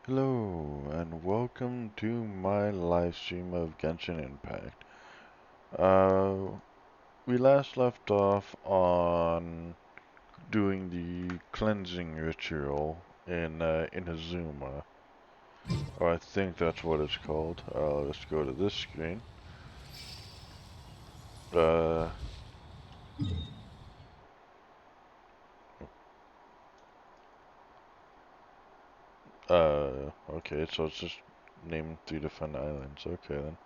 Hello, and welcome to my live stream of Genshin Impact. Uh, we last left off on doing the cleansing ritual in Azuma, or I think that's what it's called. Let's go to this screen. Uh, okay, so it's just named 3 different islands. Okay then.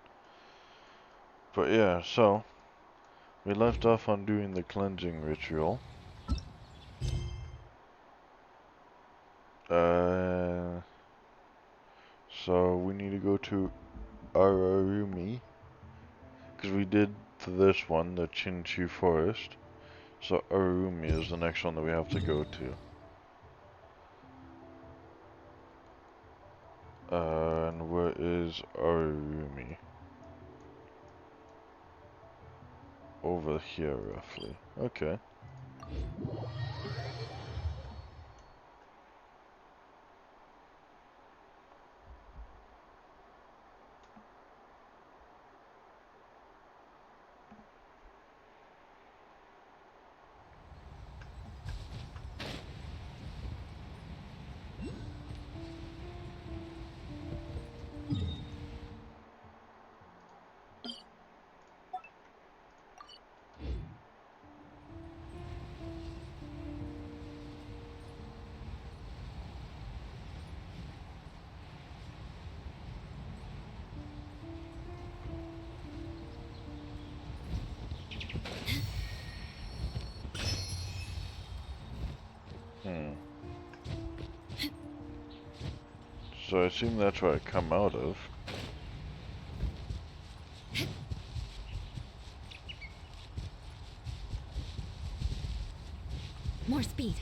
But yeah, so we left off on doing the cleansing ritual. Uh, so we need to go to Ararumi, because we did this one, the Chinchu Forest. So Ararumi is the next one that we have to go to. And where is Ararumi? Over here, roughly. Okay. Hmm. So I assume that's where I come out of. More speed.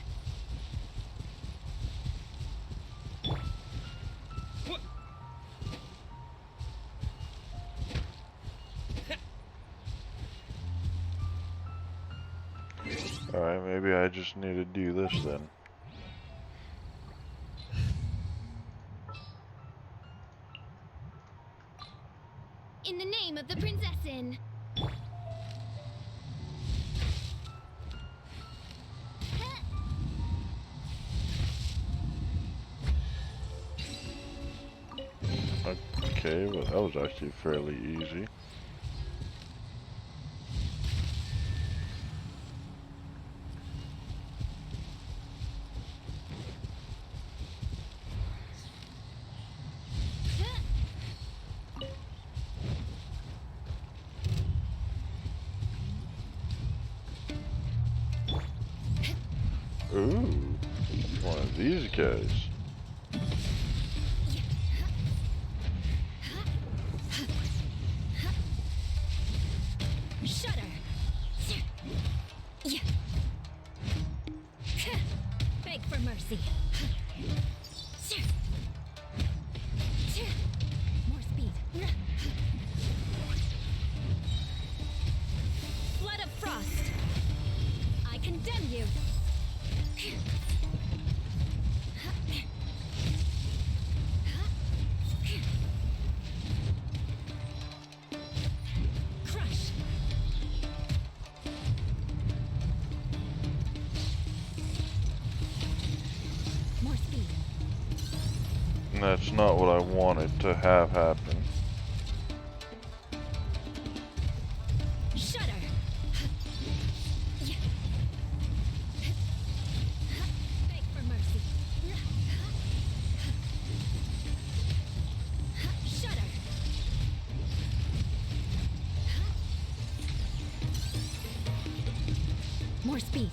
Alright, maybe I just need to do this then. In the name of the Prinzessin. Okay, well that was actually fairly easy. Ooh, one of these guys. Shudder. Beg for mercy. More speed. Flood of frost. I condemn you. Crush. More speed. That's not what I wanted to have happen. Shudder. Beg for mercy. Shudder. More speed.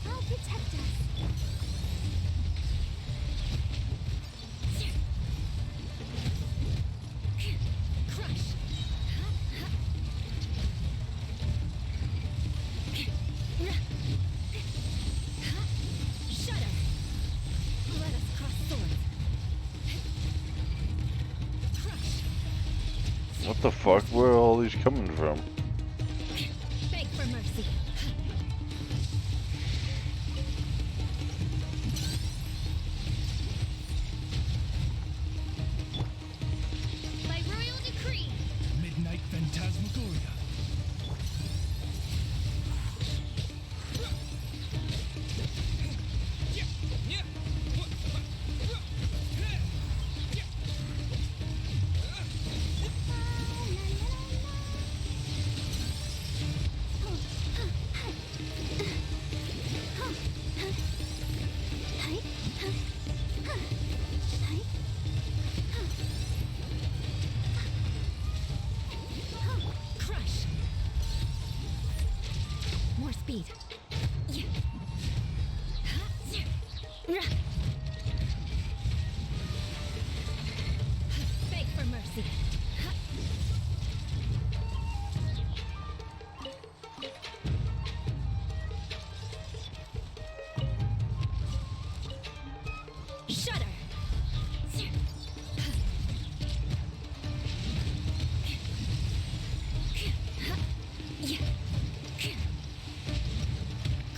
I'll protect us. Crush. Shudder. Let us cross swords. Crush. What the fuck? Where are all these coming from? Beg for mercy.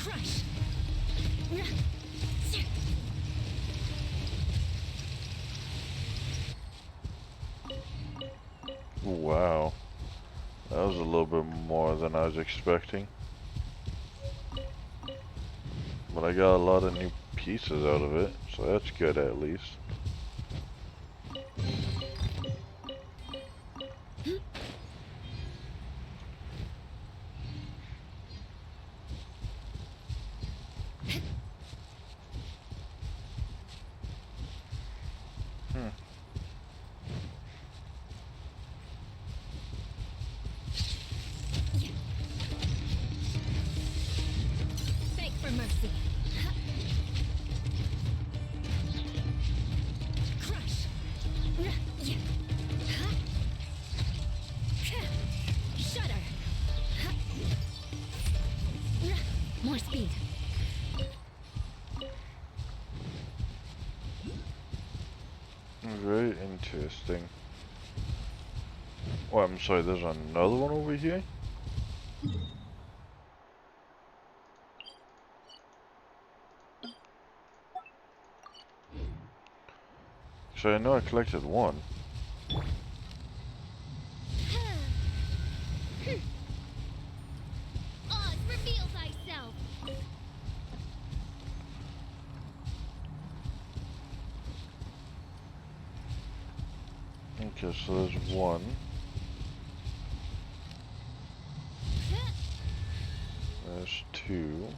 Crush. Wow. That was a little bit more than I was expecting. But I got a lot of new pieces out of it, so that's good at least. Hmm. Beg for mercy. Crush. Shudder. More speed. Very interesting. Oh, I'm sorry, there's another one over here? So I know I collected one. Oz, reveal thyself. Okay, so there's one. There's two.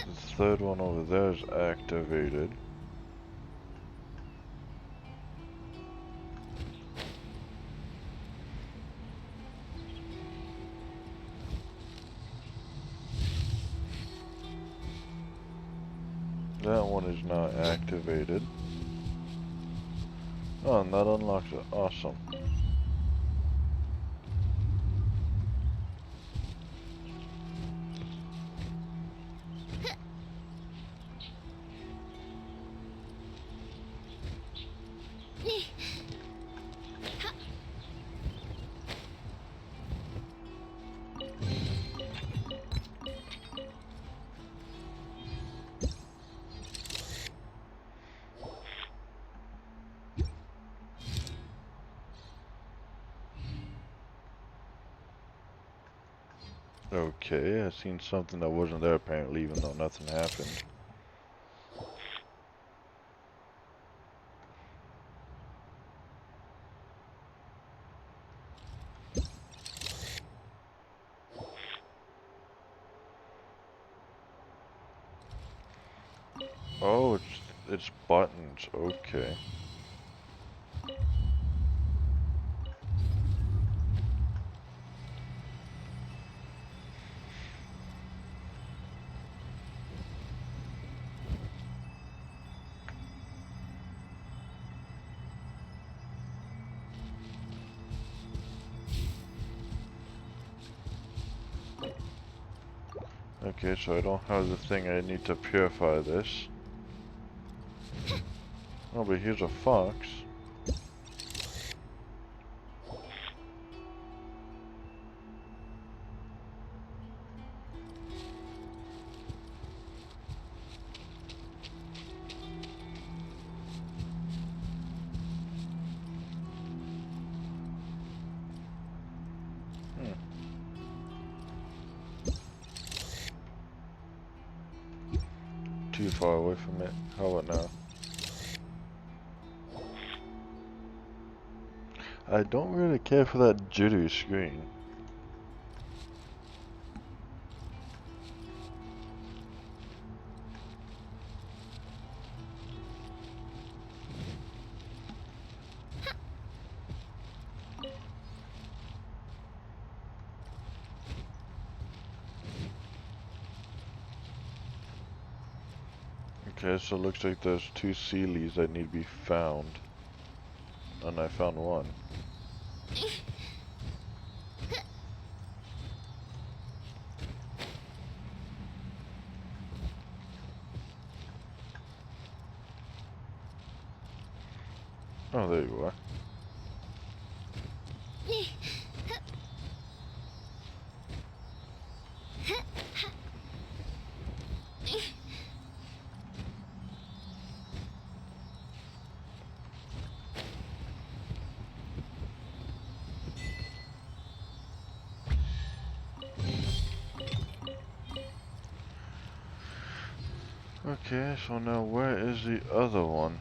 The third one over there is activated. That one is not activated. Oh, and that unlocks it. Awesome. Okay, I seen something that wasn't there apparently, even though nothing happened. Oh, it's buttons. Okay. Okay, so I don't have the thing I need to purify this. Oh, but here's a fox. Hmm. Too far away from it. How about now? I don't really care for that jittery screen. Okay, so it looks like there's two Sealies that need to be found. And I found one. Oh, there you are. Okay, so now where is the other one?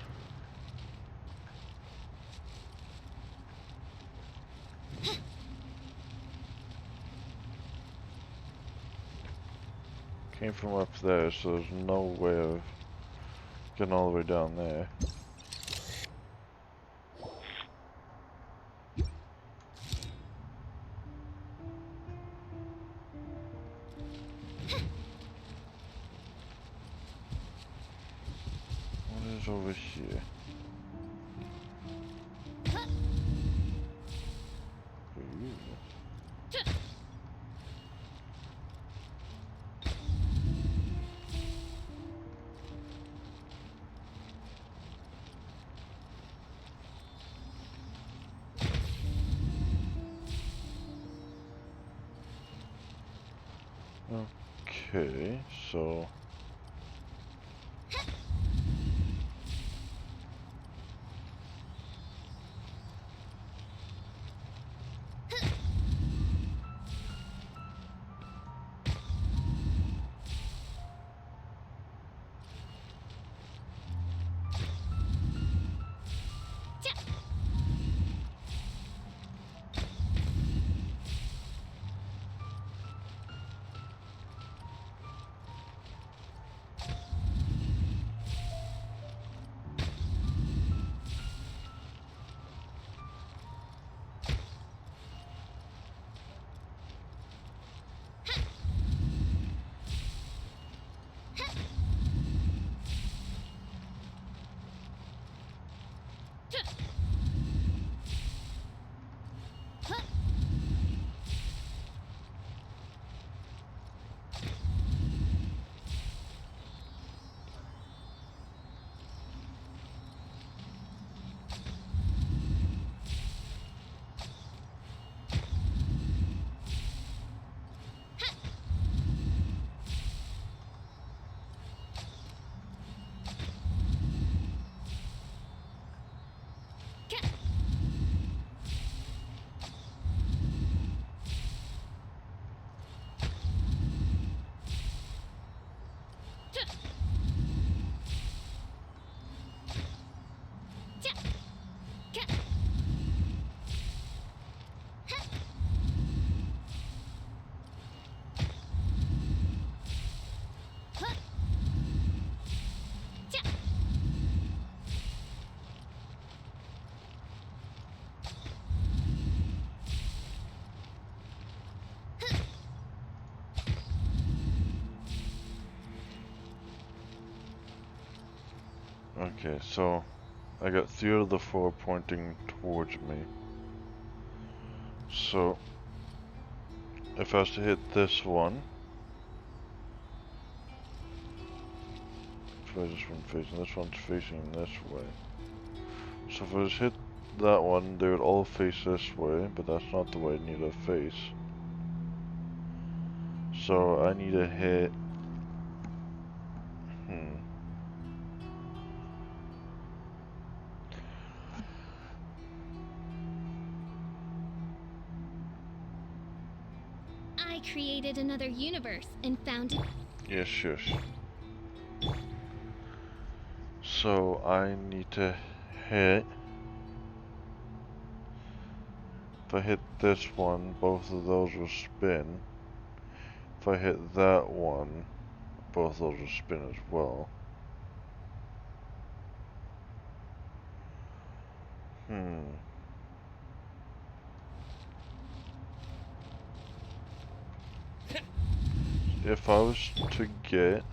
Came from up there, so there's no way of getting all the way down there. What is over here? Ooh. Okay, so... Okay, so I got 3 out of the 4 pointing towards me. So if I was to hit this one, where's this one facing? This one's facing this way. So if I just hit that one, they would all face this way, but that's not the way I need to face. So I need to hit... I created another universe and found it. Yes, yes. So I need to hit... If I hit this one, both of those will spin. If I hit that one, both of those will spin as well. If I was to get...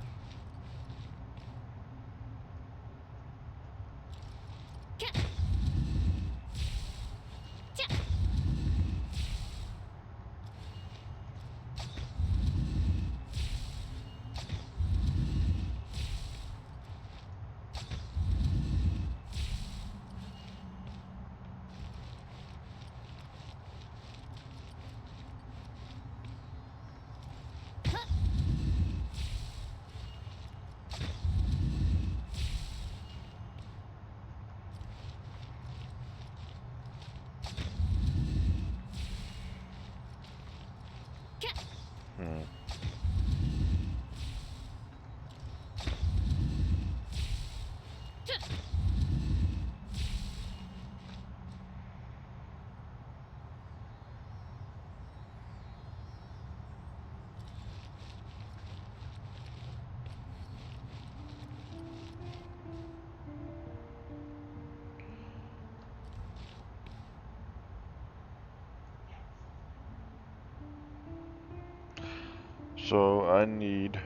So I need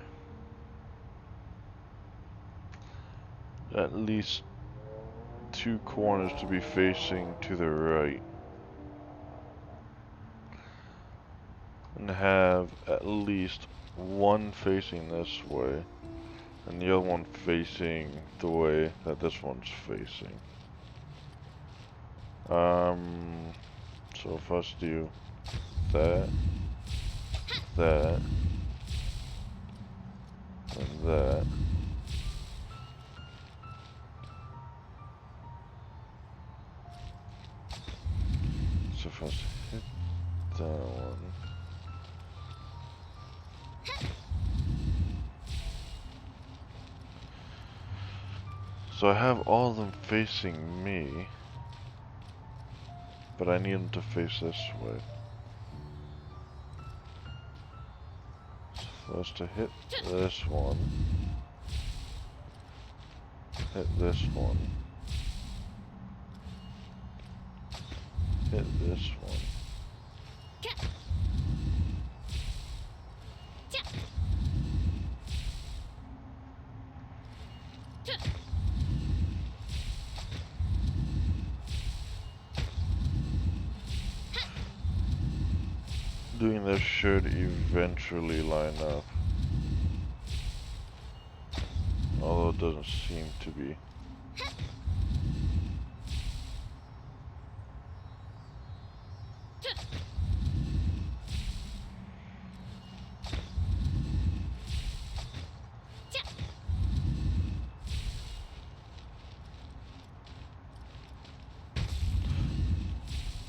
at least 2 corners to be facing to the right. And have at least one facing this way. And the other one facing the way that this one's facing. So if us do that, that, and that. So if us hit that one. So I have all of them facing me, but I need them to face this way. So for us to hit this one, hit this one, hit this one. Doing this should eventually line up. Although it doesn't seem to be.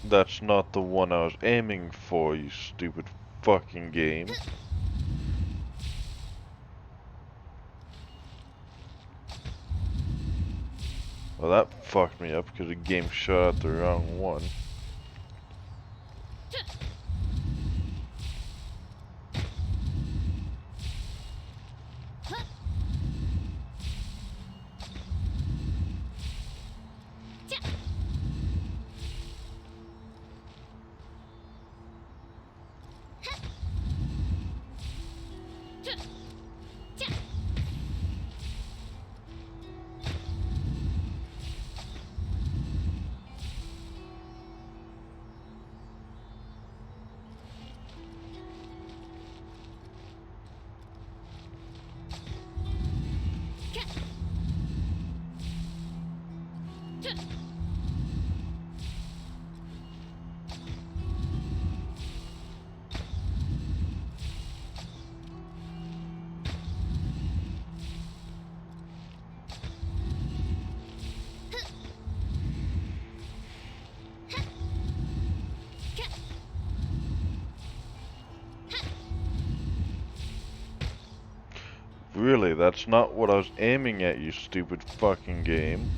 That's not the one I was aiming for, you stupid fucking game. Well, that fucked me up because the game shot out the wrong one. Really, that's not what I was aiming at, you stupid fucking game.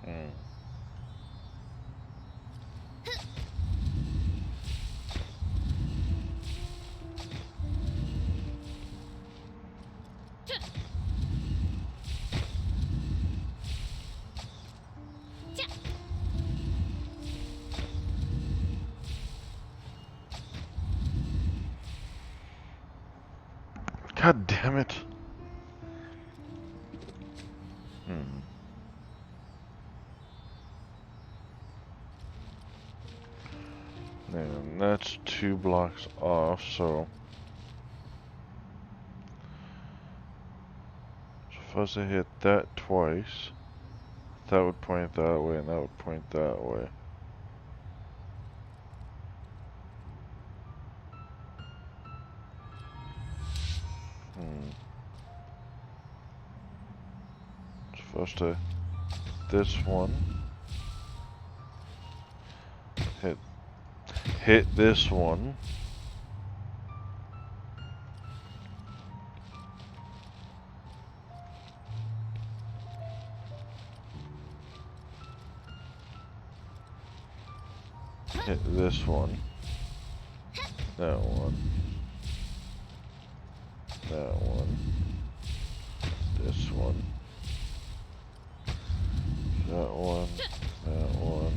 Hmm. God damn it. And that's 2 blocks off, so if I was to hit that twice, that would point that way, and that would point that way. Supposed to this one, hit this one, hit this one, that one, that one, this one, that one, that one.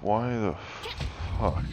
Why the fuck?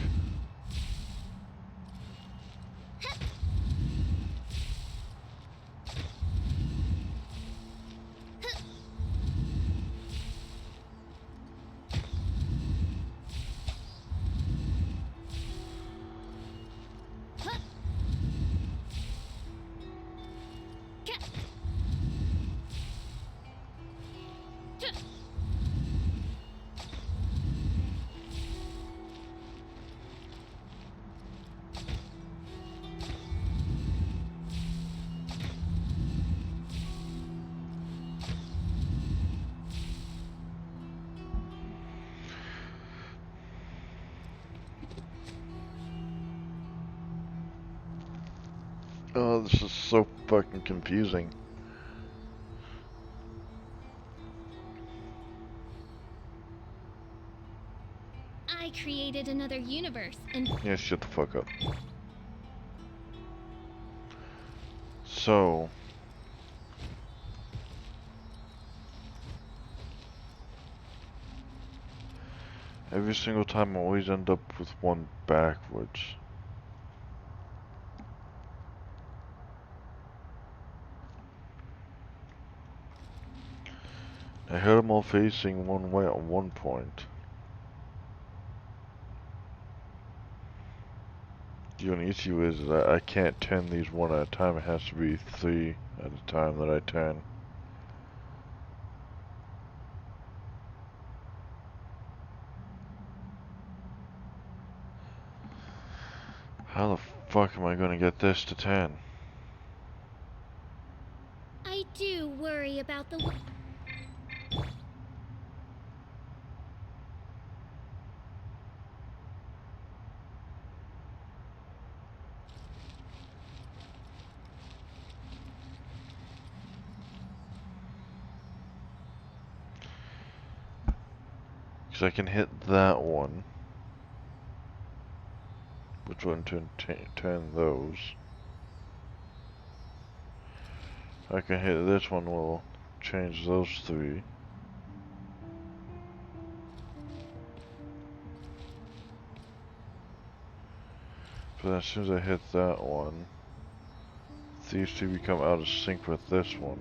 Oh, this is so fucking confusing. I created another universe and Yeah, shut the fuck up. So, every single time I always end up with one backwards. I had them all facing one way at one point. The only issue is that I can't turn these one at a time. It has to be 3 at a time that I turn. How the fuck am I gonna get this to 10? I do worry about the Because I can hit that one, which will turn those. I can hit this one, will change those 3. But as soon as I hit that one, these 2 become out of sync with this one.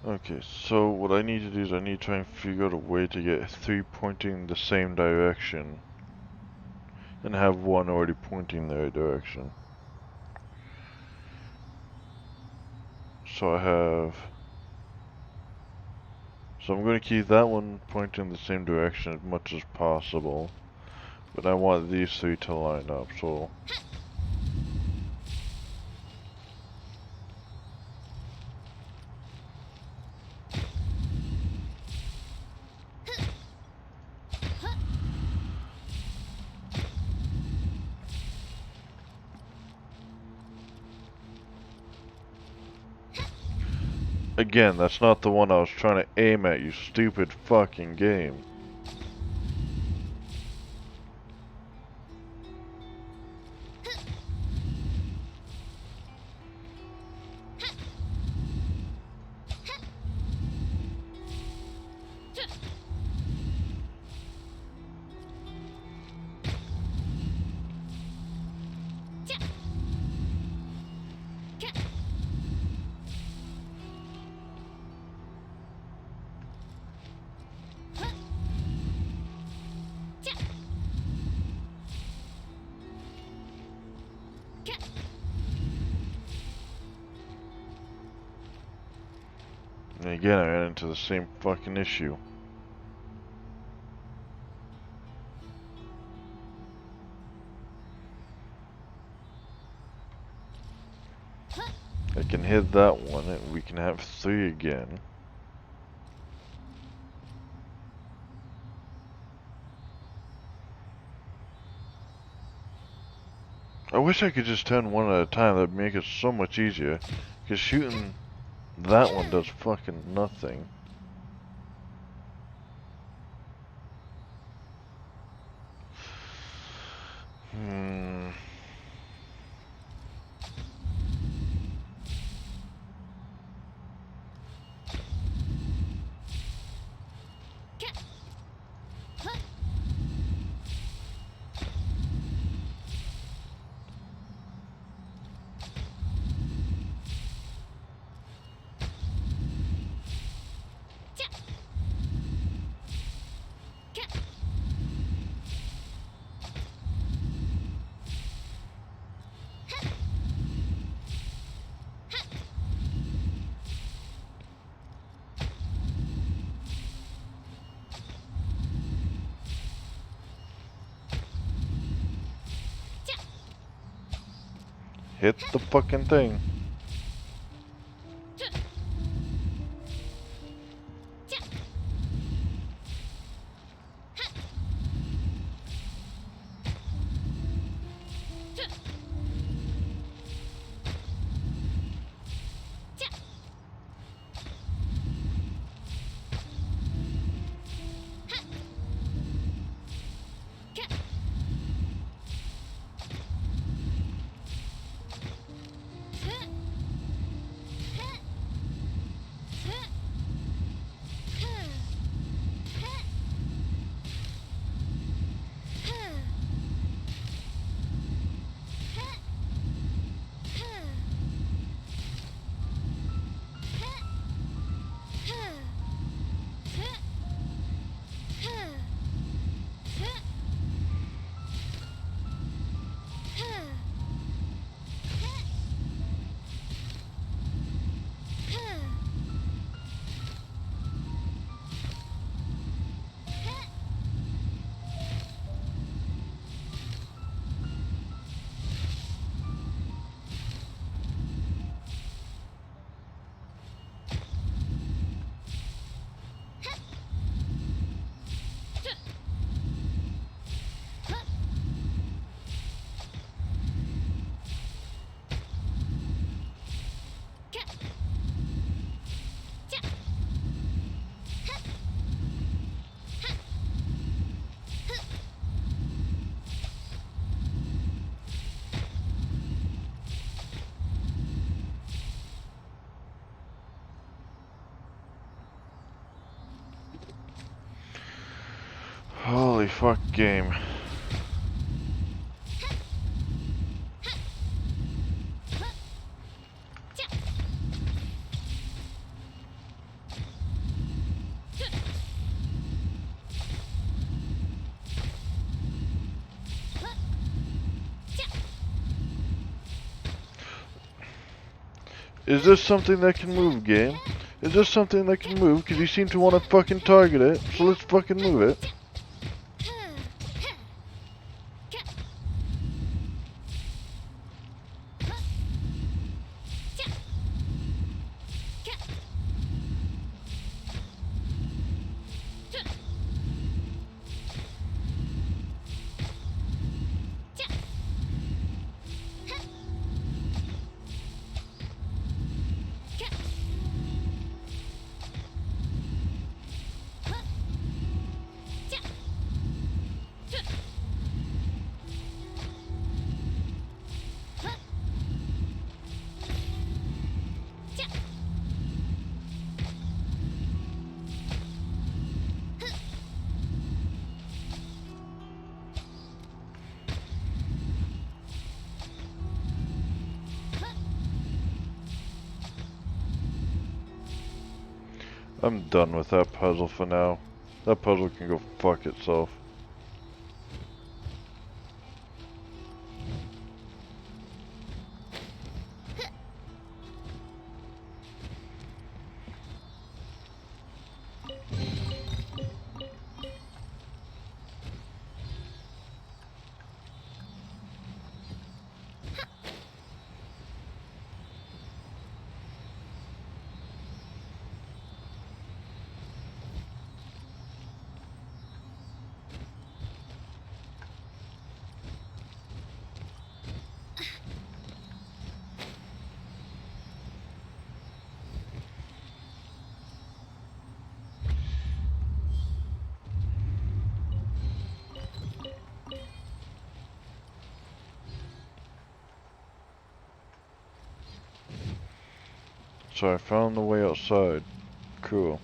Okay, so what I need to do is I need to try and figure out a way to get 3 pointing the same direction and have 1 already pointing the right direction. So I'm going to keep that one pointing the same direction as much as possible, but I want these 3 to line up, so again, that's not the one I was trying to aim at, you stupid fucking game. And again, I ran into the same fucking issue. I can hit that one and we can have 3 again. I wish I could just turn one at a time, that'd make it so much easier. Because shooting that one does fucking nothing. Hmm. Hit the fucking thing. fuck game. Is this something that can move, game? Is this something that can move? Because you seem to want to fucking target it, so let's fucking move it. I'm done with that puzzle for now. That puzzle can go fuck itself. So I found the way outside. Cool.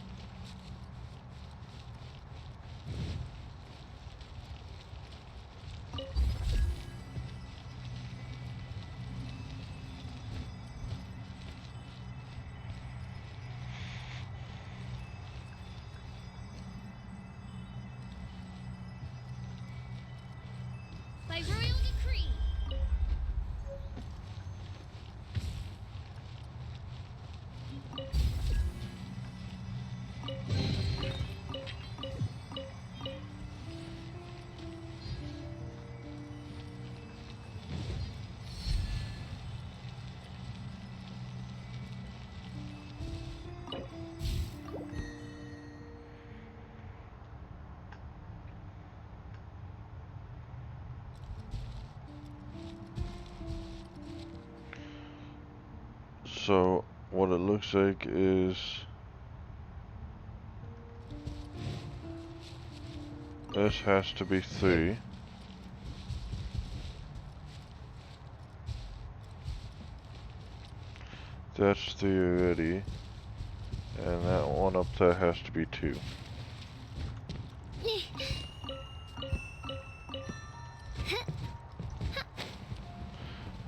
By royal decree. So what it looks like is this has to be 3. That's 3 already. And that one up there has to be 2.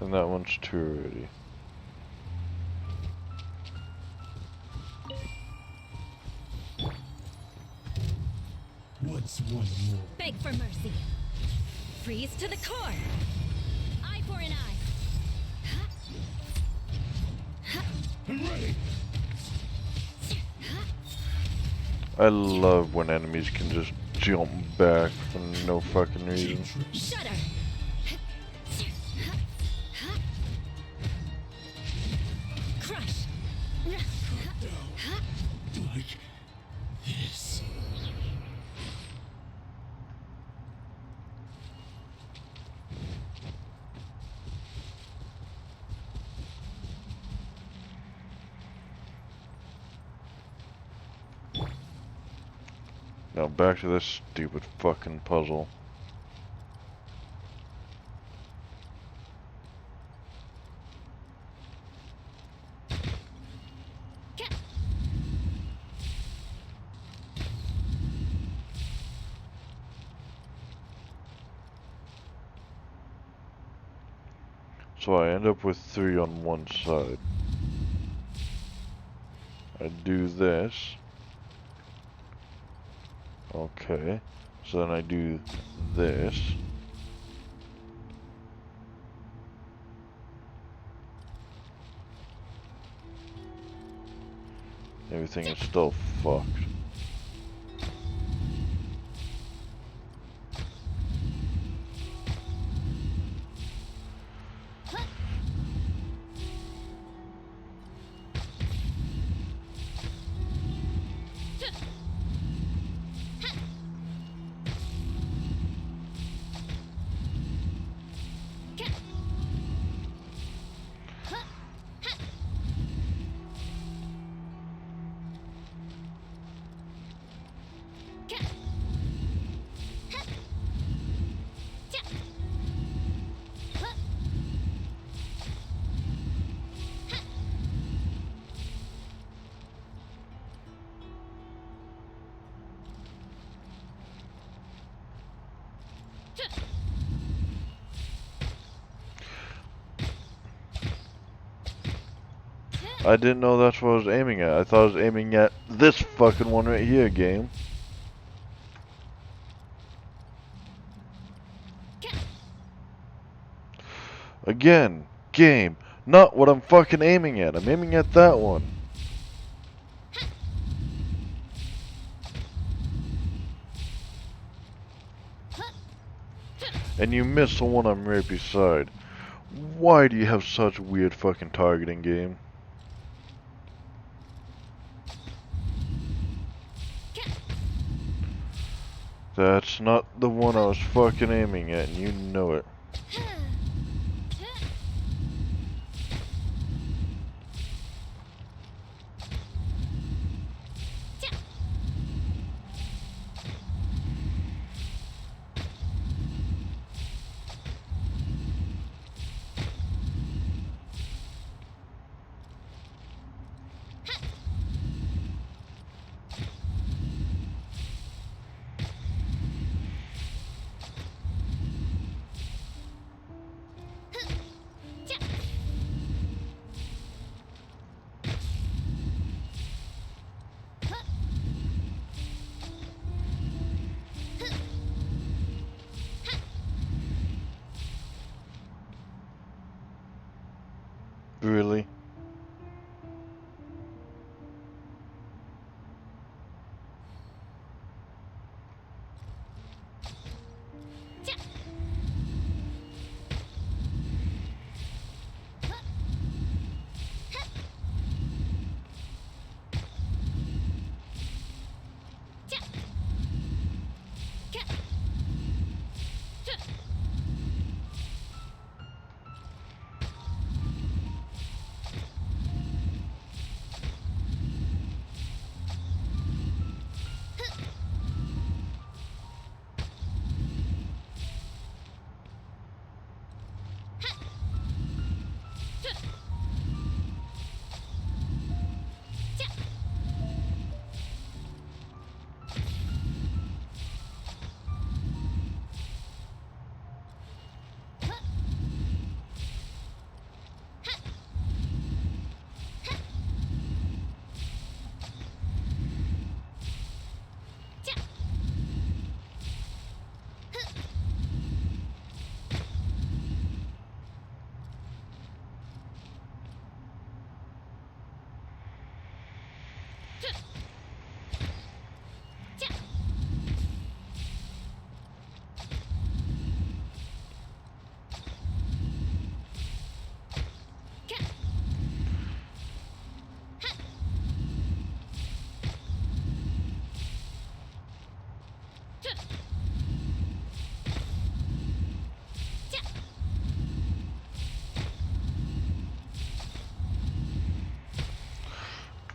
And that one's 2 already. What's one more? Beg for mercy. Freeze to the core. Eye for an eye. I'm ready. I love when enemies can just jump back for no fucking reason. Shudder. Crush. Like this. Now back to this stupid fucking puzzle. So I end up with 3 on one side. I do this. Okay. So then I do this. Everything is still fucked. I didn't know that's what I was aiming at. I thought I was aiming at this fucking one right here, game. Again, game. Not what I'm fucking aiming at. I'm aiming at that one. And you miss the one I'm right beside. Why do you have such weird fucking targeting, game? That's not the one I was fucking aiming at, and you know it. Really?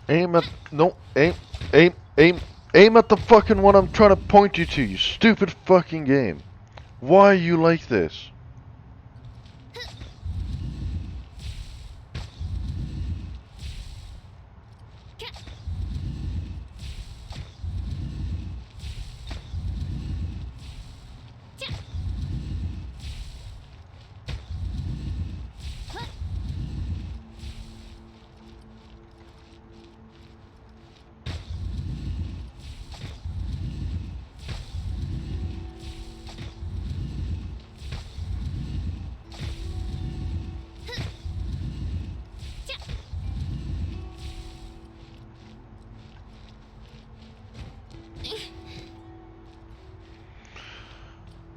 Aim at... No, aim at the fucking one I'm trying to point you to, you stupid fucking game. Why are you like this?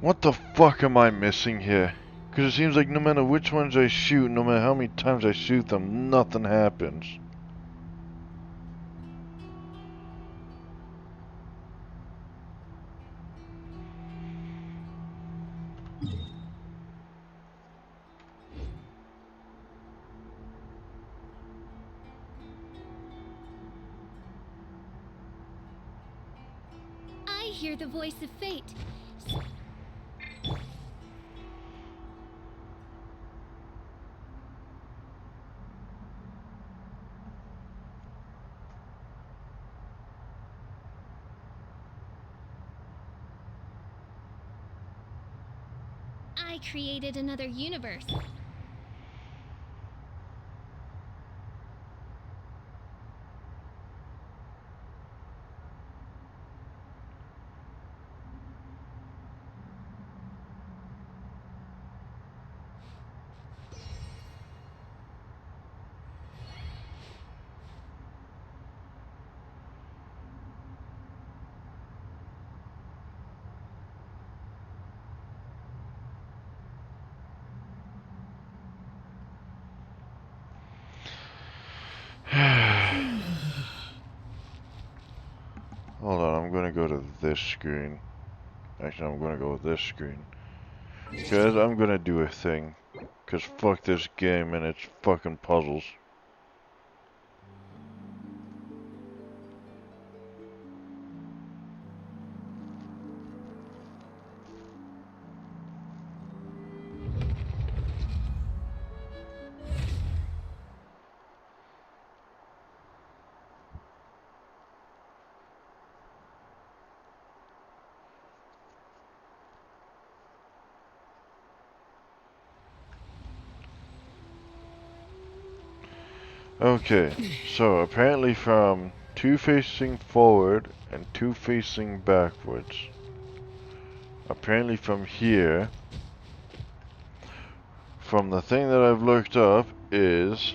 What the fuck am I missing here? Because it seems like no matter which ones I shoot, no matter how many times I shoot them, nothing happens. I hear the voice of fate. I created another universe. Hold on, I'm gonna go to this screen. Actually, I'm gonna go with this screen. Because I'm gonna do a thing. Because fuck this game and its fucking puzzles. Okay, so apparently from 2 facing forward and 2 facing backwards. Apparently from here, from the thing that I've looked up, is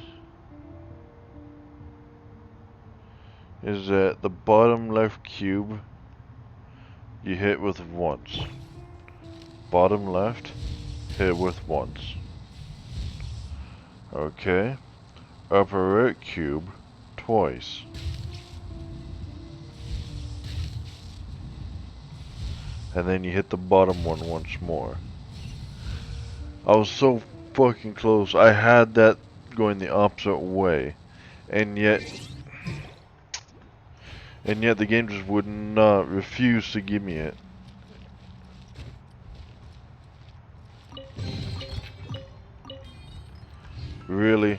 that the bottom left cube you hit with once. Bottom left, hit with once. Okay. Upper right cube, twice. And then you hit the bottom one once more. I was so fucking close. I had that going the opposite way. And yet the game just would not refuse to give me it. Really?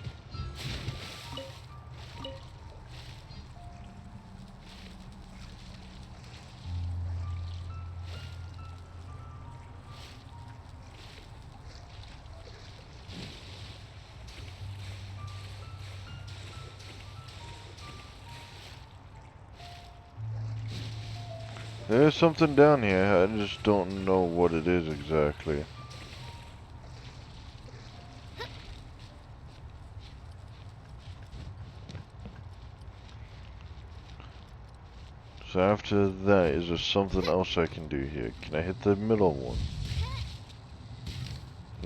There's something down here. I just don't know what it is exactly. So after that, is there something else I can do here? Can I hit the middle one?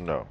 No.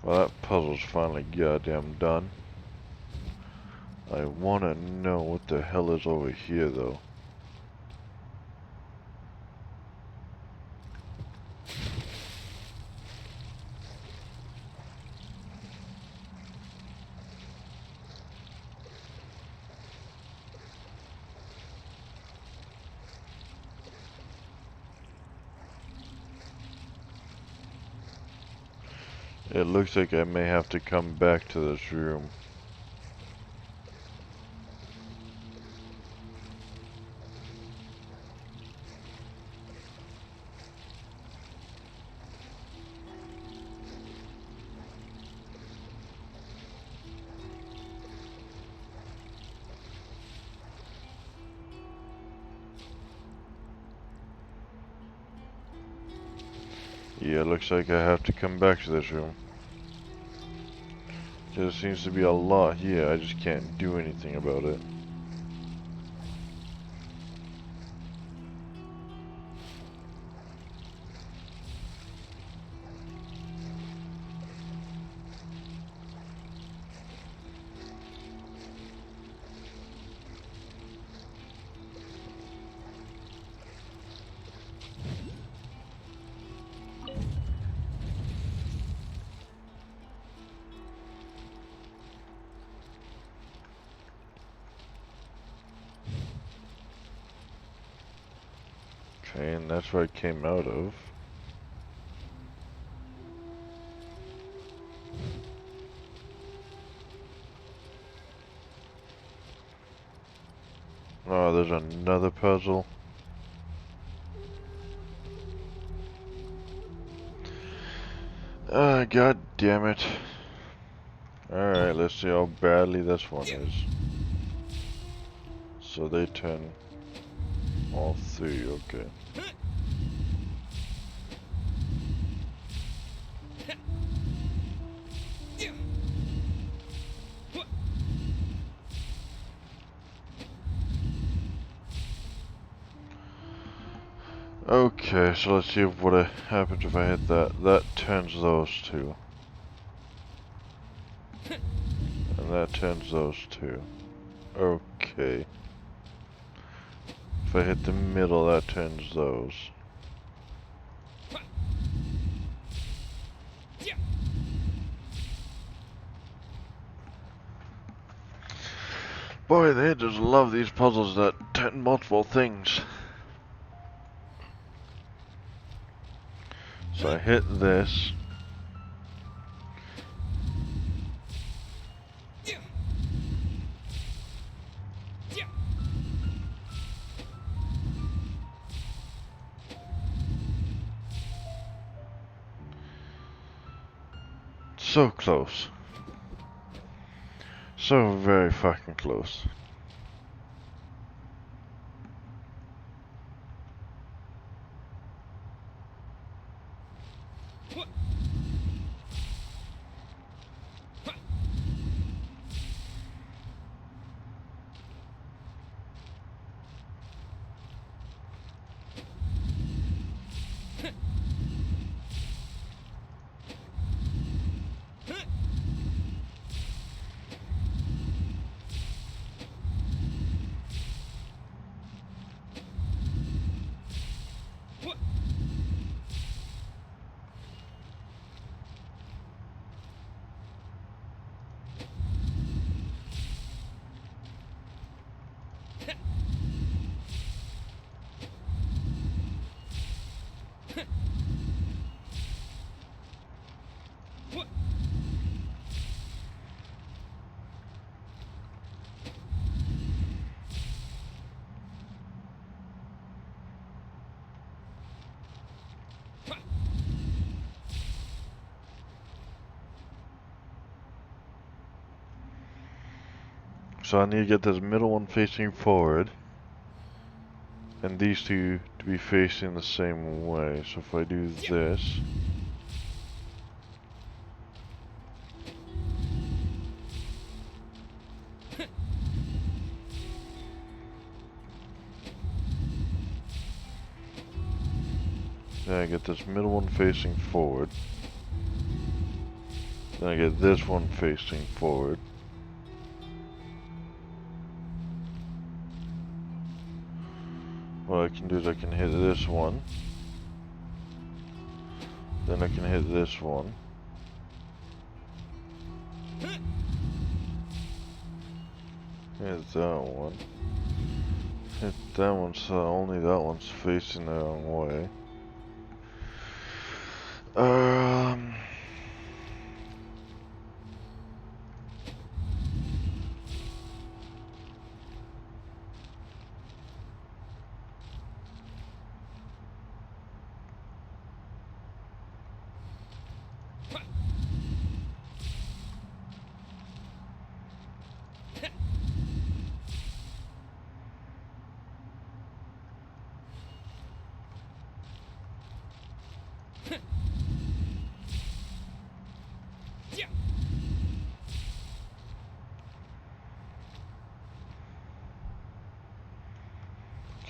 Well, that puzzle's finally goddamn done. I wanna know what the hell is over here, though. It looks like I may have to come back to this room. Yeah, looks like I have to come back to this room. There seems to be a lot here, I just can't do anything about it. Okay, and that's where I came out of. Oh, there's another puzzle. Ah, god damn it. Alright, let's see how badly this one is. So they turn all three, okay. Okay, so let's see what happens if I hit that. That turns those two. And that turns those two. Okay. If I hit the middle, that turns those. Boy, they just love these puzzles that turn multiple things. So I hit this. So close. So very fucking close. So I need to get this middle one facing forward. And these two to be facing the same way. So if I do this. Then I get this middle one facing forward. Then I get this one facing forward. What I can do is I can hit this one. Then I can hit this one. Hit that one. Hit that one so only that one's facing the wrong way. Um...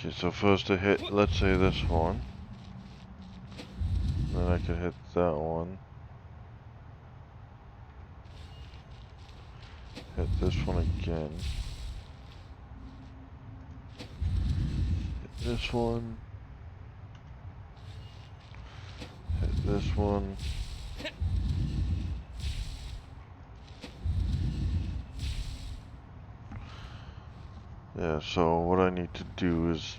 Okay, so first I hit, let's say this one. Then I can hit that one. Hit this one again. Hit this one. Hit this one. Yeah, so what I need to do is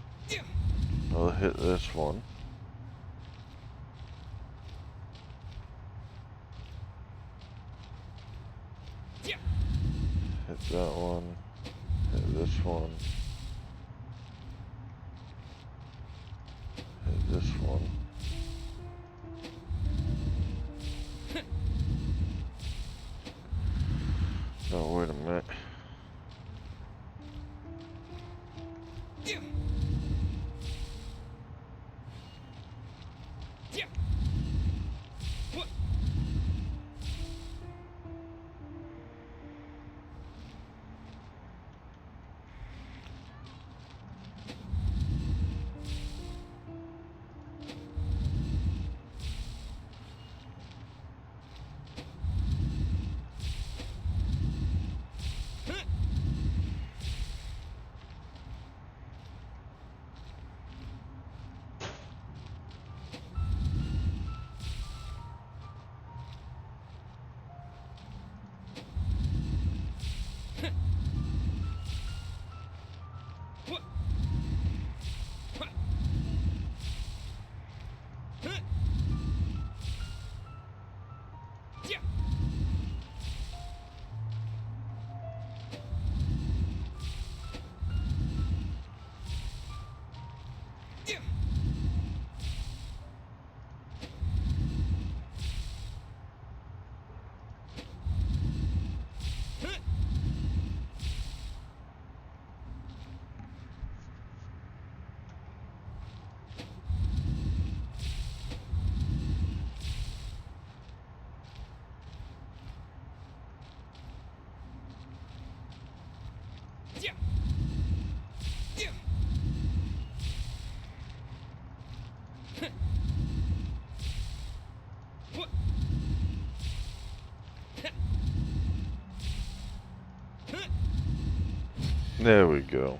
I'll hit this one. Hit that one. Hit this one. Hit this one. Oh, wait a minute. There we go.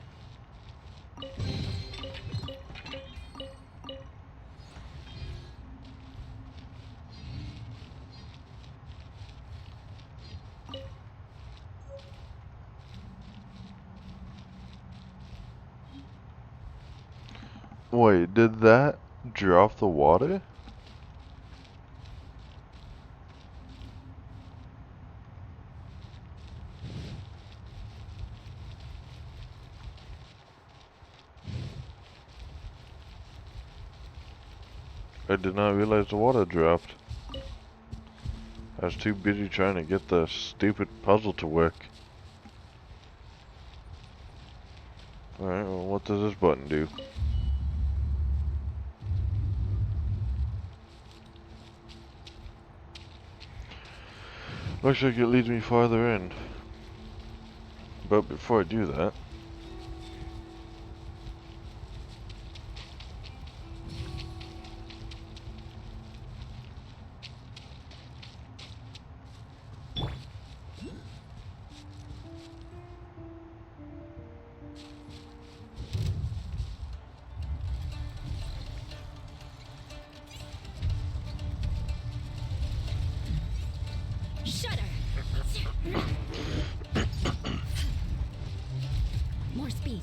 Wait, did that drop the water? I did not realize the water dropped. I was too busy trying to get the stupid puzzle to work. Alright, well, what does this button do? Looks like it leads me farther in. But before I do that... Shudder! More speed.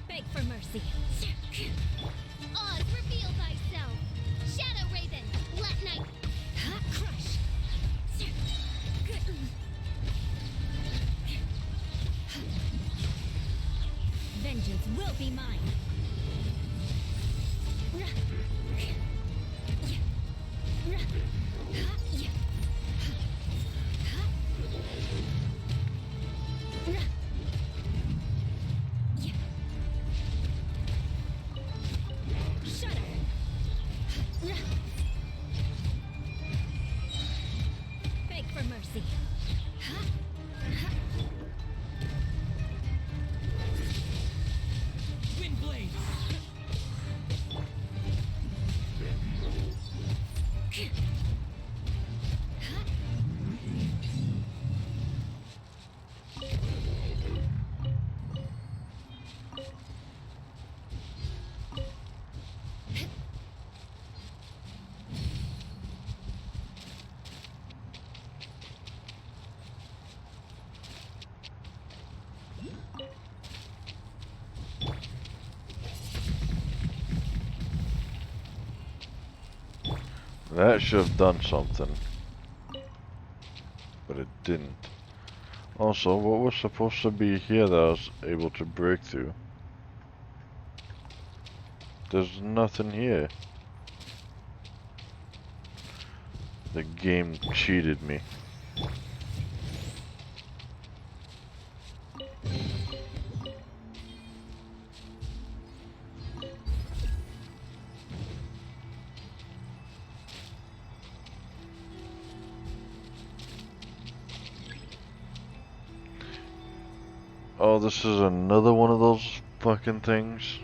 Beg for mercy. Oz, reveal thyself! Shadow Raven, let night... Crush! Vengeance will be mine. Shudder! Beg for mercy. That should have done something, but it didn't. Also, what was supposed to be here that I was able to break through? There's nothing here. The game cheated me. Oh, this is another one of those fucking things.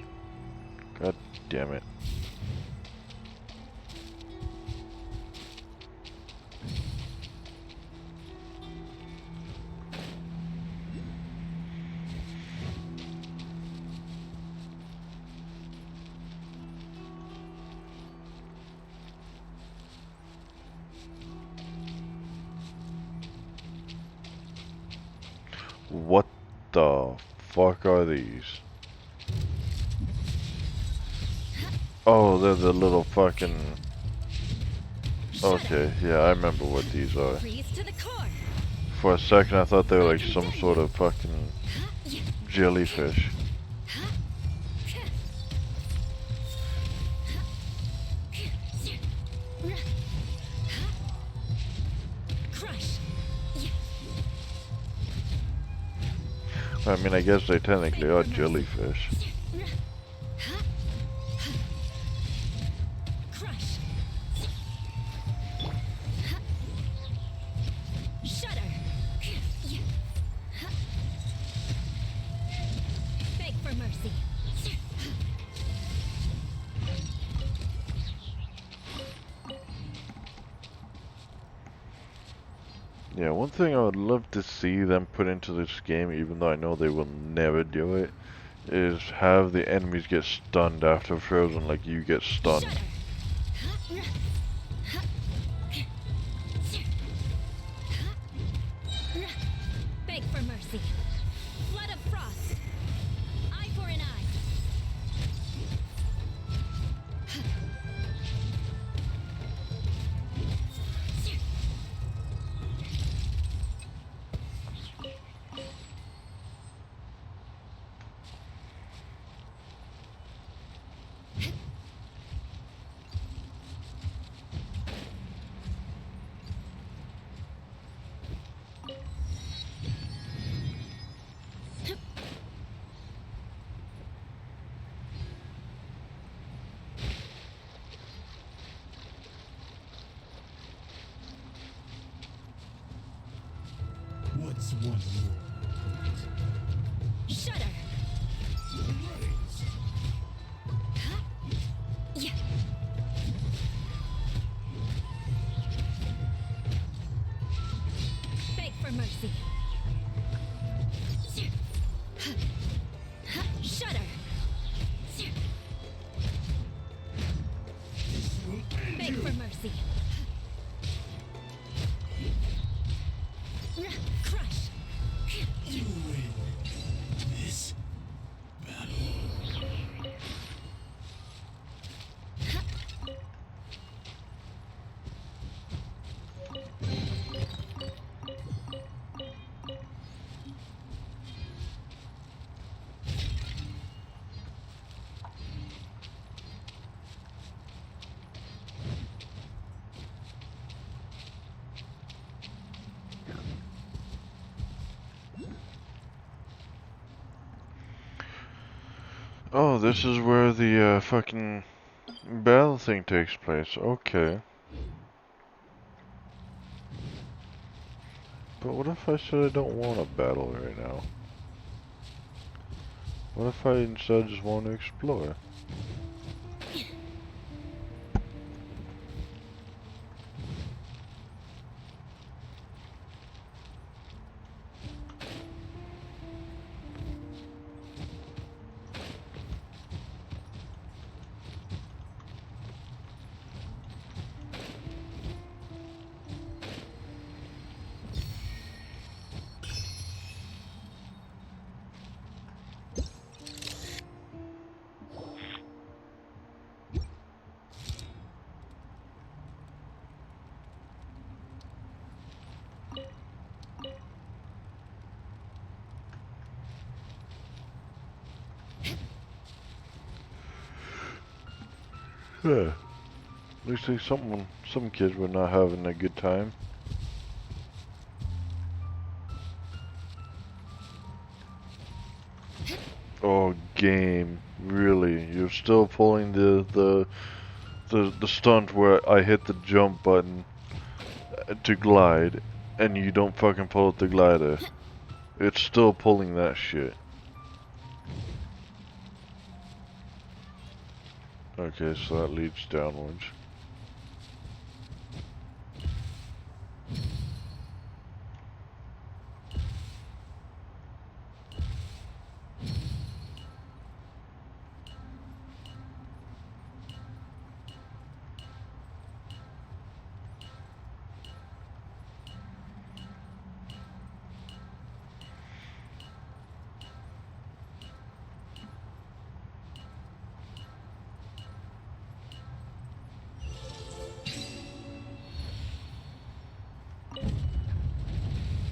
God damn it. What the fuck are these? Oh, they're the little fucking... Okay, yeah, I remember what these are. Freeze to the core. For a second I thought they were like some sort of fucking jellyfish. Crush. I mean, I guess they technically are jellyfish. Crush. Shudder. Beg for mercy. Yeah, one thing I would love to see them put into this game, even though I know they will never do it, is have the enemies get stunned after frozen like you get stunned. Shudder. Beg for mercy. Flood of frost. Eye for an eye. What's one more? Shudder. Yeah. Beg for mercy. Shudder. Beg for mercy. Crush. You win this battle. Oh, this is where the fucking battle thing takes place. Okay. But what if I said I don't want a battle right now? What if I instead just want to explore? Yeah. Looks like some kids were not having a good time. Oh, game. Really? You're still pulling the stunt where I hit the jump button to glide, and you don't fucking pull up the glider. It's still pulling that shit. Okay, so that leads downwards.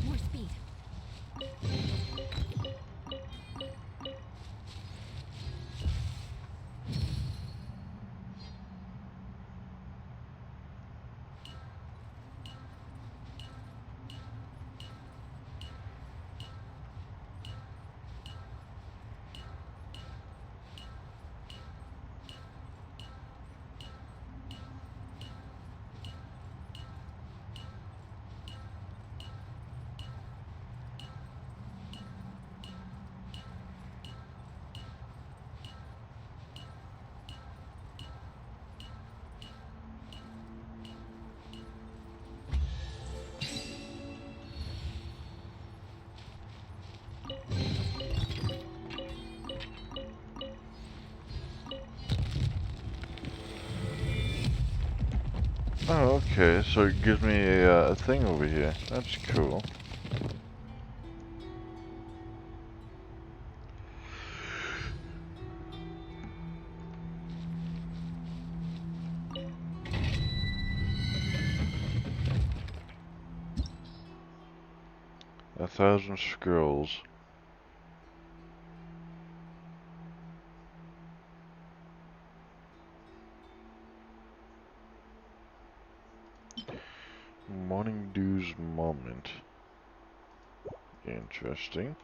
More speed. Oh, okay, so it gives me a thing over here. That's cool. A thousand scrolls. Morning Dew's Moment. Interesting.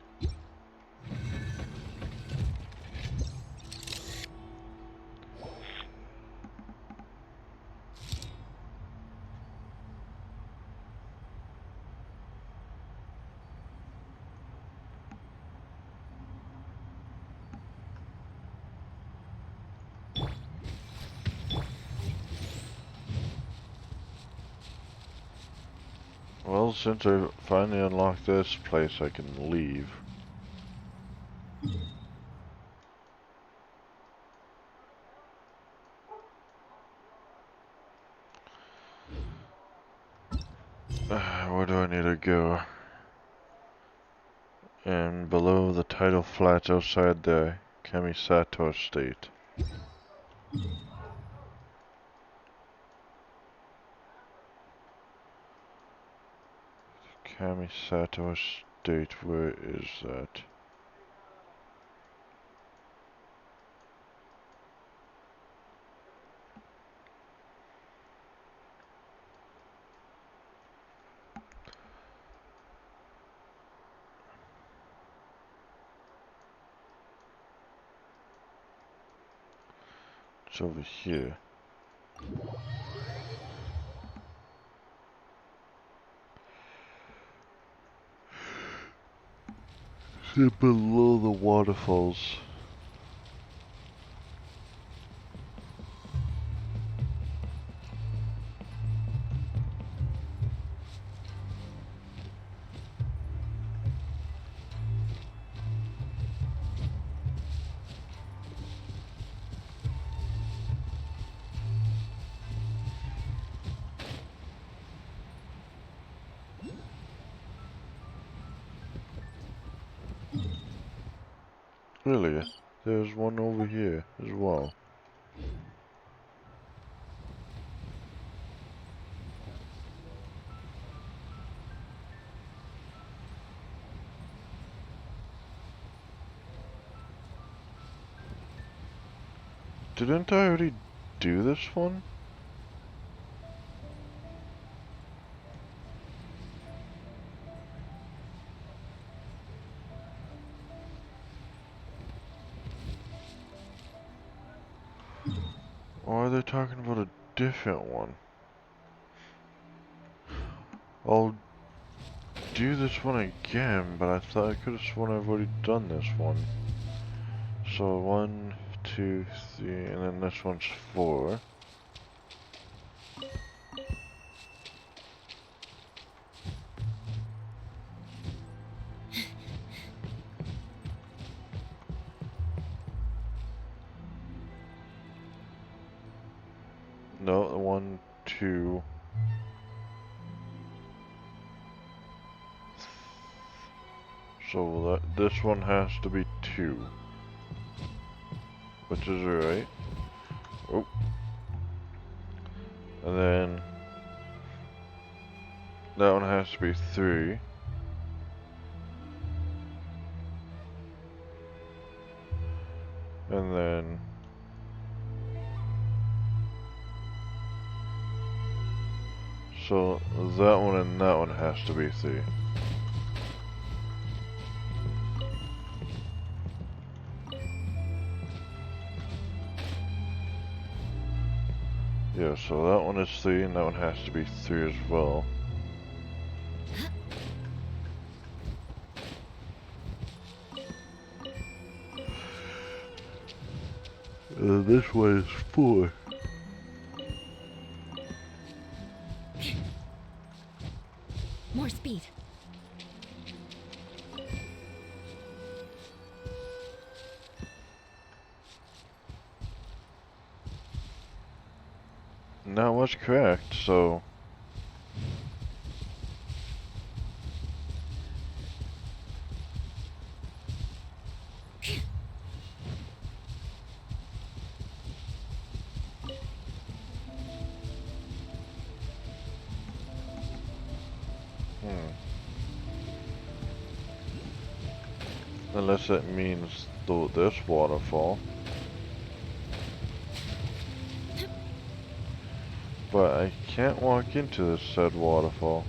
Well, since I finally unlocked this place, I can leave. Where do I need to go? And below the tidal flats outside the Kamisato Estate. Kamisato Estate, where is that? It's over here. It's below the waterfalls. Really? There's one over here as well. Didn't I already do this one? Or are they talking about a different one? I'll do this one again, but I thought I could have sworn I've already done this one. So 1, 2, 3, and then this one's 4. No, 1, 2. So this one has to be 2. Which is right. Oh. And then that one has to be 3. And then so that one and that one has to be 3. Yeah, so that one is 3 and that one has to be 3 as well. This one is 4. More speed. That was correct, so unless it means this waterfall. But I can't walk into this said waterfall.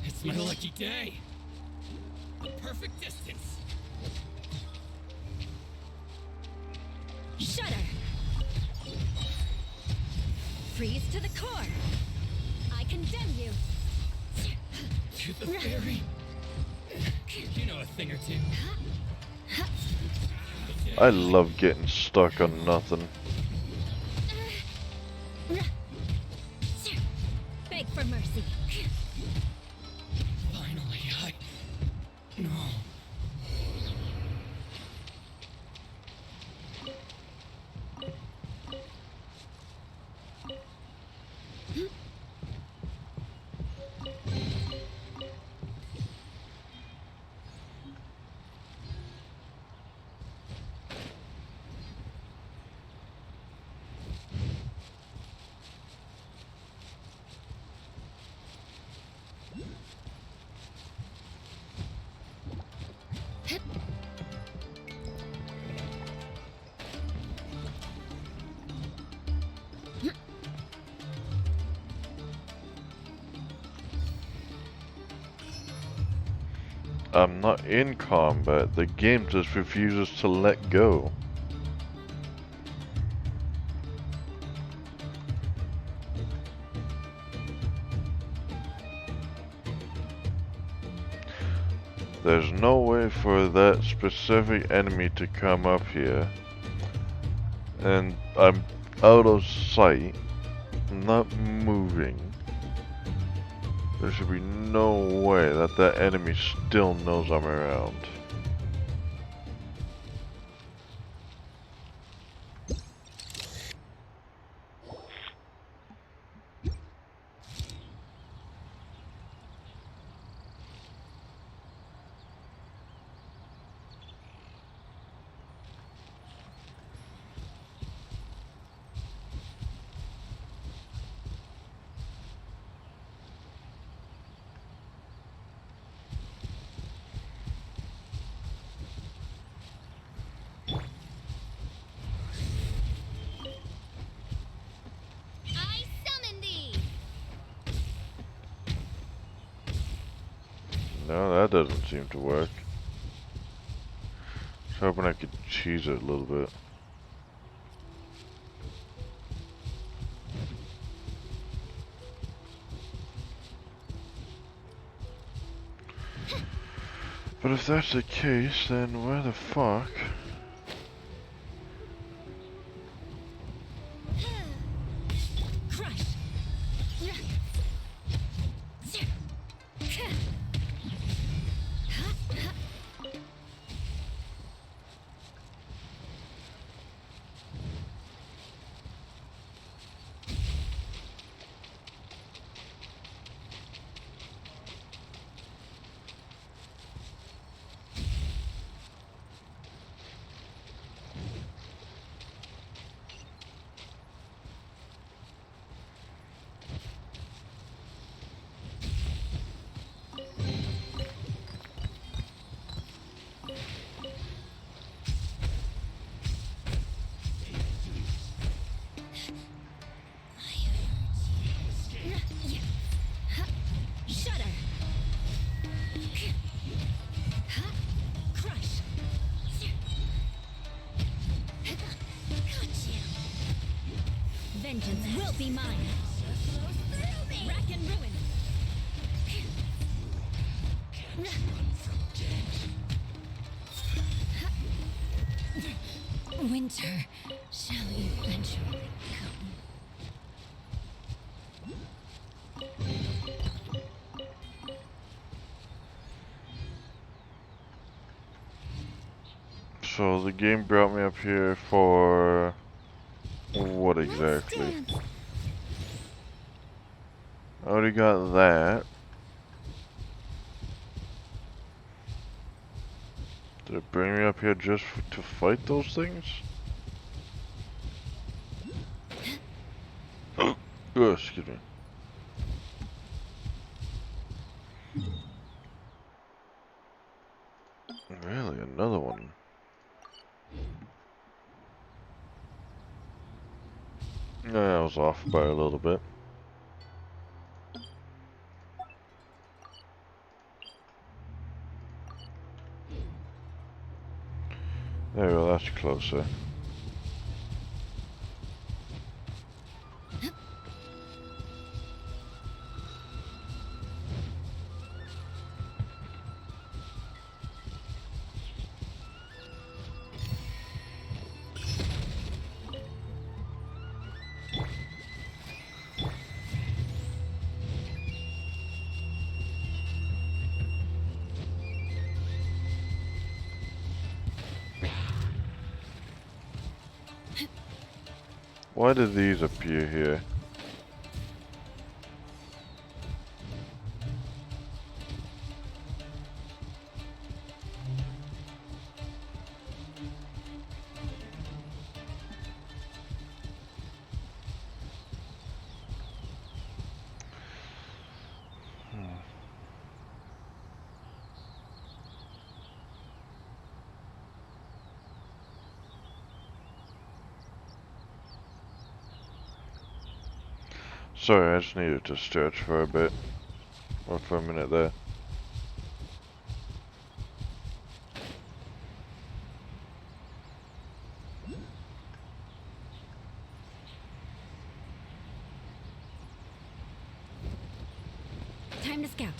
It's my lucky day. The perfect distance. Shudder. Freeze to the core. I condemn you. To the fairy. You know a thing or two. I love getting stuck on nothing. Beg for mercy. Finally, no. I'm not in combat, the game just refuses to let go. There's no way for that specific enemy to come up here. And I'm out of sight, not moving. There should be no way that that enemy still knows I'm around. No, that doesn't seem to work. I was hoping I could cheese it a little bit. But if that's the case, then where the fuck? Crush. Shudder. Crush. Got you. Vengeance will be mine. Rack and ruin. Winter shall eventually come. So the game brought me up here for what exactly? I already got that. Did it bring me up here just to fight those things? Oh, excuse me. Really, another one. Yeah, I was off by a little bit. There we go, that's closer. Why did these appear here? Sorry, I just needed to stretch for a bit. Or for a minute there. Time to scout.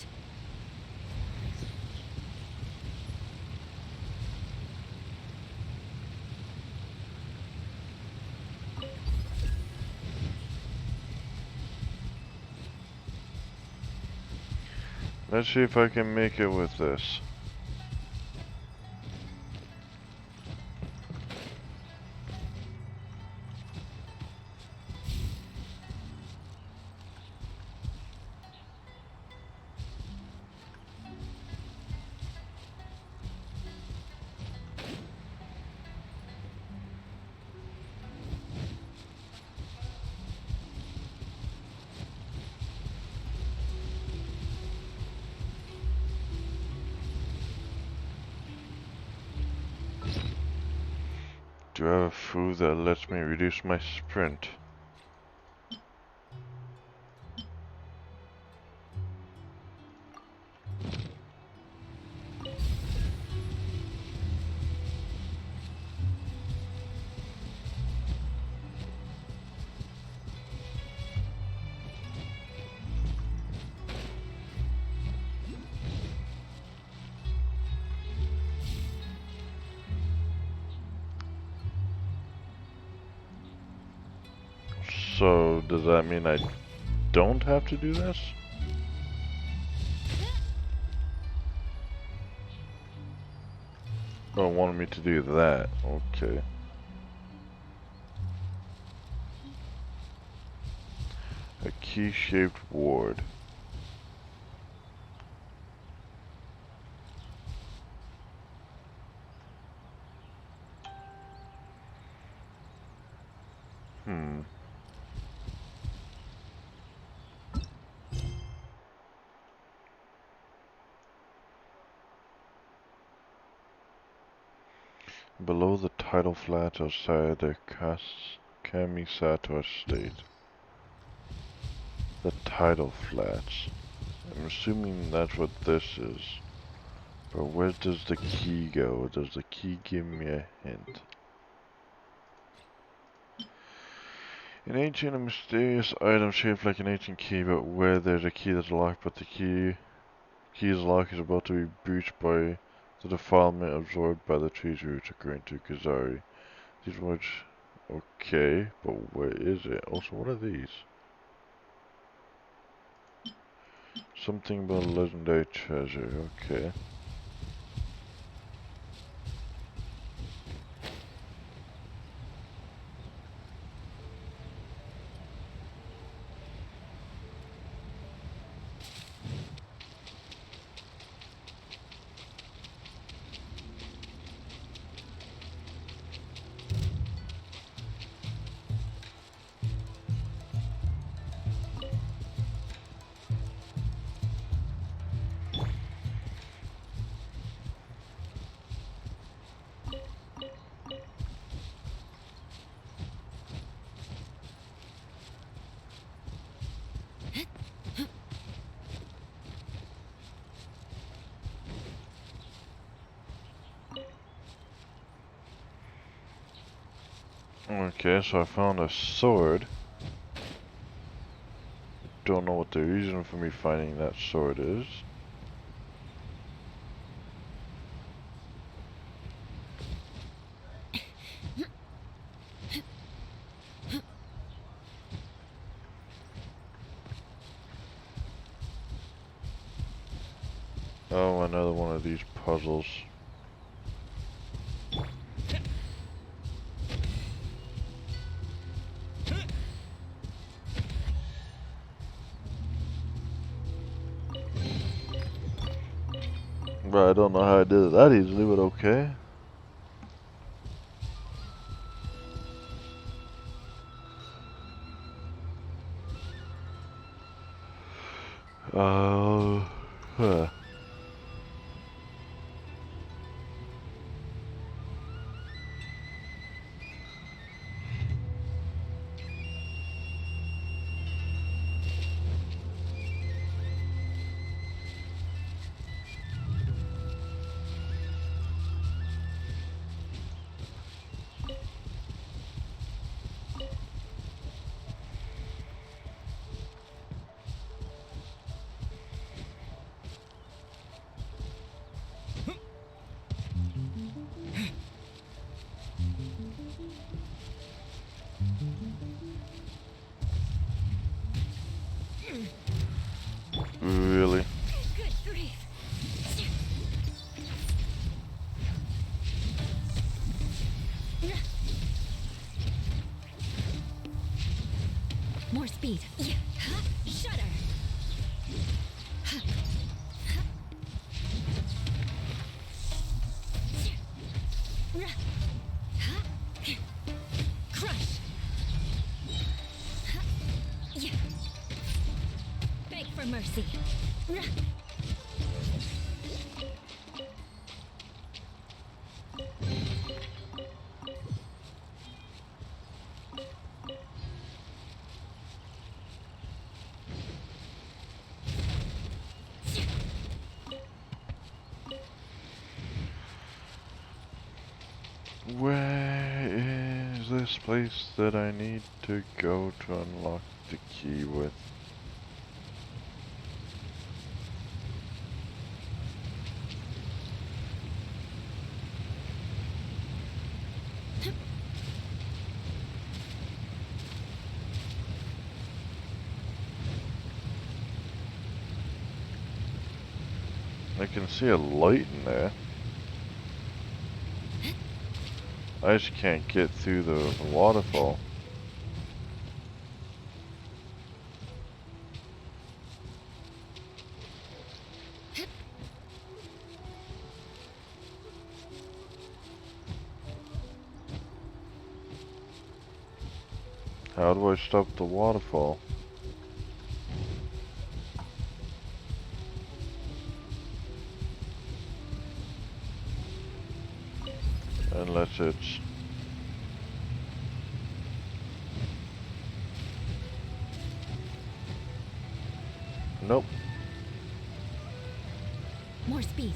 Let's see if I can make it with this. Do I have food that lets me reduce my sprint? So, does that mean I don't have to do this? Oh, it wanted me to do that. Okay. A key-shaped ward. Hmm. Below the tidal flats outside the Kamisato estate. The tidal flats. I'm assuming that's what this is. But where does the key go? Does the key give me a hint? An ancient and mysterious item shaped like an ancient key, but where there's a key that's locked, but the key's lock is about to be breached by the defilement absorbed by the tree's roots, according to Kazari. These words, okay, but where is it? Also, what are these? Something about a legendary treasure, okay. Okay, so I found a sword. Don't know what the reason for me finding that sword is. Oh, another one of these puzzles. But I don't know how I did it that easily, but okay. Huh. Really? Good grief. More speed. Shudder. Crush. Beg for mercy. Where is this place that I need to go to unlock the key with? I can see a light in there. I just can't get through the waterfall. How do I stop the waterfall? Unless it's... Nope. More speed.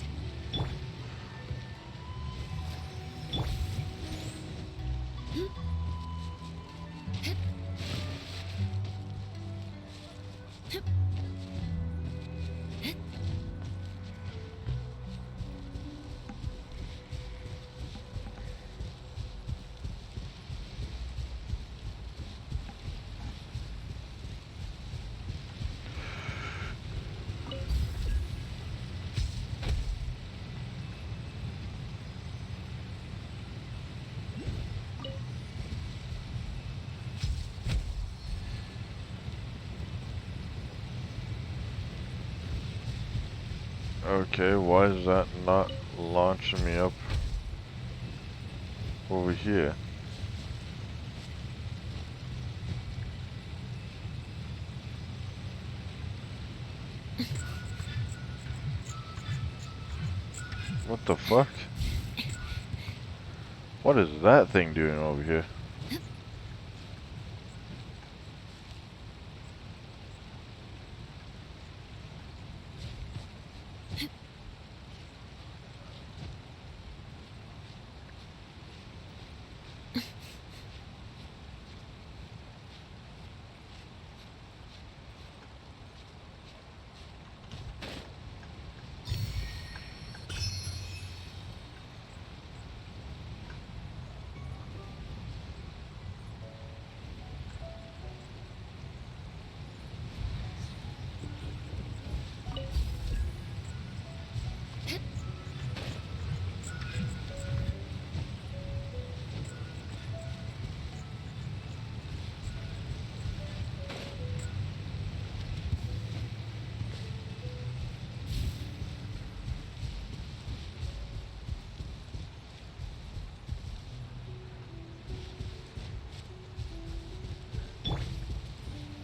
Okay, why is that not launching me up over here? What the fuck? What is that thing doing over here?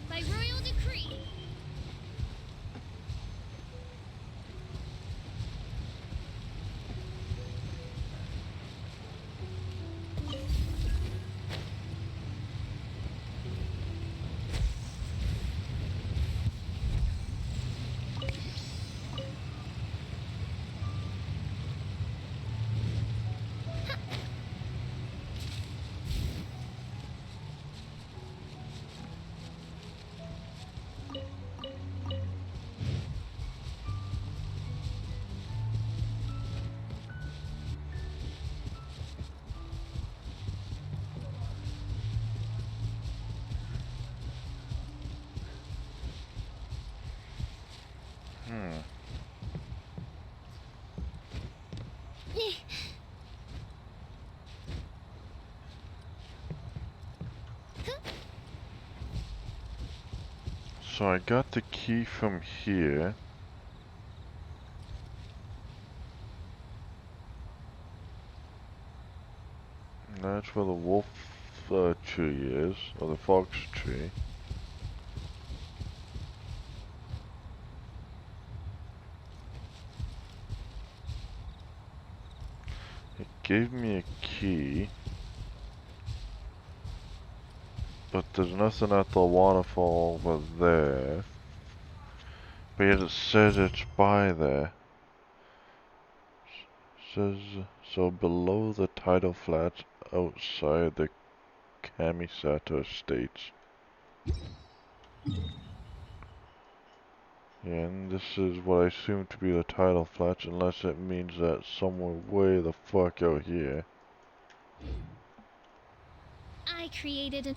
By royal decree. Hmm. So I got the key from here. That's where the wolf tree is, or the fox tree. It gave me a key, but there's nothing at the waterfall over there. But yet it says it's by there. Says so below the tidal flats outside the Kamisato estates. And this is what I assume to be the tidal flats, unless it means that somewhere way the fuck out here. I created an...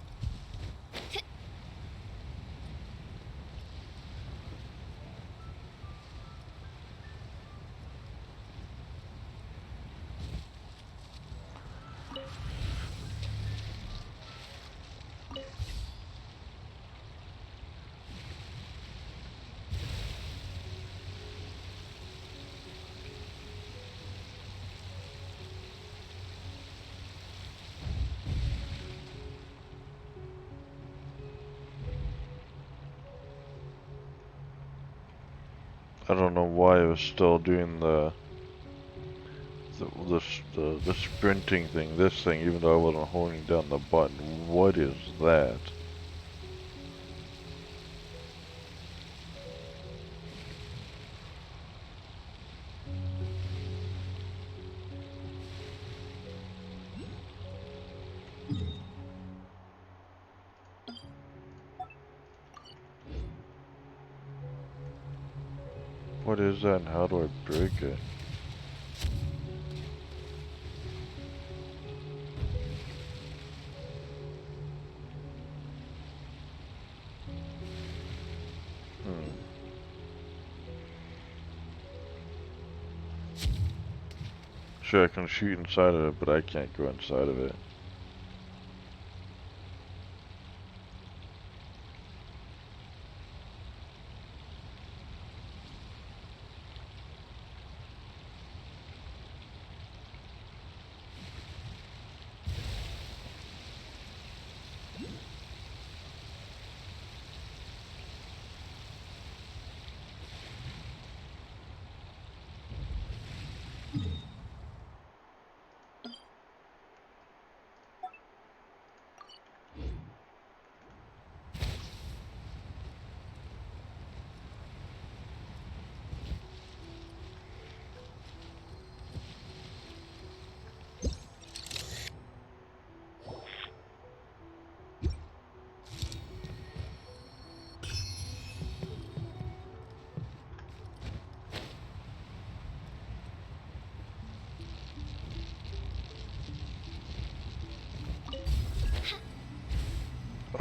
I don't know why it was still doing the sprinting thing, this thing, even though I wasn't holding down the button. What is that? What is that and how do I break it? Hmm. Sure, I can shoot inside of it, but I can't go inside of it.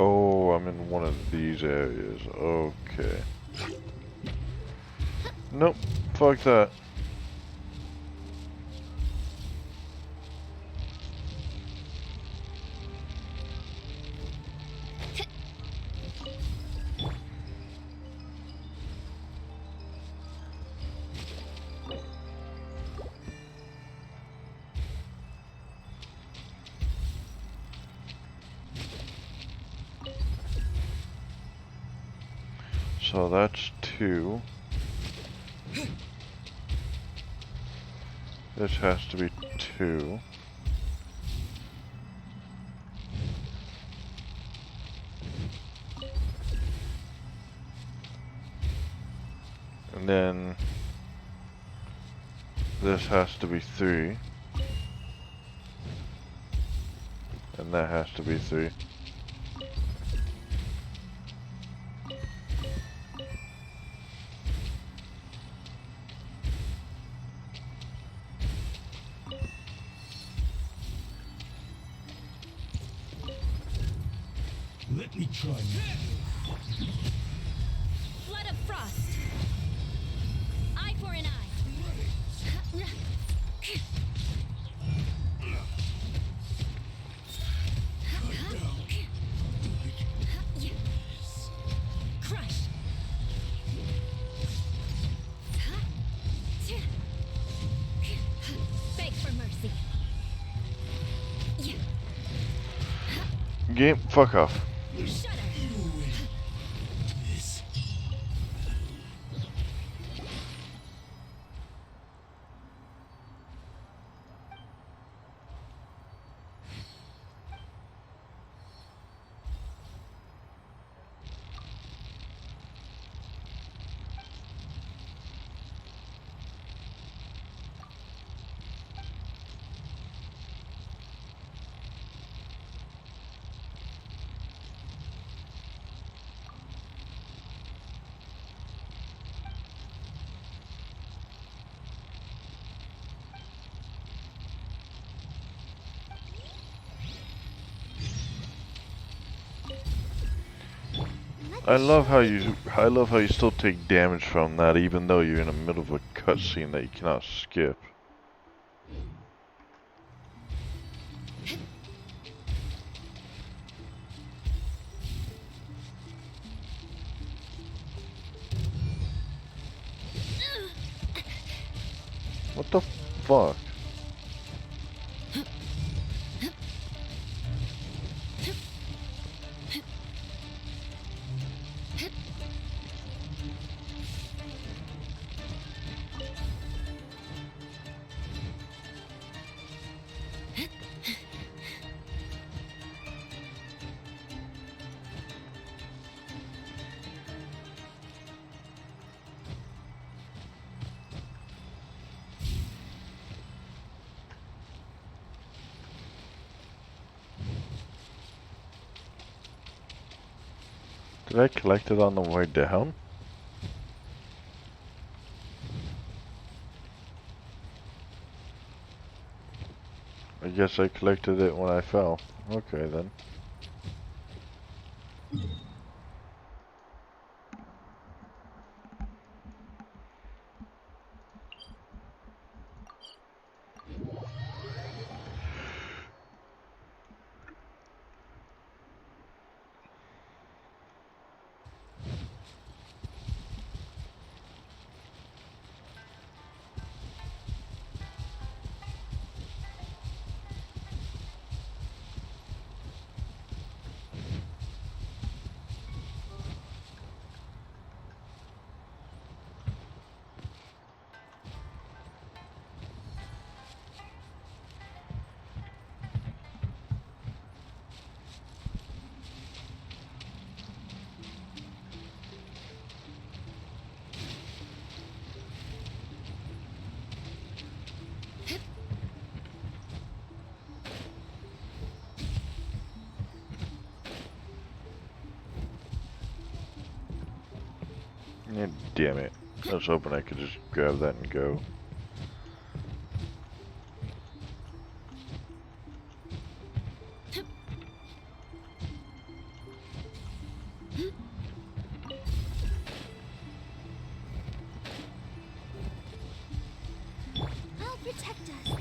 Oh, I'm in one of these areas. Okay. Nope. Fuck that. So that's 2. This has to be 2. And then this has to be 3. And that has to be 3. Let me try now. Flood of frost. Eye for an eye. Crush. Beg for mercy. Game, fuck off. Shudder. This. I love how you still take damage from that even though you're in the middle of a cutscene that you cannot skip. What the fuck? Did I collect it on the way down? I guess I collected it when I fell. Okay then. Yeah, damn it. I was hoping I could just grab that and go. I'll protect us.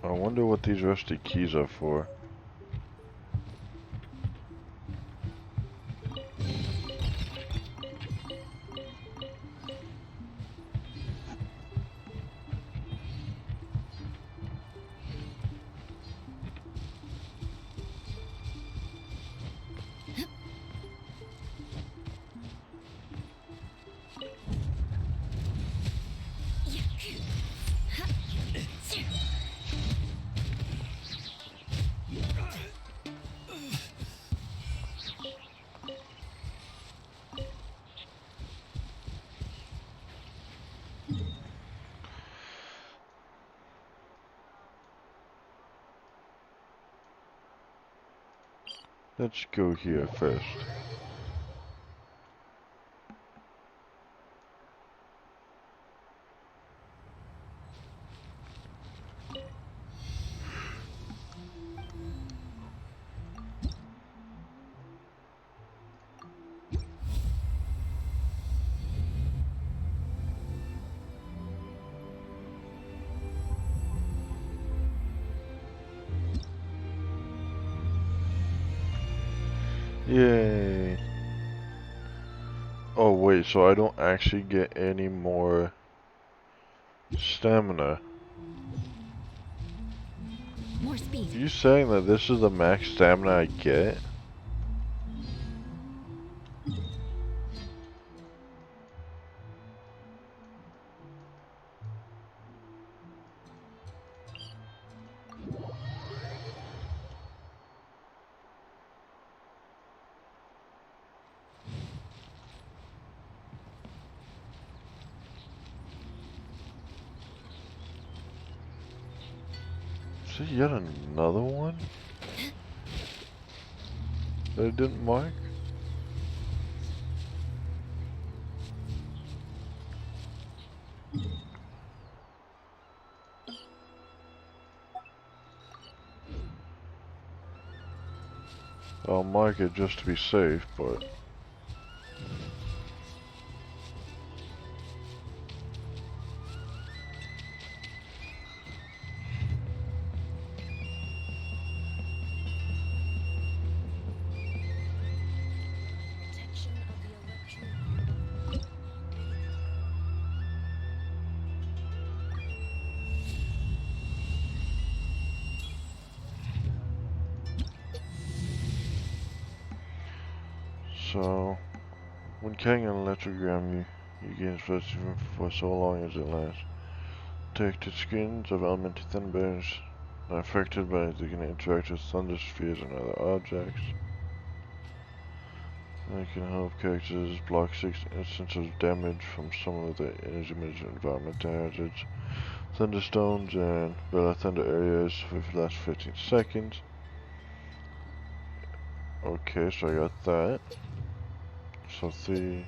I wonder what these rusty keys are for. Let's go here first. Yay. Oh wait, so I don't actually get any more stamina. More speed. You saying that this is the max stamina I get? Is there yet another one that I didn't mark? I'll mark it just to be safe, but... So, when carrying an electrogram, you gain special for so long as it lasts. Detected skins of elemental thin bears are affected by they can interact with thunder spheres and other objects. They can help characters block 6 instances of damage from some of the enemy's environmental hazards. Thunderstones and Bella Thunder areas for the last 15 seconds. Okay, so I got that. So the...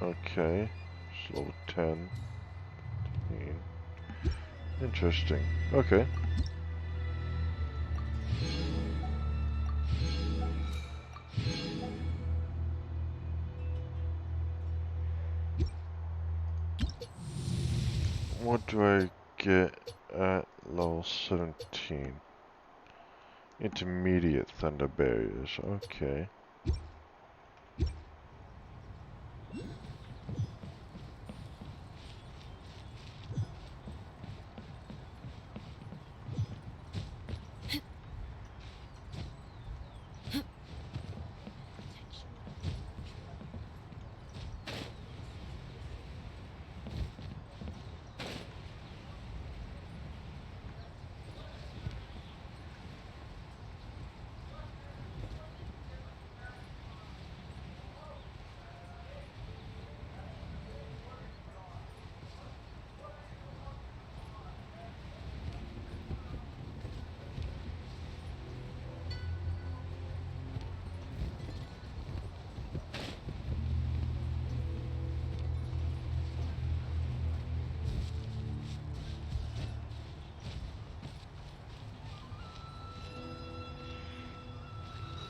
Okay. It's level 10. Interesting. Okay. What do I get at level 17? Intermediate thunder barriers. Okay.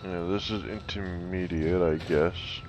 Yeah, this is intermediate, I guess.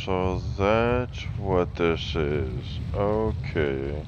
So that's what this is. Okay.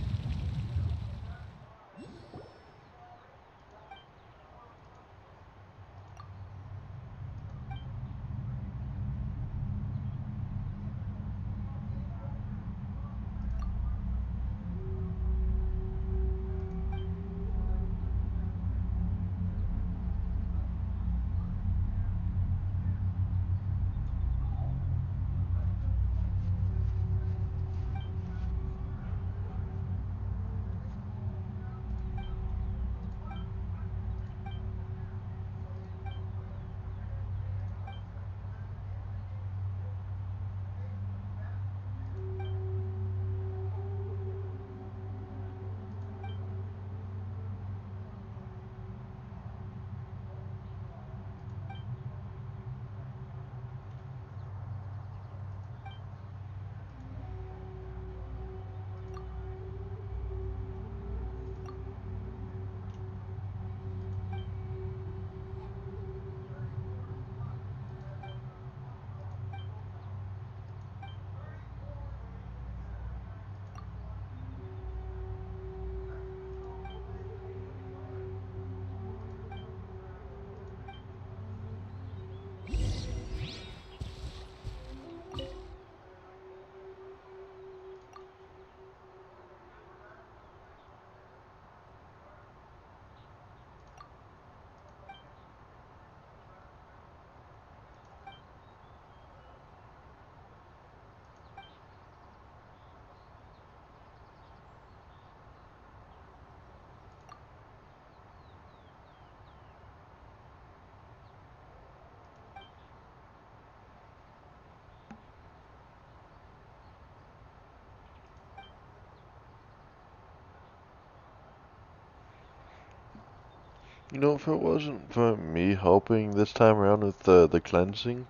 You know, if it wasn't for me helping this time around with the cleansing,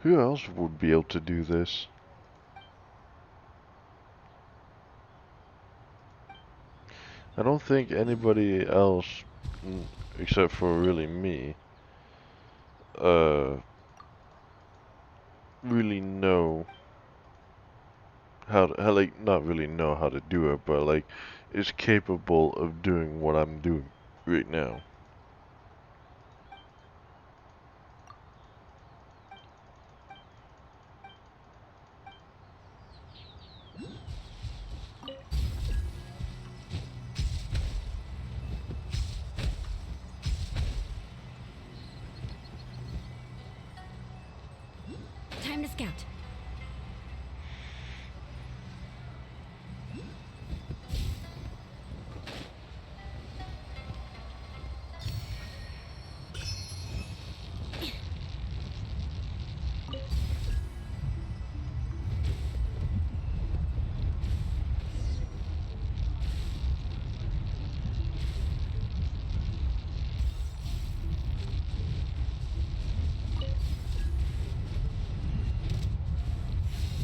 who else would be able to do this? I don't think anybody else, except for really me, uh, really know like, not really know how to do it, but like, is capable of doing what I'm doing right now. Time to scout.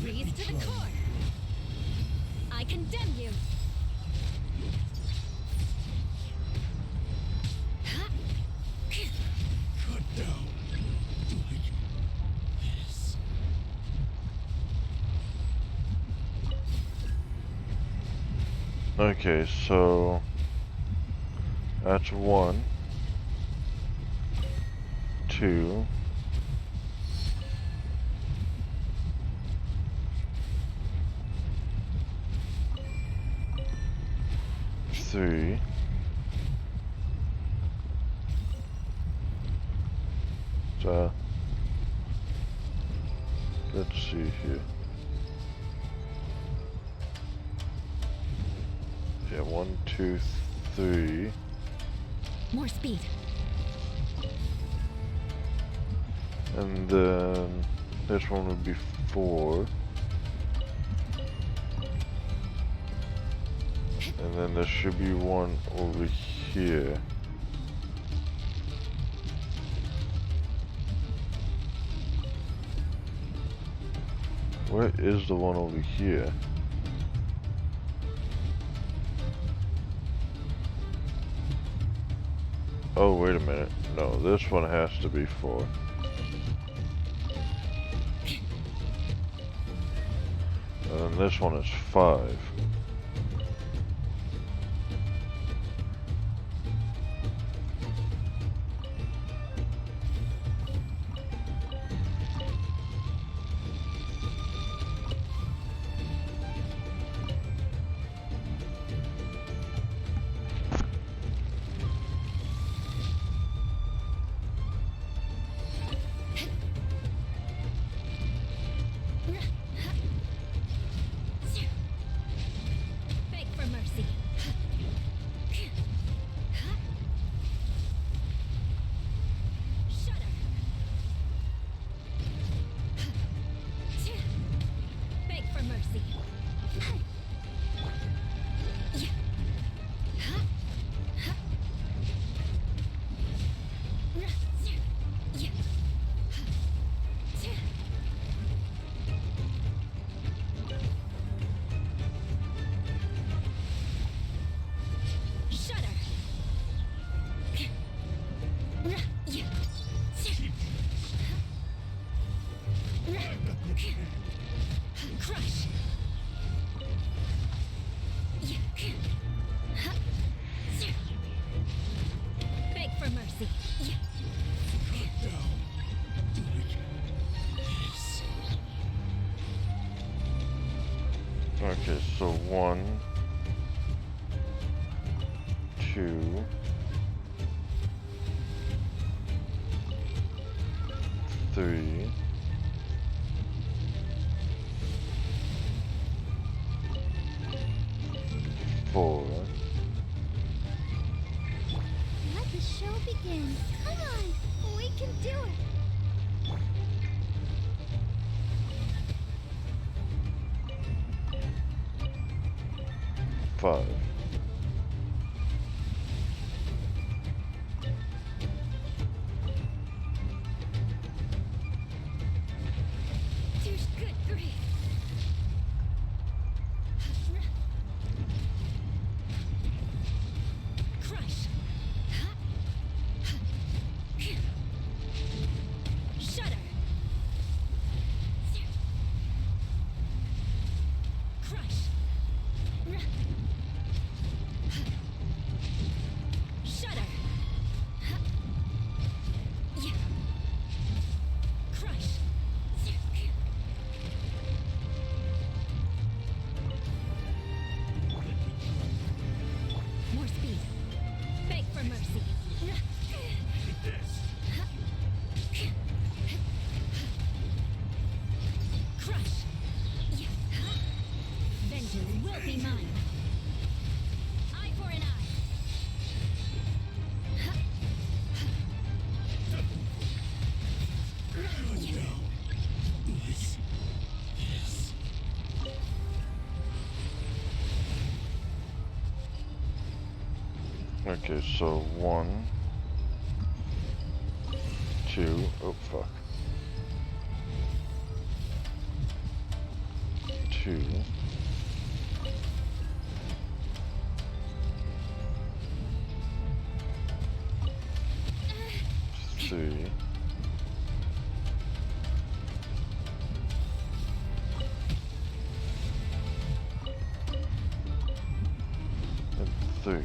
Freeze to the core. I condemn you. Cut down. Like this. Okay, so that's 1, 2, 3. So let's see here. Yeah, 1, 2, 3. More speed. And then this one would be 4. And then there should be one over here. Where is the one over here? Oh, wait a minute. No, this one has to be 4. And this one is 5. Beg for mercy. Shudder. Beg for mercy. Shudder. Crush. Beg for mercy. Okay, so 1, 2, 3, 4, Let the show begin. Come on, we can do it. 5. Good grief. Crush. Shudder. Crush. Shudder. Crush. More speed. Beg for mercy. Crush. Vengeance will be mine. Eye for an eye. Okay, so 1, 2, oh fuck. 2, 3, 3.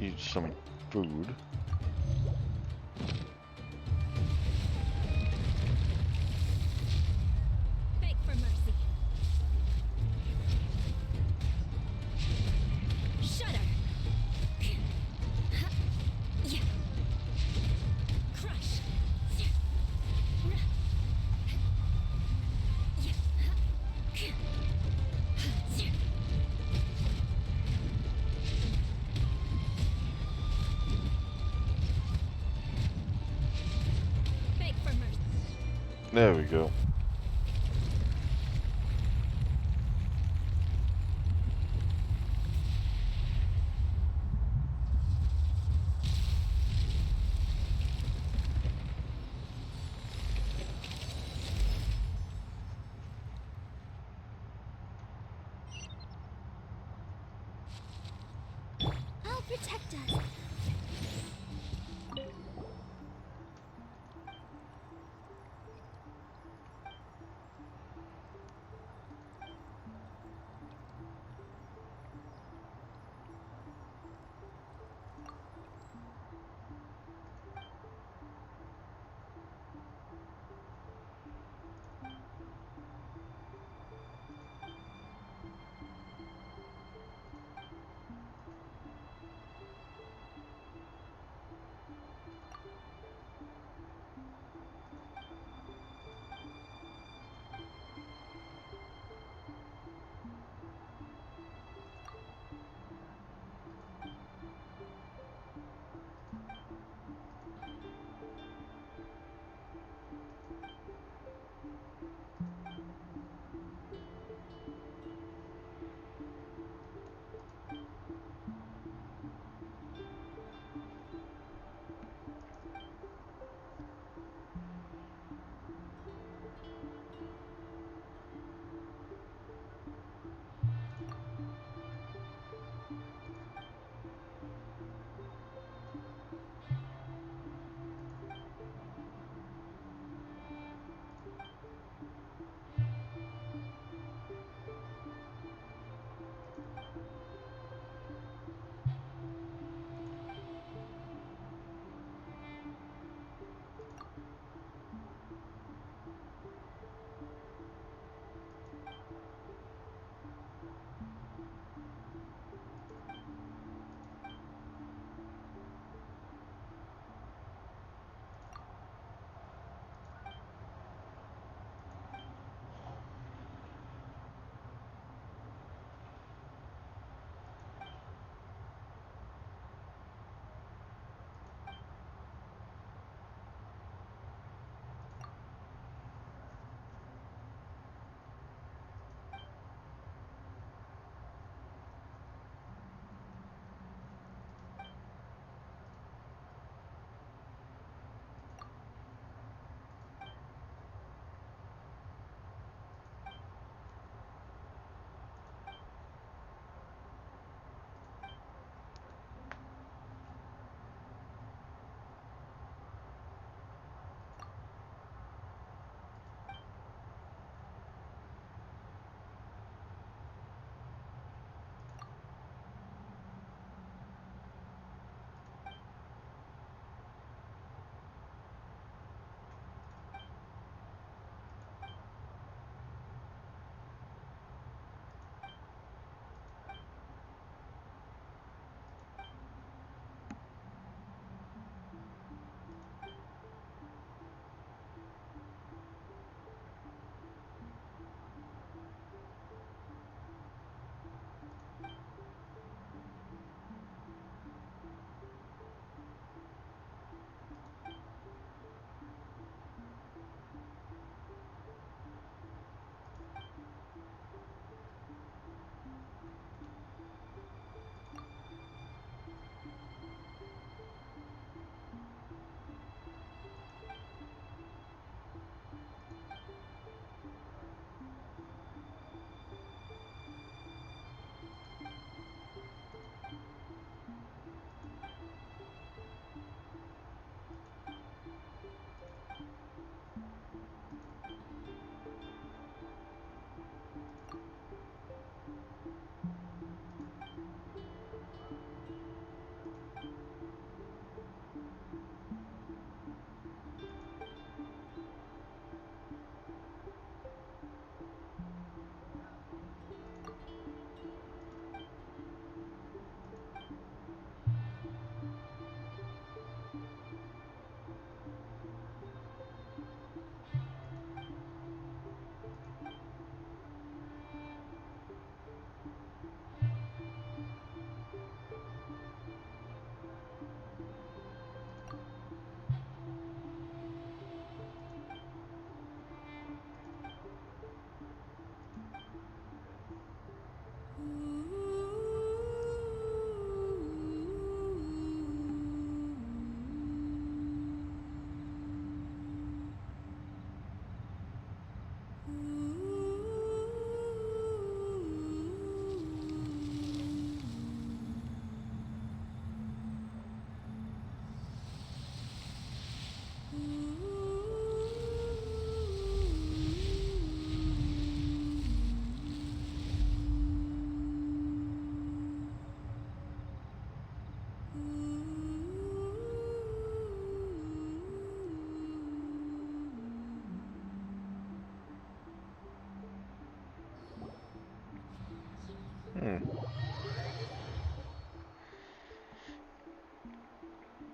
Eat some food. Beg for mercy. Shudder. Crush. Beg for mercy. There we go. does.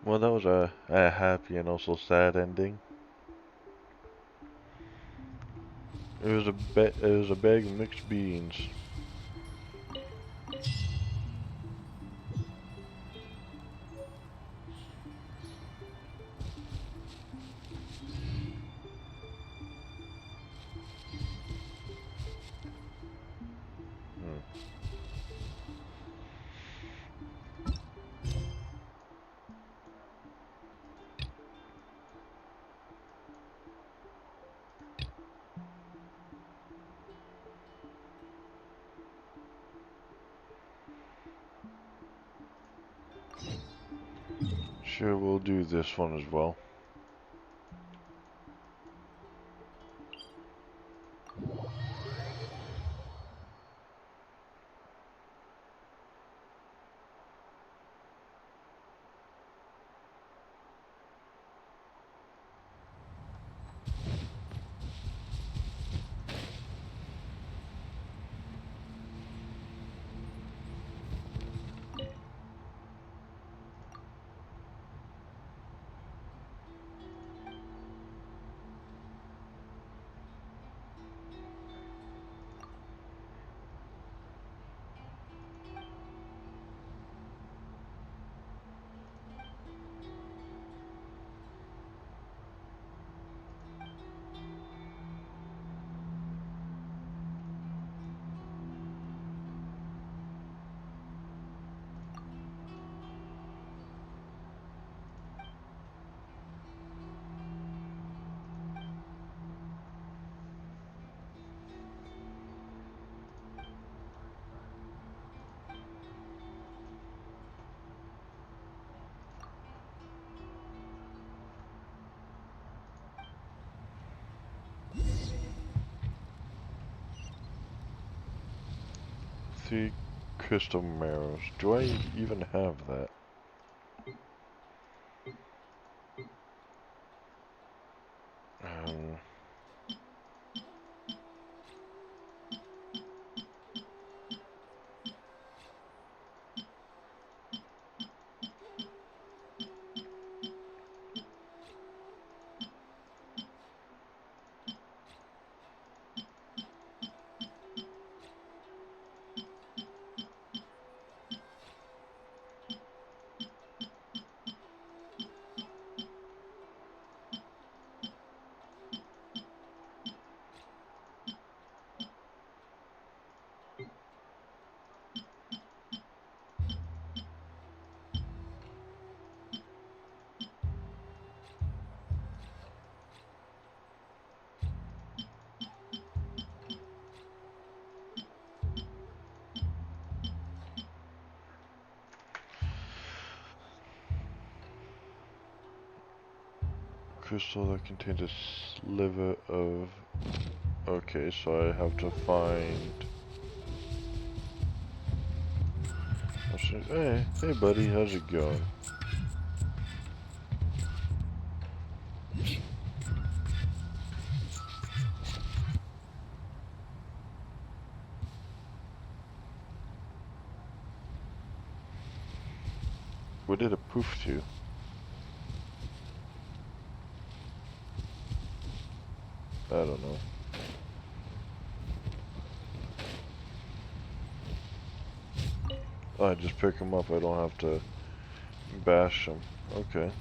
Well, that was a happy and also sad ending. It was a bag of mixed beans. Hmm. Sure, we'll do this one as well. Three crystal marrows. Do I even have that? Um, crystal that contains a sliver of... Okay, so I have to find... Hey buddy, how's it going? What did it poof to? I don't know. Oh, I just pick them up, I don't have to bash them. Okay.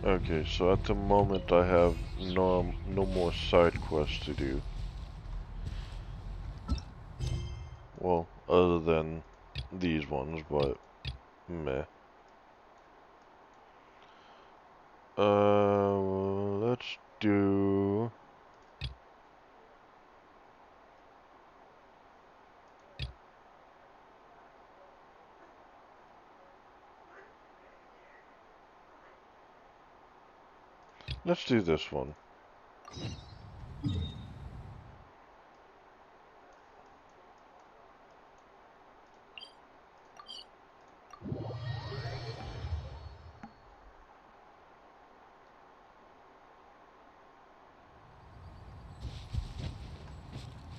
Okay, so at the moment I have no more side quests to do. Well, other than these ones, but meh. Let's do... Let's do this one.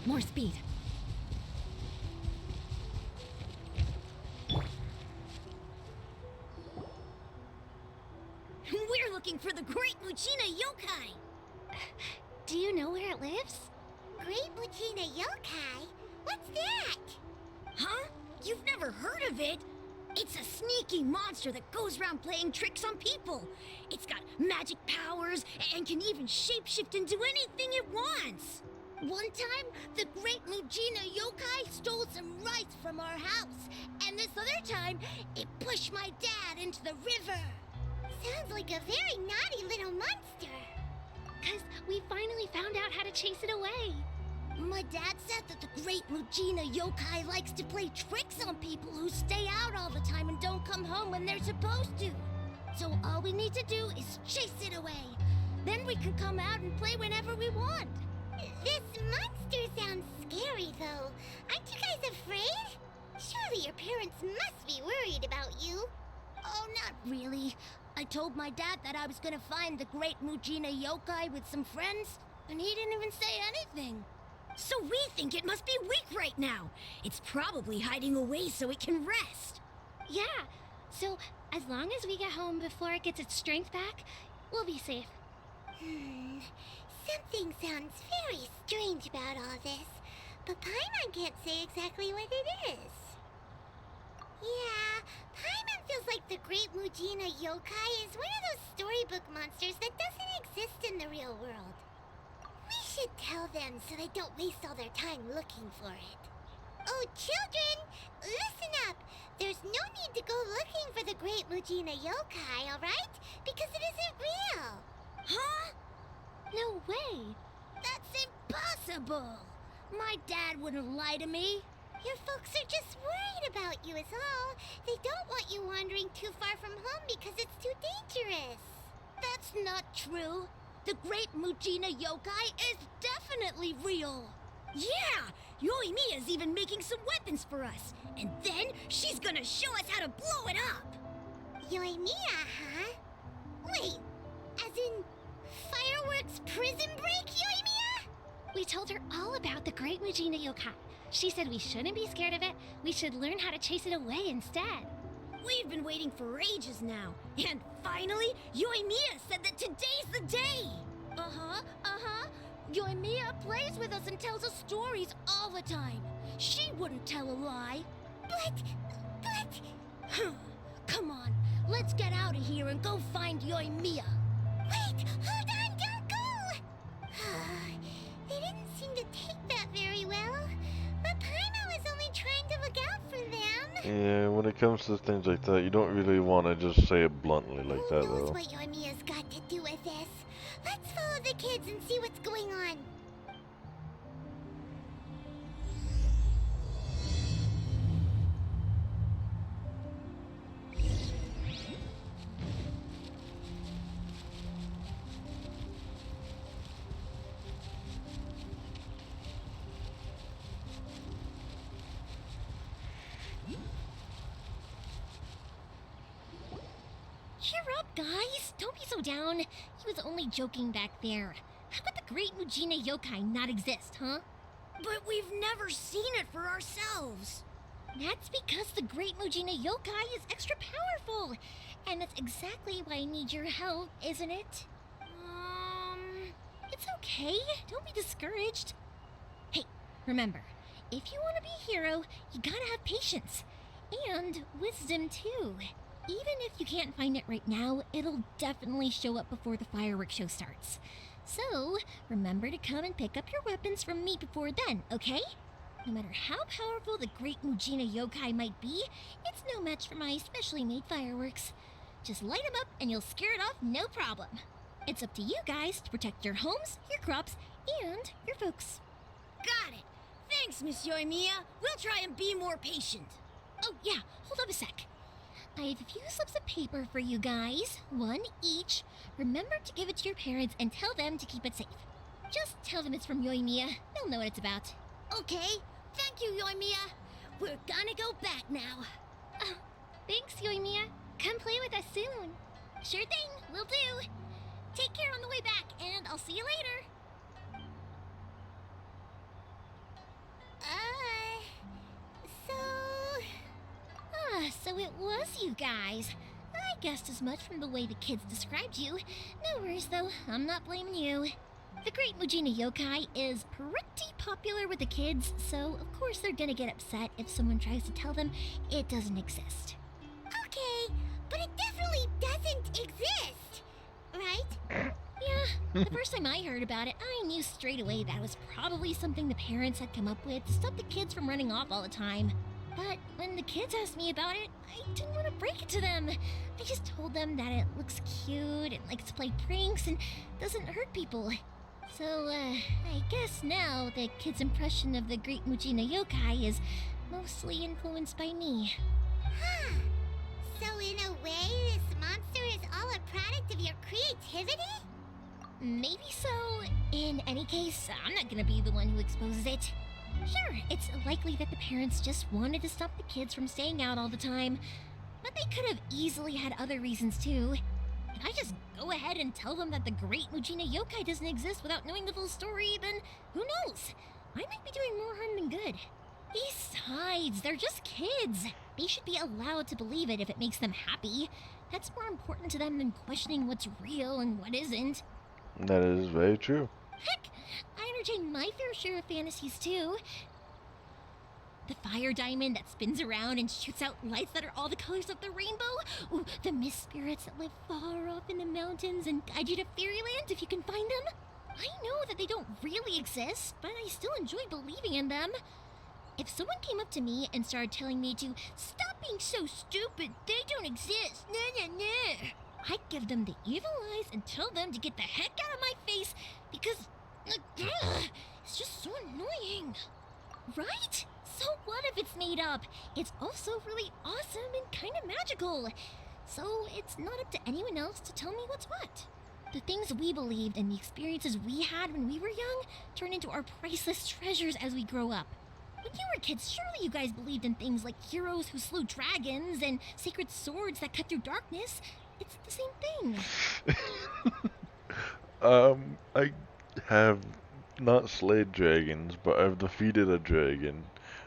More speed. We're looking for the Great Majina Yokai! Do you know where it lives? Great Majina Yokai? What's that? Huh? You've never heard of it? It's a sneaky monster that goes around playing tricks on people. It's got magic powers and can even shapeshift into anything it wants. One time, the Great Majina Yokai stole some rice from our house, and this other time, it pushed my dad into the river. Sounds like a very naughty little monster. 'Cause we finally found out how to chase it away. My dad said that the Great Majina Yokai likes to play tricks on people who stay out all the time and don't come home when they're supposed to. So all we need to do is chase it away. Then we can come out and play whenever we want. This monster sounds scary, though. Aren't you guys afraid? Surely your parents must be worried about you. Oh, not really. I told my dad that I was gonna find the Great Majina Yokai with some friends, and he didn't even say anything. So we think it must be weak right now. It's probably hiding away so it can rest. Yeah, so as long as we get home before it gets its strength back, we'll be safe. Something sounds very strange about all this, but Paimon can't say exactly what it is. Yeah, Paimon feels like the Great Majina Yokai is one of those storybook monsters that doesn't exist in the real world. We should tell them so they don't waste all their time looking for it. Oh, children, listen up. There's no need to go looking for the Great Majina Yokai, alright? Because it isn't real. Huh? No way. That's impossible. My dad wouldn't lie to me. Your folks are just worried about you is all. They don't want you wandering too far from home because it's too dangerous. That's not true. The Great Majina Yokai is definitely real. Yeah, Yoimiya's even making some weapons for us. And then she's gonna show us how to blow it up. Yoimiya, huh? Wait, as in fireworks prison break, Yoimiya? We told her all about the Great Majina Yokai. She said we shouldn't be scared of it. We should learn how to chase it away instead. We've been waiting for ages now. And finally, Yoimiya said that today's the day. Uh-huh. Yoimiya plays with us and tells us stories all the time. She wouldn't tell a lie. But... Come on, let's get out of here and go find Yoimiya. Wait, hold on, don't go! They didn't seem to take that very well. But Paimon was only trying to look out for them. Yeah, when it comes to things like that, you don't really want to just say it bluntly like that, Who knows though. what Yoimiya's got to do with this? Let's follow the kids and see what's going on. Cheer up, guys. Don't be so down. He was only joking back there. How could the Great Majina Yokai not exist, huh? But we've never seen it for ourselves. That's because the Great Majina Yokai is extra powerful. And that's exactly why I need your help, isn't it? It's okay. Don't be discouraged. Hey, remember, if you want to be a hero, you gotta have patience. And wisdom, too. Even if you can't find it right now, it'll definitely show up before the fireworks show starts. So, remember to come and pick up your weapons from me before then, okay? No matter how powerful the great Majina Yokai might be, it's no match for my specially made fireworks. Just light them up and you'll scare it off no problem. It's up to you guys to protect your homes, your crops, and your folks. Got it. Thanks, Miss Yoimiya. We'll try and be more patient. Oh yeah, hold up a sec. I have a few slips of paper for you guys, one each. Remember to give it to your parents and tell them to keep it safe. Just tell them it's from Yoimiya. They'll know what it's about. Okay. Thank you, Yoimiya. We're gonna go back now. Oh, thanks, Yoimiya. Come play with us soon. Sure thing, will do. Take care on the way back, and I'll see you later. So it was you guys. I guessed as much from the way the kids described you. No worries, though. I'm not blaming you. The great Majina Yokai is pretty popular with the kids, so of course they're gonna get upset if someone tries to tell them it doesn't exist. Okay, but it definitely doesn't exist, right? Yeah, the first time I heard about it, I knew straight away that was probably something the parents had come up with to stop the kids from running off all the time. But when the kids asked me about it, I didn't want to break it to them. I just told them that it looks cute and likes to play pranks and doesn't hurt people. So, I guess now the kids' impression of the great Majina Yokai is mostly influenced by me. Huh. So in a way, this monster is all a product of your creativity? Maybe so. In any case, I'm not gonna be the one who exposes it. Sure, it's likely that the parents just wanted to stop the kids from staying out all the time, but they could have easily had other reasons too. If I just go ahead and tell them that the great Majina Yokai doesn't exist without knowing the full story, then who knows? I might be doing more harm than good. Besides, they're just kids. They should be allowed to believe it if it makes them happy. That's more important to them than questioning what's real and what isn't. That is very true. Heck, I entertain my fair share of fantasies too. The fire diamond that spins around and shoots out lights that are all the colors of the rainbow. Ooh, the mist spirits that live far off in the mountains and guide you to fairyland if you can find them. I know that they don't really exist, but I still enjoy believing in them. If someone came up to me and started telling me to stop being so stupid, they don't exist, nah. I'd give them the evil eyes and tell them to get the heck out of my face because it's just so annoying. Right? So what if it's made up? It's also really awesome and kind of magical. So it's not up to anyone else to tell me what's what. The things we believed and the experiences we had when we were young turn into our priceless treasures as we grow up. When you were kids, surely you guys believed in things like heroes who slew dragons and sacred swords that cut through darkness. It's the same thing. I have not slayed dragons, but I've defeated a dragon,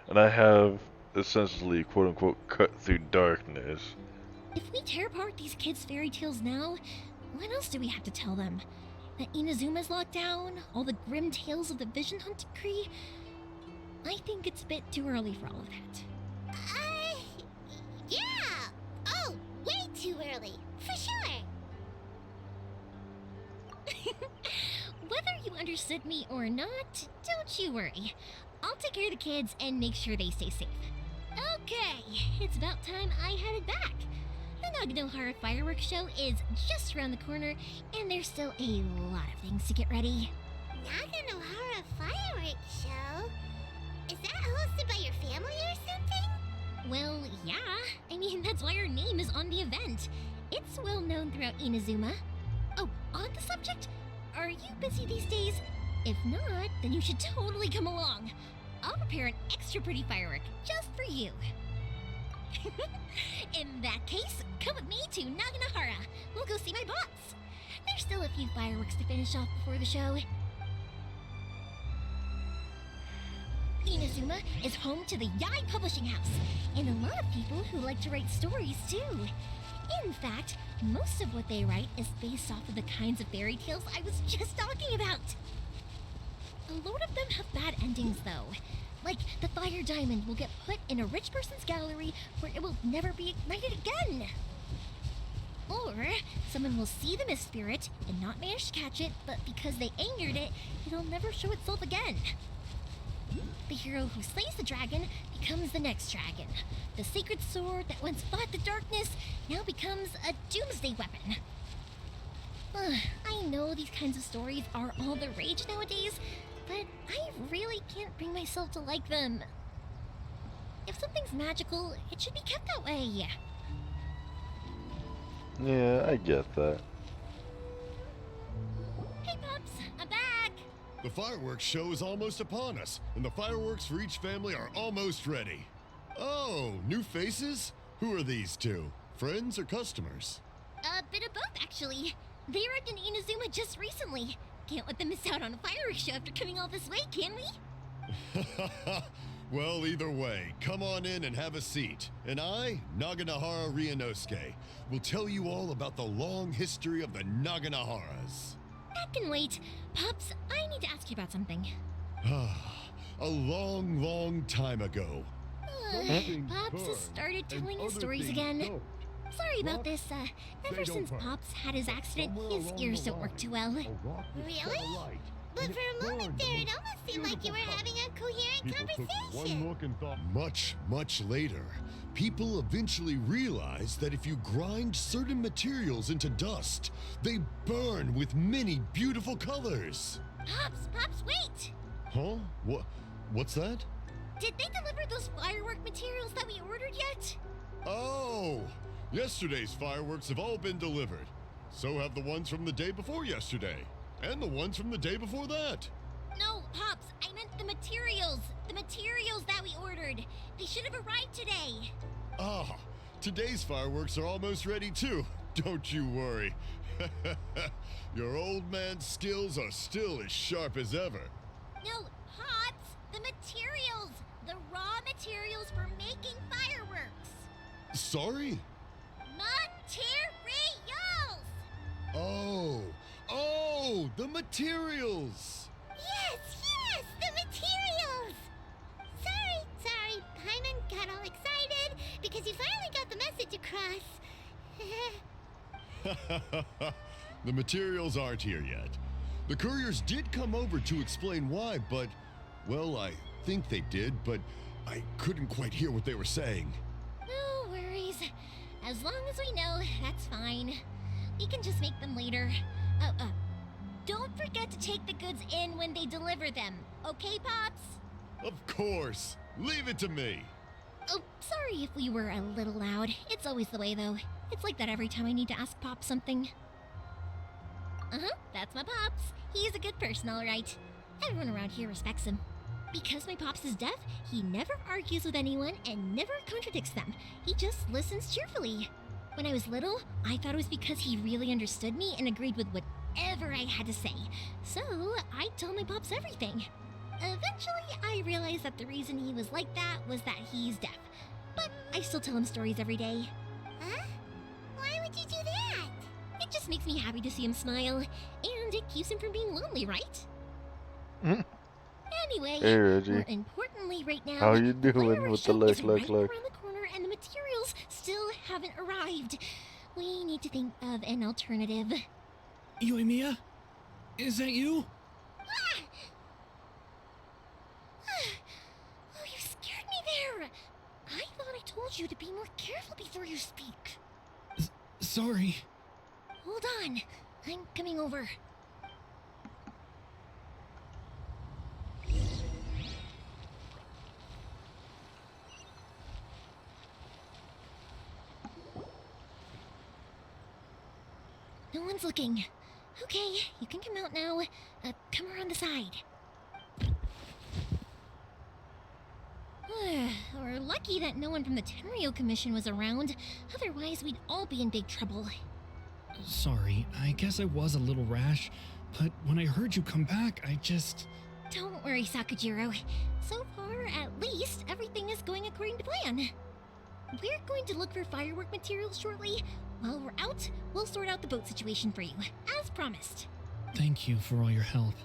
and I have essentially, quote unquote, cut through darkness. If we tear apart these kids' fairy tales now, what else do we have to tell them? That Inazuma's locked down? All the grim tales of the Vision Hunt decree? I think it's a bit too early for all of that. Yeah! Oh, way too early, for sure! Whether you understood me or not, don't you worry. I'll take care of the kids and make sure they stay safe. Okay, it's about time I headed back. The Naganohara fireworks show is just around the corner, and there's still a lot of things to get ready. Naganohara fireworks show? Is that hosted by your family or something? Well, yeah. I mean, that's why our name is on the event. It's well known throughout Inazuma. Oh, on the subject, are you busy these days? If not, then you should totally come along. I'll prepare an extra pretty firework just for you. In that case, come with me to Naganohara. We'll go see my boss. There's still a few fireworks to finish off before the show. Inazuma is home to the Yai Publishing House, and a lot of people who like to write stories too. In fact, most of what they write is based off of the kinds of fairy tales I was just talking about. A load of them have bad endings though. Like, the fire diamond will get put in a rich person's gallery where it will never be ignited again. Or someone will see the mist spirit and not manage to catch it, but because they angered it, it'll never show itself again. The hero who slays the dragon becomes the next dragon. The sacred sword that once fought the darkness now becomes a doomsday weapon. I know these kinds of stories are all the rage nowadays, but I really can't bring myself to like them. If something's magical, it should be kept that way. Yeah, I get that. Hey, Pups, I'm back! The fireworks show is almost upon us, and the fireworks for each family are almost ready. Oh, new faces? Who are these two? Friends or customers? A bit of both, actually. They arrived in Inazuma just recently. Can't let them miss out on a fireworks show after coming all this way, can we? Well, either way, come on in and have a seat. And I, Naganahara Ryunosuke, will tell you all about the long history of the Naganaharas. That can wait. Pops, I need to ask you about something. A long, long time ago. Pops has started telling his stories again. Sorry about this. Ever since Pops had his accident, his ears don't work too well. Really? But for a moment there, it almost seemed like you were having a coherent conversation. Much, much later, people eventually realized that if you grind certain materials into dust, they burn with many beautiful colors. Pops, wait! Huh? What's that? Did they deliver those firework materials that we ordered yet? Oh! Yesterday's fireworks have all been delivered. So have the ones from the day before yesterday. And the ones from the day before that. No, Pops, I meant the materials. The materials that we ordered. They should have arrived today. Ah, today's fireworks are almost ready too. Don't you worry. Your old man's skills are still as sharp as ever. No, Pops, the materials. The raw materials for making fireworks. Sorry? Materials! Oh, the materials! Yes, the materials! Sorry, Paimon got all excited because he finally got the message across. The materials aren't here yet. The couriers did come over to explain why, but, well, I think they did, but I couldn't quite hear what they were saying. No worries. As long as we know, that's fine. We can just make them later. Don't forget to take the goods in when they deliver them, okay, Pops? Of course. Leave it to me. Oh, sorry if we were a little loud. It's always the way, though. It's like that every time I need to ask Pops something. That's my Pops. He's a good person, all right. Everyone around here respects him. Because my Pops is deaf, he never argues with anyone and never contradicts them. He just listens cheerfully. When I was little, I thought it was because he really understood me and agreed with whatever I had to say. So, I'd tell my Pops everything. Eventually, I realized that the reason he was like that was that he's deaf. But I still tell him stories every day. Huh? Why would you do that? It just makes me happy to see him smile, and it keeps him from being lonely, right? Anyway, Hey, Reggie. more importantly right now, How you the doing fireworks with the show leg, is leg, right leg? around the corner, and the materials still haven't arrived. We need to think of an alternative. Yoimiya? Is that you? Oh, you scared me there. I thought I told you to be more careful before you speak. Sorry. Hold on. I'm coming over. No one's looking. Okay, you can come out now. Come around the side. We're lucky that no one from the Tenryo Commission was around. Otherwise, we'd all be in big trouble. Sorry, I guess I was a little rash, but when I heard you come back, I just... Don't worry, Sakajiro. So far, at least, everything is going according to plan. We're going to look for firework materials shortly. While we're out, we'll sort out the boat situation for you, as promised. Thank you for all your help.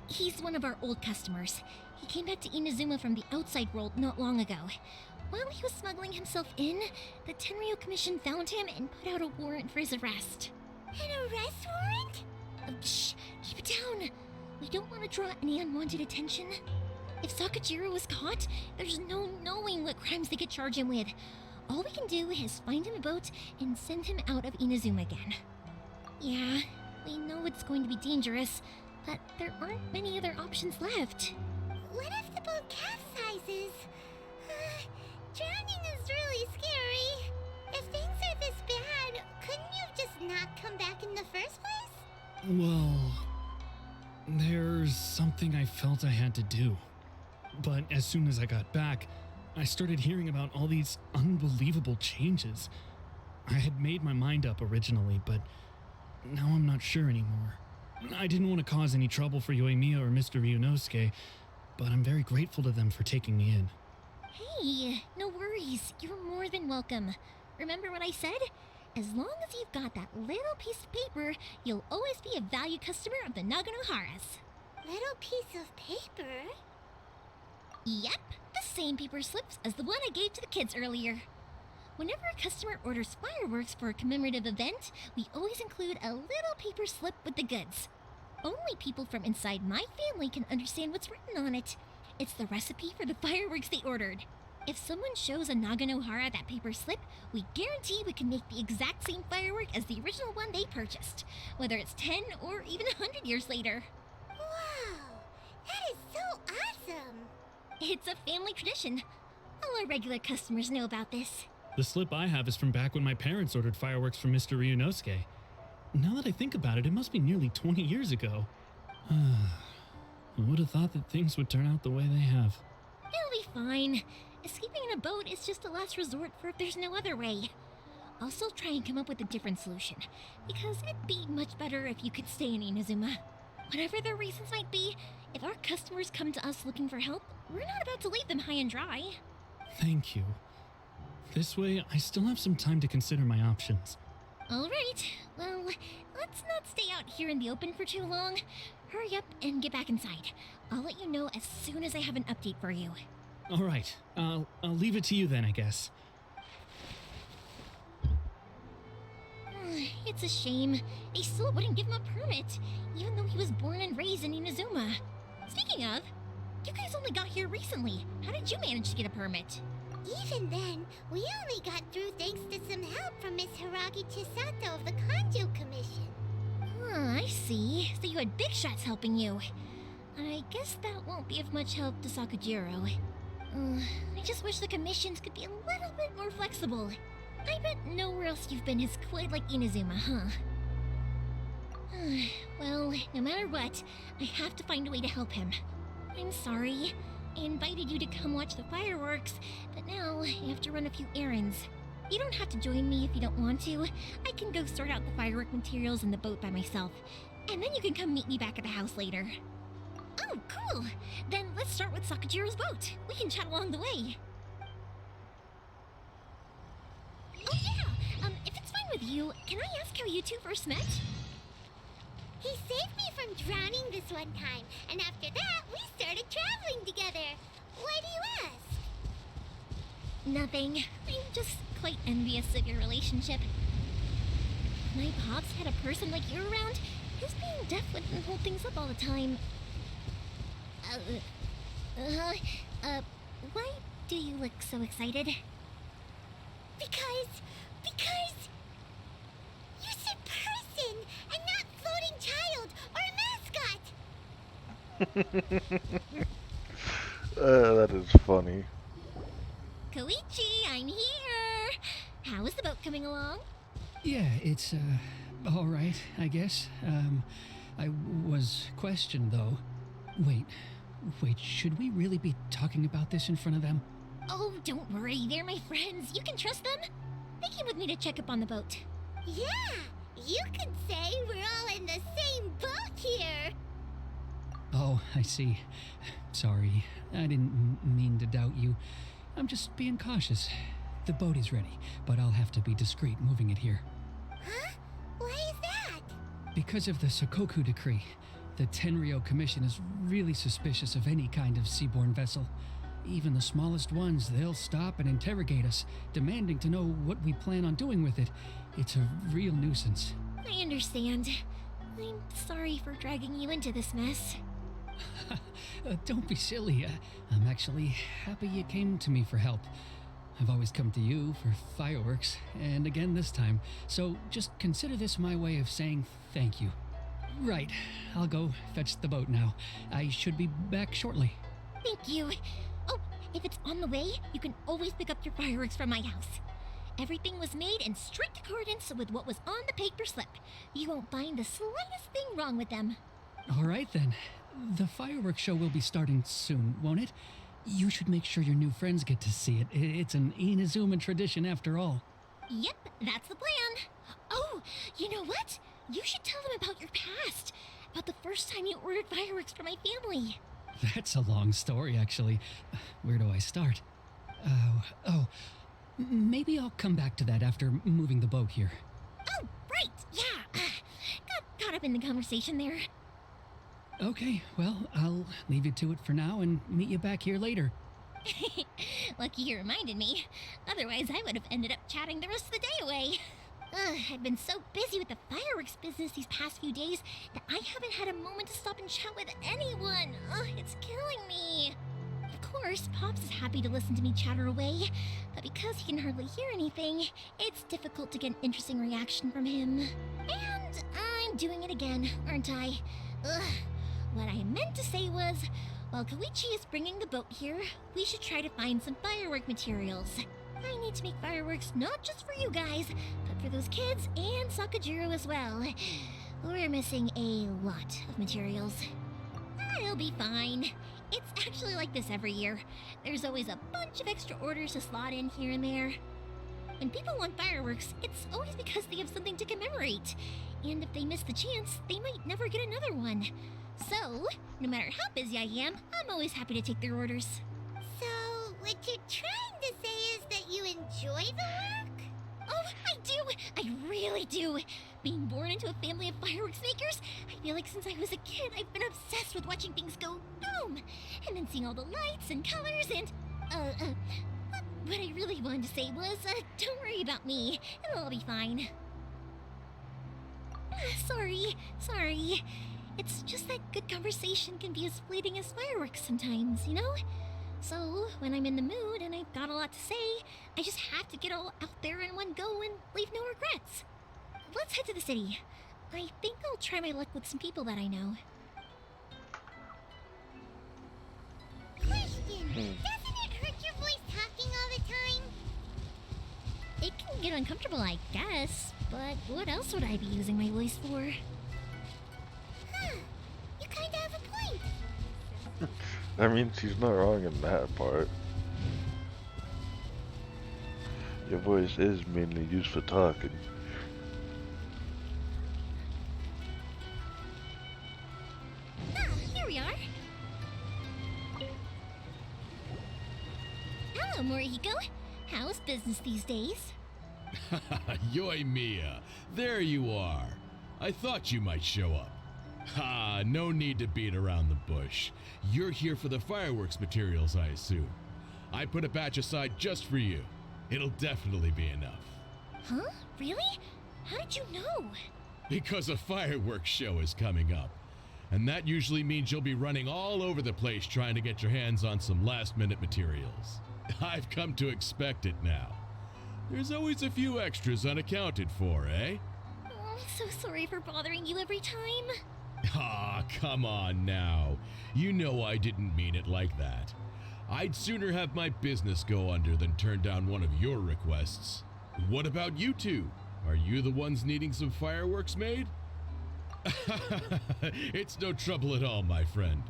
He's one of our old customers. He came back to Inazuma from the outside world not long ago. While he was smuggling himself in, the Tenryo Commission found him and put out a warrant for his arrest. An arrest warrant? Shh, keep it down. We don't want to draw any unwanted attention. If Sakajiro was caught, there's no knowing what crimes they could charge him with. All we can do is find him a boat and send him out of Inazuma again. Yeah, we know it's going to be dangerous, but there aren't many other options left. What if the boat capsizes? Drowning is really scary. If things are this bad, couldn't you have just not come back in the first place? Well, there's something I felt I had to do. But as soon as I got back, I started hearing about all these unbelievable changes. I had made my mind up originally, but now I'm not sure anymore. I didn't want to cause any trouble for Yoimiya or Mr. Ryunosuke, but I'm very grateful to them for taking me in. Hey, no worries. You're more than welcome. Remember what I said? As long as you've got that little piece of paper, you'll always be a valued customer of the Naganoharas. Little piece of paper? Yep, the same paper slips as the one I gave to the kids earlier. Whenever a customer orders fireworks for a commemorative event, we always include a little paper slip with the goods. Only people from inside my family can understand what's written on it. It's the recipe for the fireworks they ordered. If someone shows a Naganohara that paper slip, we guarantee we can make the exact same firework as the original one they purchased, whether it's 10 or even 100 years later. Wow, that is so awesome! It's a family tradition. All our regular customers know about this. The slip I have is from back when my parents ordered fireworks from Mr. Ryunosuke. Now that I think about it, it must be nearly 20 years ago. I would have thought that things would turn out the way they have. It'll be fine. Escaping in a boat is just a last resort for if there's no other way. I'll still try and come up with a different solution, because it'd be much better if you could stay in Inazuma. Whatever their reasons might be, if our customers come to us looking for help, we're not about to leave them high and dry. Thank you. This way, I still have some time to consider my options. All right, well, let's not stay out here in the open for too long. Hurry up and get back inside. I'll let you know as soon as I have an update for you. All right, I'll leave it to you then, I guess. It's a shame. They still wouldn't give him a permit, even though he was born and raised in Inazuma. Speaking of, you guys only got here recently. How did you manage to get a permit? Even then, we only got through thanks to some help from Miss Hiragi Chisato of the Kanjo Commission. I see. So you had big shots helping you. I guess that won't be of much help to Sakajiro. I just wish the commissions could be a little bit more flexible. I bet nowhere else you've been has quite like Inazuma, huh? Well, no matter what, I have to find a way to help him. I'm sorry. I invited you to come watch the fireworks, but now I have to run a few errands. You don't have to join me if you don't want to. I can go sort out the firework materials in the boat by myself, and then you can come meet me back at the house later. Oh, cool! Then let's start with Sakajiro's boat. We can chat along the way. Oh yeah! If it's fine with you, can I ask how you two first met? He saved me from drowning this one time, and after that, we started traveling together. Why do you ask? Nothing. I'm just quite envious of your relationship. My pops had a person like you around. His being deaf wouldn't hold things up all the time. Why do you look so excited? Because you said person and not floating child or mascot. That is funny. Koichi, I'm here! How is the boat coming along? Yeah, it's, all right, I guess. I was questioned, though. Wait, should we really be talking about this in front of them? Oh, don't worry, they're my friends. You can trust them. They came with me to check up on the boat. Yeah, you could say we're all in the same boat here. Oh, I see. Sorry, I didn't mean to doubt you. I'm just being cautious. The boat is ready, but I'll have to be discreet moving it here. Huh? Why is that? Because of the Sokoku decree, the Tenryo Commission is really suspicious of any kind of seaborne vessel. Even the smallest ones, they'll stop and interrogate us, demanding to know what we plan on doing with it. It's a real nuisance. I understand. I'm sorry for dragging you into this mess. Don't be silly. I'm actually happy you came to me for help. I've always come to you for fireworks, and again this time, so just consider this my way of saying thank you. Right, I'll go fetch the boat now. I should be back shortly. Thank you. Oh, if it's on the way, you can always pick up your fireworks from my house. Everything was made in strict accordance with what was on the paper slip. You won't find the slightest thing wrong with them. All right then. The fireworks show will be starting soon, won't it? You should make sure your new friends get to see it. It's an Inazuma tradition after all. Yep, that's the plan. Oh, you know what? You should tell them about your past. About the first time you ordered fireworks for my family. That's a long story, actually. Where do I start? Maybe I'll come back to that after moving the boat here. Oh, right, yeah. Got caught up in the conversation there. Okay, well, I'll leave you to it for now and meet you back here later. Lucky you reminded me. Otherwise, I would have ended up chatting the rest of the day away. I've been so busy with the fireworks business these past few days that I haven't had a moment to stop and chat with anyone. It's killing me. Of course, Pops is happy to listen to me chatter away, but because he can hardly hear anything, it's difficult to get an interesting reaction from him. And I'm doing it again, aren't I? What I meant to say was, while Koichi is bringing the boat here, we should try to find some firework materials. I need to make fireworks not just for you guys, but for those kids and Sakajiro as well. We're missing a lot of materials. I'll be fine. It's actually like this every year. There's always a bunch of extra orders to slot in here and there. When people want fireworks, it's always because they have something to commemorate. And if they miss the chance, they might never get another one. So, no matter how busy I am, I'm always happy to take their orders. So, what you're trying to say is that you enjoy the work? Oh, I do! I really do! Being born into a family of fireworks makers, I feel like since I was a kid, I've been obsessed with watching things go boom! And then seeing all the lights and colors and, what I really wanted to say was, don't worry about me. It'll all be fine. Sorry. It's just that good conversation can be as fleeting as fireworks sometimes, you know? So, when I'm in the mood and I've got a lot to say, I just have to get all out there in one go and leave no regrets. Let's head to the city. I think I'll try my luck with some people that I know. Question, doesn't it hurt your voice talking all the time? It can get uncomfortable, I guess, but what else would I be using my voice for? Huh, you kinda have a point. I mean, she's not wrong in that part. Your voice is mainly used for talking. Here we are. Hello, Morihiko. How's business these days? Yoimiya, there you are. I thought you might show up. Ha, no need to beat around the bush. You're here for the fireworks materials, I assume. I put a batch aside just for you. It'll definitely be enough. Huh? Really? How did you know? Because a fireworks show is coming up. And that usually means you'll be running all over the place trying to get your hands on some last-minute materials. I've come to expect it now. There's always a few extras unaccounted for, eh? Oh, I'm so sorry for bothering you every time. Ah, come on now. You know I didn't mean it like that. I'd sooner have my business go under than turn down one of your requests. What about you two? Are you the ones needing some fireworks made? It's no trouble at all, my friend.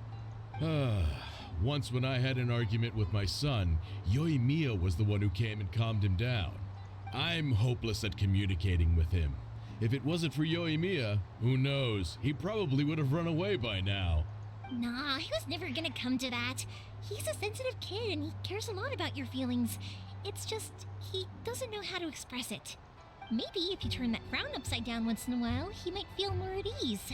Once when I had an argument with my son, Yoimiya was the one who came and calmed him down. I'm hopeless at communicating with him. If it wasn't for Yoimiya, who knows, he probably would have run away by now. Nah, he was never gonna come to that. He's a sensitive kid and he cares a lot about your feelings. It's just, he doesn't know how to express it. Maybe if you turn that frown upside down once in a while, he might feel more at ease.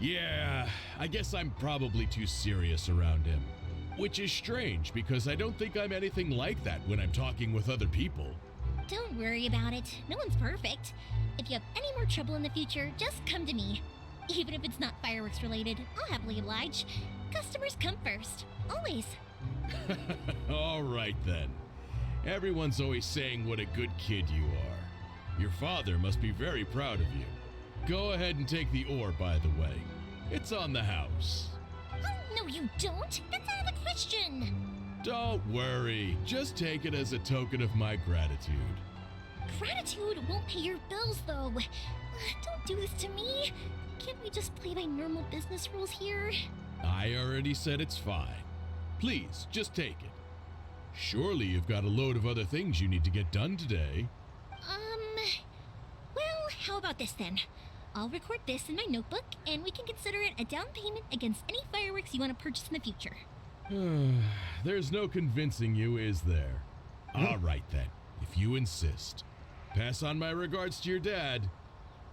Yeah, I guess I'm probably too serious around him. Which is strange because I don't think I'm anything like that when I'm talking with other people. Don't worry about it. No one's perfect. If you have any more trouble in the future, just come to me. Even if it's not fireworks related, I'll happily oblige. Customers come first. Always. All right then. Everyone's always saying what a good kid you are. Your father must be very proud of you. Go ahead and take the ore, by the way. It's on the house. Oh, no you don't. That's out of the question. Don't worry. Just take it as a token of my gratitude. Gratitude won't pay your bills, though. Don't do this to me. Can't we just play by normal business rules here? I already said it's fine. Please, just take it. Surely you've got a load of other things you need to get done today. Well, how about this then? I'll record this in my notebook, and we can consider it a down payment against any fireworks you want to purchase in the future. There's no convincing you, is there? All right then, if you insist. Pass on my regards to your dad.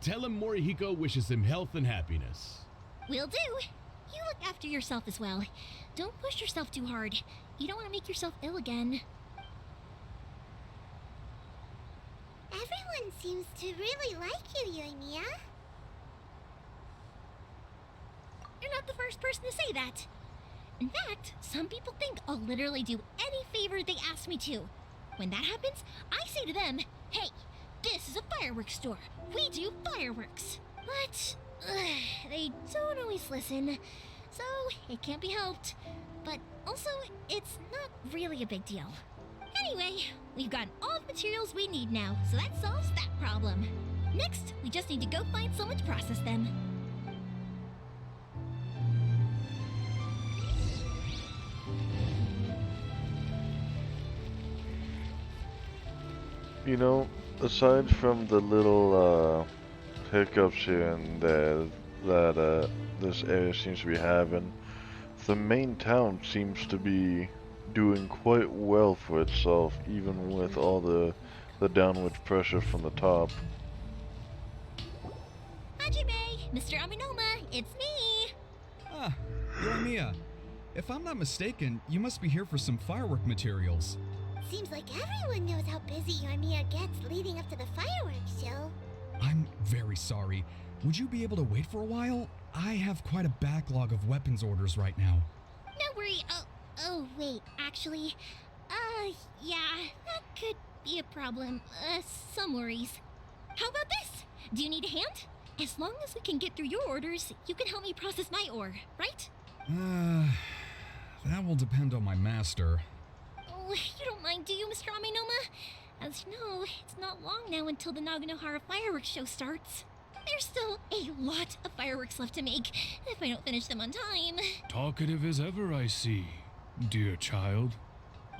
Tell him Morihiko wishes him health and happiness. Will do. You look after yourself as well. Don't push yourself too hard. You don't want to make yourself ill again. Everyone seems to really like you, Yoimiya. You're not the first person to say that. In fact, some people think I'll literally do any favor they ask me to. When that happens, I say to them, hey, this is a fireworks store. We do fireworks. But they don't always listen, so it can't be helped. But also, it's not really a big deal. Anyway, we've got all the materials we need now, so that solves that problem. Next, we just need to go find someone to process them. You know, aside from the little hiccups here and there that this area seems to be having, the main town seems to be doing quite well for itself, even with all the downward pressure from the top. Hajime, Mr. Aminoma, it's me! Ah, Yoimiya. If I'm not mistaken, you must be here for some firework materials. Seems like everyone knows how busy Yoimiya gets leading up to the fireworks show. I'm very sorry. Would you be able to wait for a while? I have quite a backlog of weapons orders right now. No worry. Oh, wait, actually, yeah, that could be a problem. Some worries. How about this? Do you need a hand? As long as we can get through your orders, you can help me process my ore, right? That will depend on my master. Oh, you don't mind, do you, Mr. Aminoma? As you know, it's not long now until the Naganohara fireworks show starts. There's still a lot of fireworks left to make, if I don't finish them on time. Talkative as ever, I see, dear child.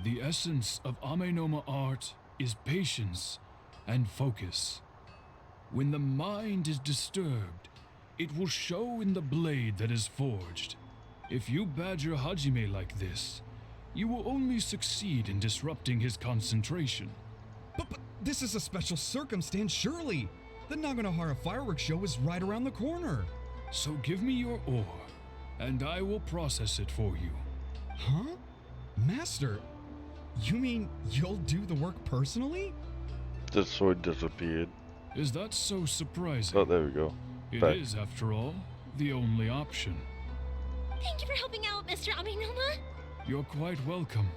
The essence of Amenoma art is patience and focus. When the mind is disturbed, it will show in the blade that is forged. If you badger Hajime like this, you will only succeed in disrupting his concentration. But this is a special circumstance, surely. The Naganohara fireworks show is right around the corner. So give me your ore, and I will process it for you. Huh? Master, you mean you'll do the work personally? The sword disappeared. Is that so surprising? Oh, there we go. It Back. is, after all, the only option. Thank you for helping out, Mr. Aminoma. You're quite welcome.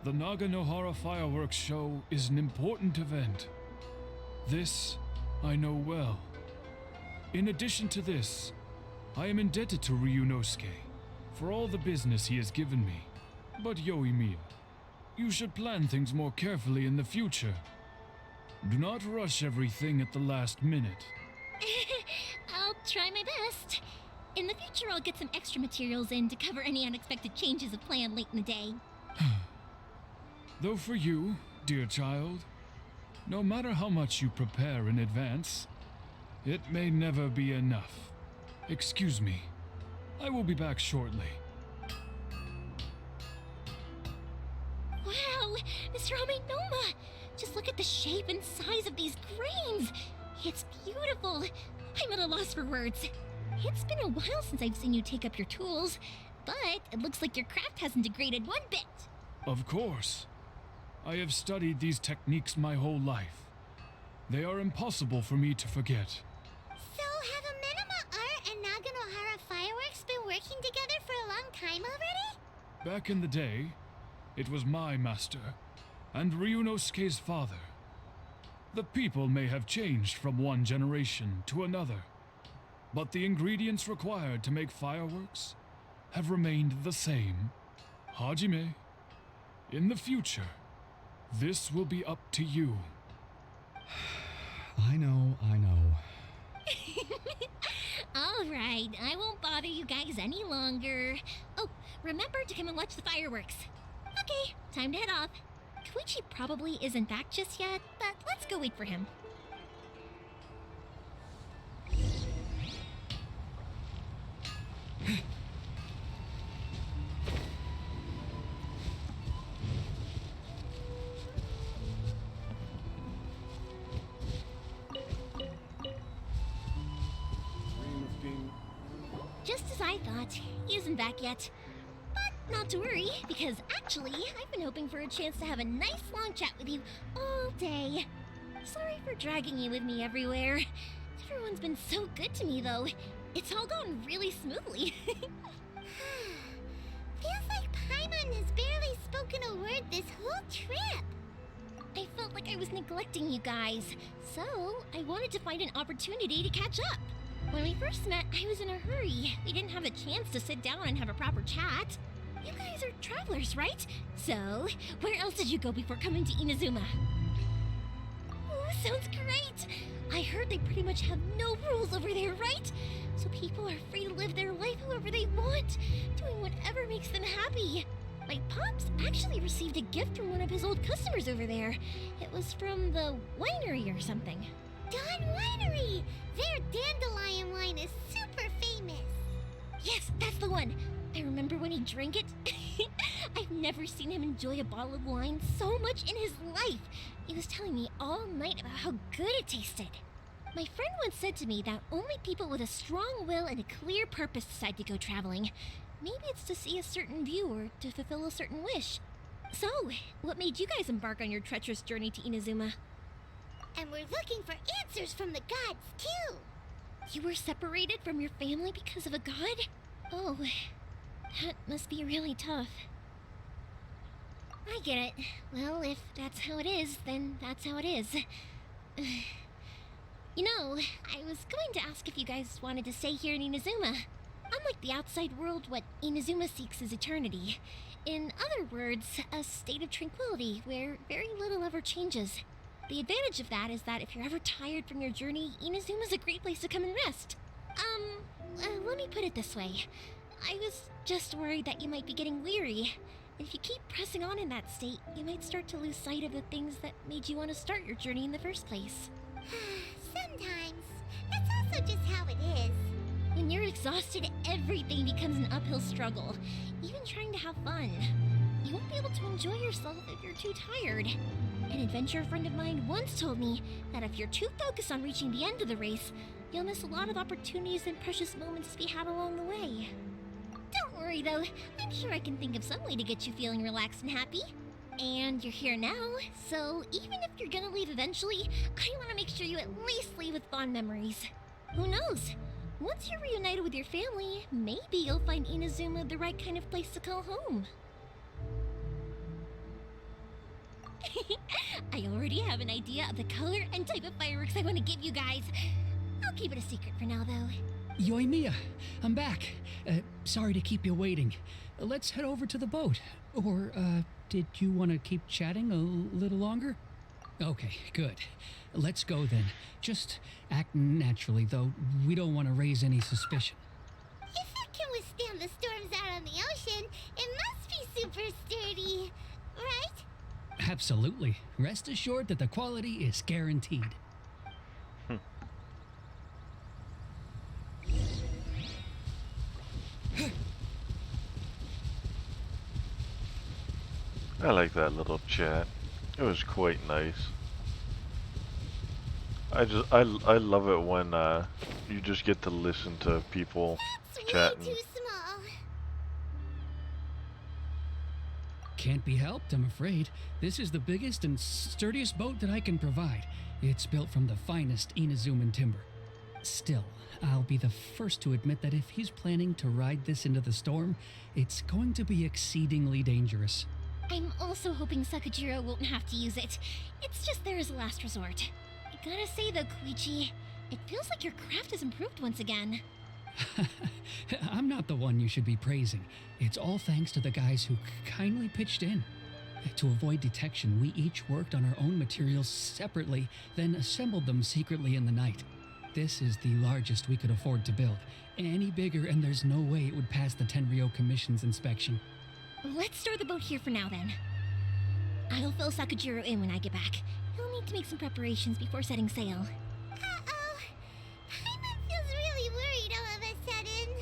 The Naganohara fireworks show is an important event. This I know well. In addition to this, I am indebted to Ryunosuke for all the business he has given me. But Yoimiya, you should plan things more carefully in the future. Do not rush everything at the last minute. I'll try my best. In the future, I'll get some extra materials in to cover any unexpected changes of plan late in the day. Though for you, dear child, no matter how much you prepare in advance, it may never be enough. Excuse me. I will be back shortly. Wow, Mr. Aminoma! Just look at the shape and size of these grains! It's beautiful! I'm at a loss for words. It's been a while since I've seen you take up your tools, But it looks like your craft hasn't degraded one bit. Of course. I have studied these techniques my whole life. They are impossible for me to forget. So, have Amenema Art and Naganohara Fireworks been working together for a long time already? Back in the day, it was my master, and Ryunosuke's father. The people may have changed from one generation to another, but the ingredients required to make fireworks have remained the same. Hajime, in the future, this will be up to you. I know. Alright, I won't bother you guys any longer. Oh, remember to come and watch the fireworks. Okay, time to head off. Koichi probably isn't back just yet, but let's go wait for him. Just as I thought, he isn't back yet. But not to worry, because actually, I've been hoping for a chance to have a nice long chat with you all day. Sorry for dragging you with me everywhere. Everyone's been so good to me, though. It's all gone really smoothly. Feels like Paimon has barely spoken a word this whole trip. I felt like I was neglecting you guys, so I wanted to find an opportunity to catch up. When we first met, I was in a hurry. We didn't have a chance to sit down and have a proper chat. You guys are travelers, right? So, where else did you go before coming to Inazuma? Oh, sounds great! I heard they pretty much have no rules over there, right? So people are free to live their life however they want, doing whatever makes them happy. My pops actually received a gift from one of his old customers over there. It was from the winery or something. Dawn Winery! Their dandelion wine is super famous. Yes, that's the one. I remember when he drank it. I've never seen him enjoy a bottle of wine so much in his life. He was telling me all night about how good it tasted. My friend once said to me that only people with a strong will and a clear purpose decide to go traveling. Maybe it's to see a certain view or to fulfill a certain wish. So, what made you guys embark on your treacherous journey to Inazuma? And we're looking for answers from the gods, too. You were separated from your family because of a god? Oh, that must be really tough. I get it. Well, if that's how it is, then that's how it is. You know, I was going to ask if you guys wanted to stay here in Inazuma. Unlike the outside world, what Inazuma seeks is eternity. In other words, a state of tranquility where very little ever changes. The advantage of that is that if you're ever tired from your journey, Inazuma's a great place to come and rest. Let me put it this way. I was just worried that you might be getting weary. If you keep pressing on in that state, you might start to lose sight of the things that made you want to start your journey in the first place. Sometimes. That's also just how it is. When you're exhausted, everything becomes an uphill struggle, even trying to have fun. You won't be able to enjoy yourself if you're too tired. An adventure friend of mine once told me that if you're too focused on reaching the end of the race, you'll miss a lot of opportunities and precious moments to be had along the way. Don't worry though, I'm sure I can think of some way to get you feeling relaxed and happy. And you're here now, so even if you're gonna leave eventually, I want to make sure you at least leave with fond memories. Who knows? Once you're reunited with your family, maybe you'll find Inazuma the right kind of place to call home. I already have an idea of the color and type of fireworks I want to give you guys. I'll keep it a secret for now, though. Yoimiya, I'm back. Sorry to keep you waiting. Let's head over to the boat. Or, did you want to keep chatting a little longer? Okay, good. Let's go then. Just act naturally, though. We don't want to raise any suspicion. If it can withstand the storms out on the ocean, it must be super sturdy, right? Absolutely. Rest assured that the quality is guaranteed. I like that little chat. It was quite nice. I love it when you just get to listen to people That's chatting. way too small. Can't be helped, I'm afraid. This is the biggest and sturdiest boat that I can provide. It's built from the finest Inazuman timber. Still, I'll be the first to admit that if he's planning to ride this into the storm, it's going to be exceedingly dangerous. I'm also hoping Sakajiro won't have to use it. It's just there as a last resort. I gotta say though, Koichi, it feels like your craft has improved once again. I'm not the one you should be praising. It's all thanks to the guys who kindly pitched in. To avoid detection, we each worked on our own materials separately, then assembled them secretly in the night. This is the largest we could afford to build. Any bigger and there's no way it would pass the Tenryou Commission's inspection. Let's store the boat here for now then. I'll fill Sakajiro in when I get back. He'll need to make some preparations before setting sail. Uh-oh. Paimon feels really worried all of a sudden.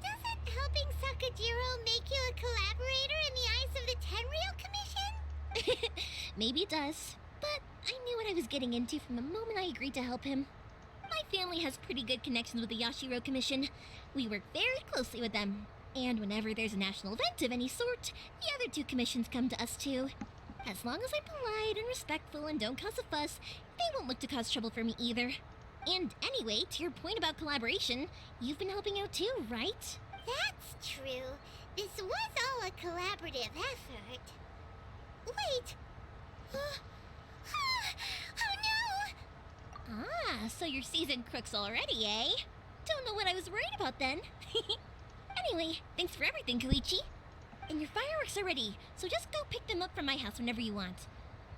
Doesn't helping Sakajiro make you a collaborator in the eyes of the Tenryou Commission? Maybe it does, but I knew what I was getting into from the moment I agreed to help him. My family has pretty good connections with the Yashiro Commission. We work very closely with them. And whenever there's a national event of any sort, the other two commissions come to us too. As long as I'm polite and respectful and don't cause a fuss, they won't look to cause trouble for me either. And anyway, to your point about collaboration, you've been helping out too, right? That's true. This was all a collaborative effort. Wait! Oh no! Ah, so you're seasoned crooks already, eh? Don't know what I was worried about then. Anyway, thanks for everything, Koichi. And your fireworks are ready, so just go pick them up from my house whenever you want.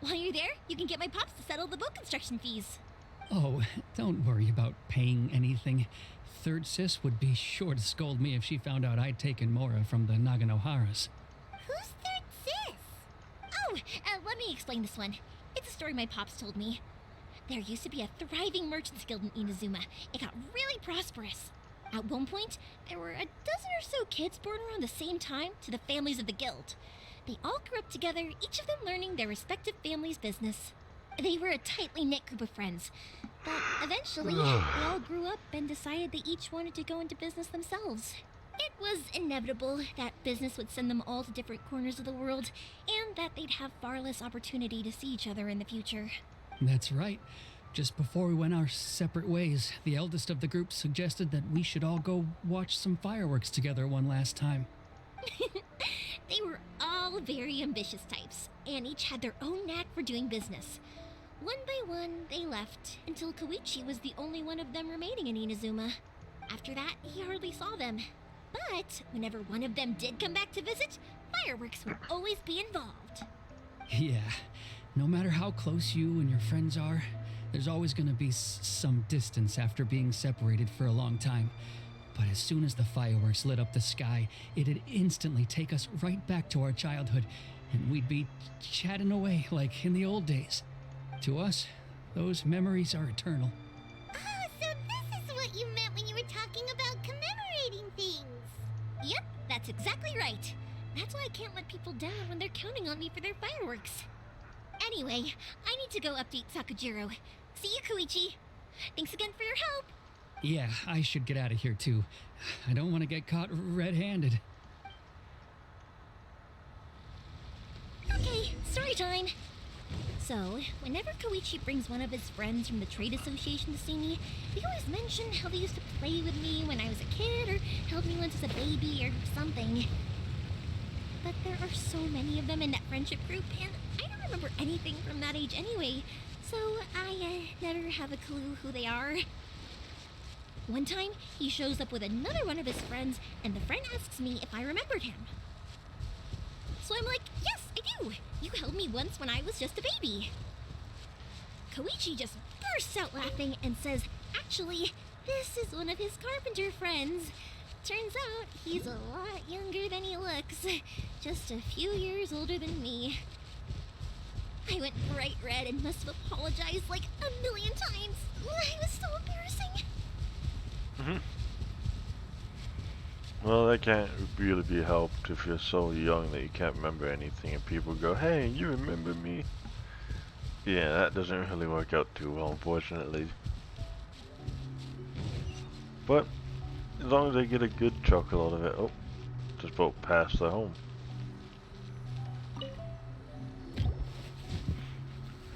While you're there, you can get my pops to settle the boat construction fees. Oh, don't worry about paying anything. Third Sis would be sure to scold me if she found out I'd taken Mora from the Naganoharas. Who's Third Sis? Oh, let me explain this one. It's a story my pops told me. There used to be a thriving merchants guild in Inazuma. It got really prosperous. At one point, there were a dozen or so kids born around the same time to the families of the guild. They all grew up together, each of them learning their respective family's business. They were a tightly knit group of friends, but eventually they all grew up and decided they each wanted to go into business themselves. It was inevitable that business would send them all to different corners of the world, and that they'd have far less opportunity to see each other in the future. That's right. Just before we went our separate ways, the eldest of the group suggested that we should all go watch some fireworks together one last time. They were all very ambitious types, and each had their own knack for doing business. One by one, they left, until Koichi was the only one of them remaining in Inazuma. After that, he hardly saw them. But whenever one of them did come back to visit, fireworks would always be involved. Yeah, no matter how close you and your friends are, there's always going to be some distance after being separated for a long time. But as soon as the fireworks lit up the sky, it'd instantly take us right back to our childhood, and we'd be chatting away like in the old days. To us, those memories are eternal. Oh, so this is what you meant when you were talking about commemorating things. Yep, that's exactly right. That's why I can't let people down when they're counting on me for their fireworks. Anyway, I need to go update Sakajiro. See you, Koichi. Thanks again for your help. Yeah, I should get out of here too. I don't want to get caught red-handed. Okay, story time. So, whenever Koichi brings one of his friends from the trade association to see me, they always mention how they used to play with me when I was a kid, or held me once as a baby, or something. But there are so many of them in that friendship group, and I don't remember anything from that age anyway, so I never have a clue who they are. One time, he shows up with another one of his friends, and the friend asks me if I remembered him. So I'm like, yes, I do. You held me once when I was just a baby. Koichi just bursts out laughing and says, actually, this is one of his carpenter friends. Turns out he's a lot younger than he looks. Just a few years older than me. I went bright red and must have apologized like a million times. It was so embarrassing. Well, that can't really be helped if you're so young that you can't remember anything and people go, hey, you remember me? Yeah, that doesn't really work out too well, unfortunately. But as long as they get a good chuckle out of it. Oh, just about past the home.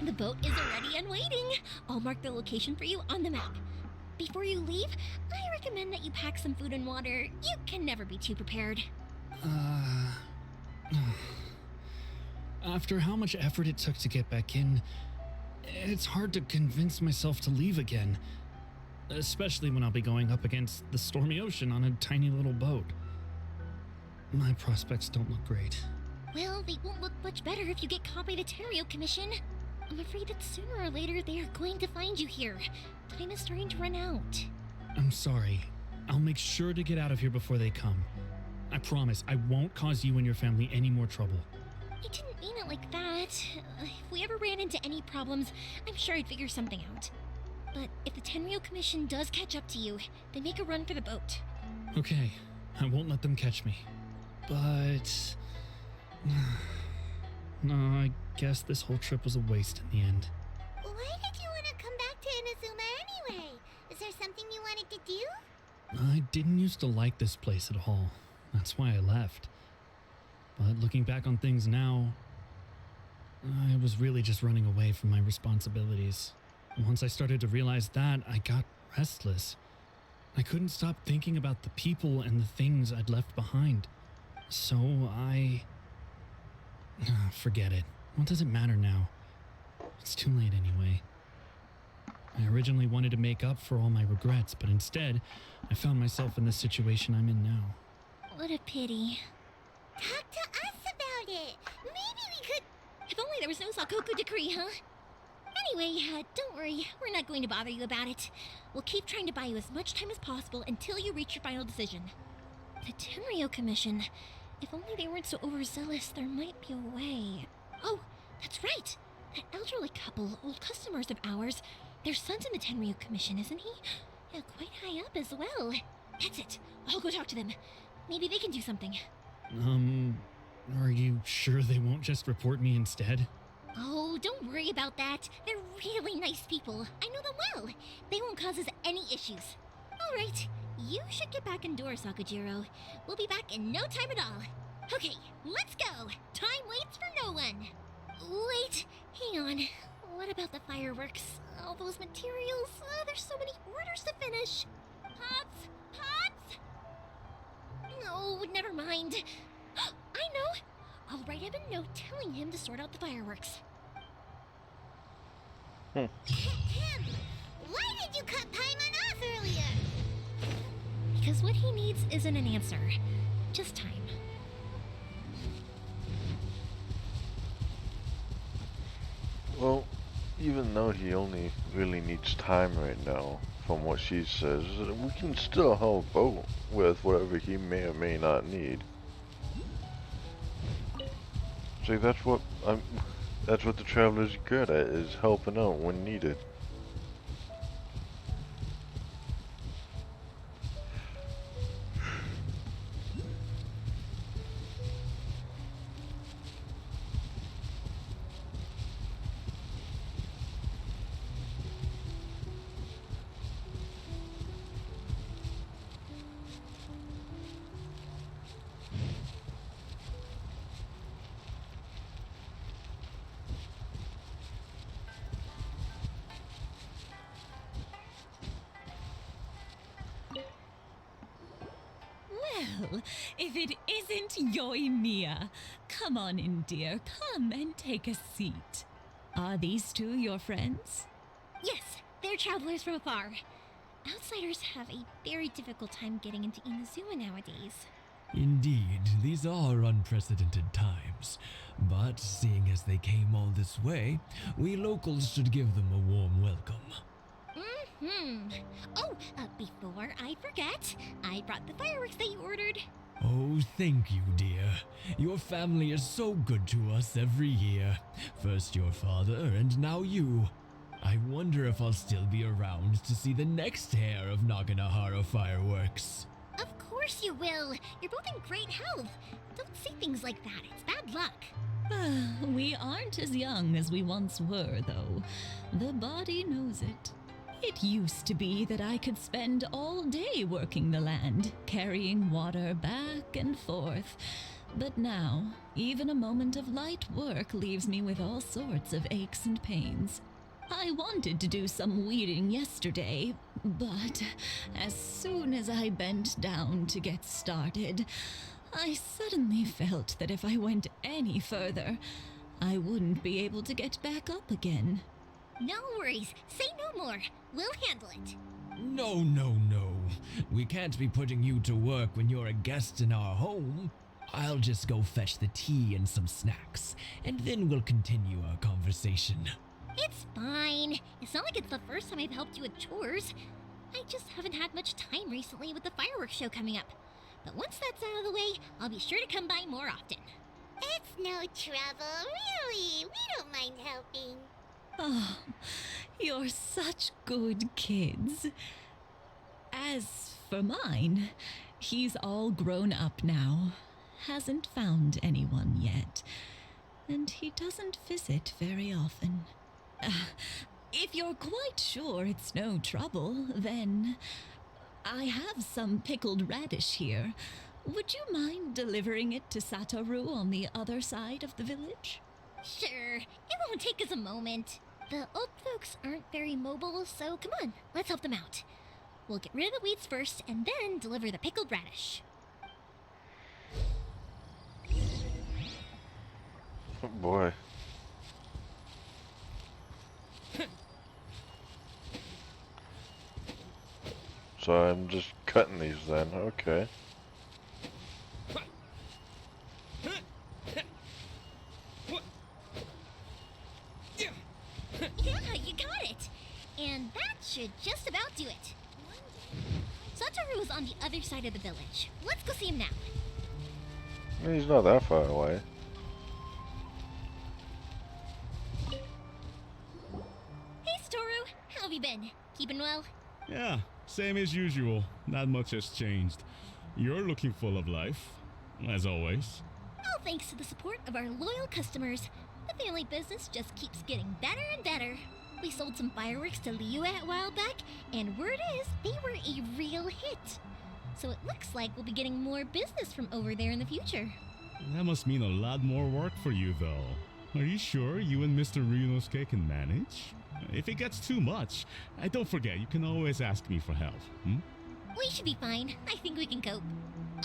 The boat is already and waiting. I'll mark the location for you on the map. Before you leave, I recommend that you pack some food and water. You can never be too prepared. After how much effort it took to get back in, it's hard to convince myself to leave again. Especially when I'll be going up against the stormy ocean on a tiny little boat. My prospects don't look great. Well, they won't look much better if you get caught by the Terrio Commission. I'm afraid that sooner or later they are going to find you here. Time is starting to run out. I'm sorry. I'll make sure to get out of here before they come. I promise I won't cause you and your family any more trouble. I didn't mean it like that. If we ever ran into any problems, I'm sure I'd figure something out. But if the Tenryo Commission does catch up to you, then make a run for the boat. Okay, I won't let them catch me. But... no, I guess this whole trip was a waste in the end. Why did you want to come back to Inazuma anyway? Is there something you wanted to do? I didn't used to like this place at all. That's why I left. But looking back on things now, I was really just running away from my responsibilities. Once I started to realize that, I got restless. I couldn't stop thinking about the people and the things I'd left behind. So forget it. What does it matter now? It's too late anyway. I originally wanted to make up for all my regrets, but instead, I found myself in the situation I'm in now. What a pity. Talk to us about it. Maybe we could... If only there was no Sakoku decree, huh? Anyway, don't worry. We're not going to bother you about it. We'll keep trying to buy you as much time as possible until you reach your final decision. The Tenryo Commission. If only they weren't so overzealous, there might be a way. Oh, that's right. That elderly couple, old customers of ours, their son's in the Tenryo Commission, isn't he? Yeah, quite high up as well. That's it. I'll go talk to them. Maybe they can do something. Are you sure they won't just report me instead? Oh, don't worry about that. They're really nice people. I know them well. They won't cause us any issues. All right, you should get back indoors, Sakujiro. We'll be back in no time at all. Okay, let's go. Time waits for no one. Wait, hang on. What about the fireworks? All those materials? There's so many orders to finish. Pops? Pops? No, never mind. I know. I'll write him a note telling him to sort out the fireworks. Him! Why did you cut Paimon off earlier? Because what he needs isn't an answer, just time. Well, even though he only really needs time right now, from what she says, we can still help out with whatever he may or may not need. See, that's what the Traveler's good at, is helping out when needed. Well, if it isn't Yoimiya, come on in, dear. Come and take a seat. Are these two your friends? Yes, they're travelers from afar. Outsiders have a very difficult time getting into Inazuma nowadays. Indeed, these are unprecedented times. But seeing as they came all this way, we locals should give them a warm welcome. Oh, before I forget, I brought the fireworks that you ordered. Oh, thank you, dear. Your family is so good to us every year. First your father, and now you. I wonder if I'll still be around to see the next pair of Naganahara fireworks. Of course you will. You're both in great health. Don't say things like that. It's bad luck. We aren't as young as we once were, though. The body knows it. It used to be that I could spend all day working the land, carrying water back and forth. But now, even a moment of light work leaves me with all sorts of aches and pains. I wanted to do some weeding yesterday, but as soon as I bent down to get started, I suddenly felt that if I went any further, I wouldn't be able to get back up again. No worries. Say no more. We'll handle it. No, no, no. We can't be putting you to work when you're a guest in our home. I'll just go fetch the tea and some snacks, and then we'll continue our conversation. It's fine. It's not like it's the first time I've helped you with chores. I just haven't had much time recently with the fireworks show coming up. But once that's out of the way, I'll be sure to come by more often. It's no trouble, really. We don't mind helping. Oh, you're such good kids. As for mine, he's all grown up now. Hasn't found anyone yet. And he doesn't visit very often. If you're quite sure it's no trouble, then I have some pickled radish here. Would you mind delivering it to Satoru on the other side of the village? Sure, it won't take us a moment. The old folks aren't very mobile, so come on, let's help them out. We'll get rid of the weeds first and then deliver the pickled radish. Oh boy. So I'm just cutting these then, okay. Yeah, you got it! And that should just about do it. Satoru is on the other side of the village. Let's go see him now. He's not that far away. Hey, Satoru! How have you been? Keeping well? Yeah, same as usual. Not much has changed. You're looking full of life, as always. All thanks to the support of our loyal customers. The family business just keeps getting better and better. We sold some fireworks to Liu a while back, and word is they were a real hit. So it looks like we'll be getting more business from over there in the future. That must mean a lot more work for you, though. Are you sure you and Mr. Ryunosuke can manage? If it gets too much, don't forget, you can always ask me for help. We should be fine. I think we can cope.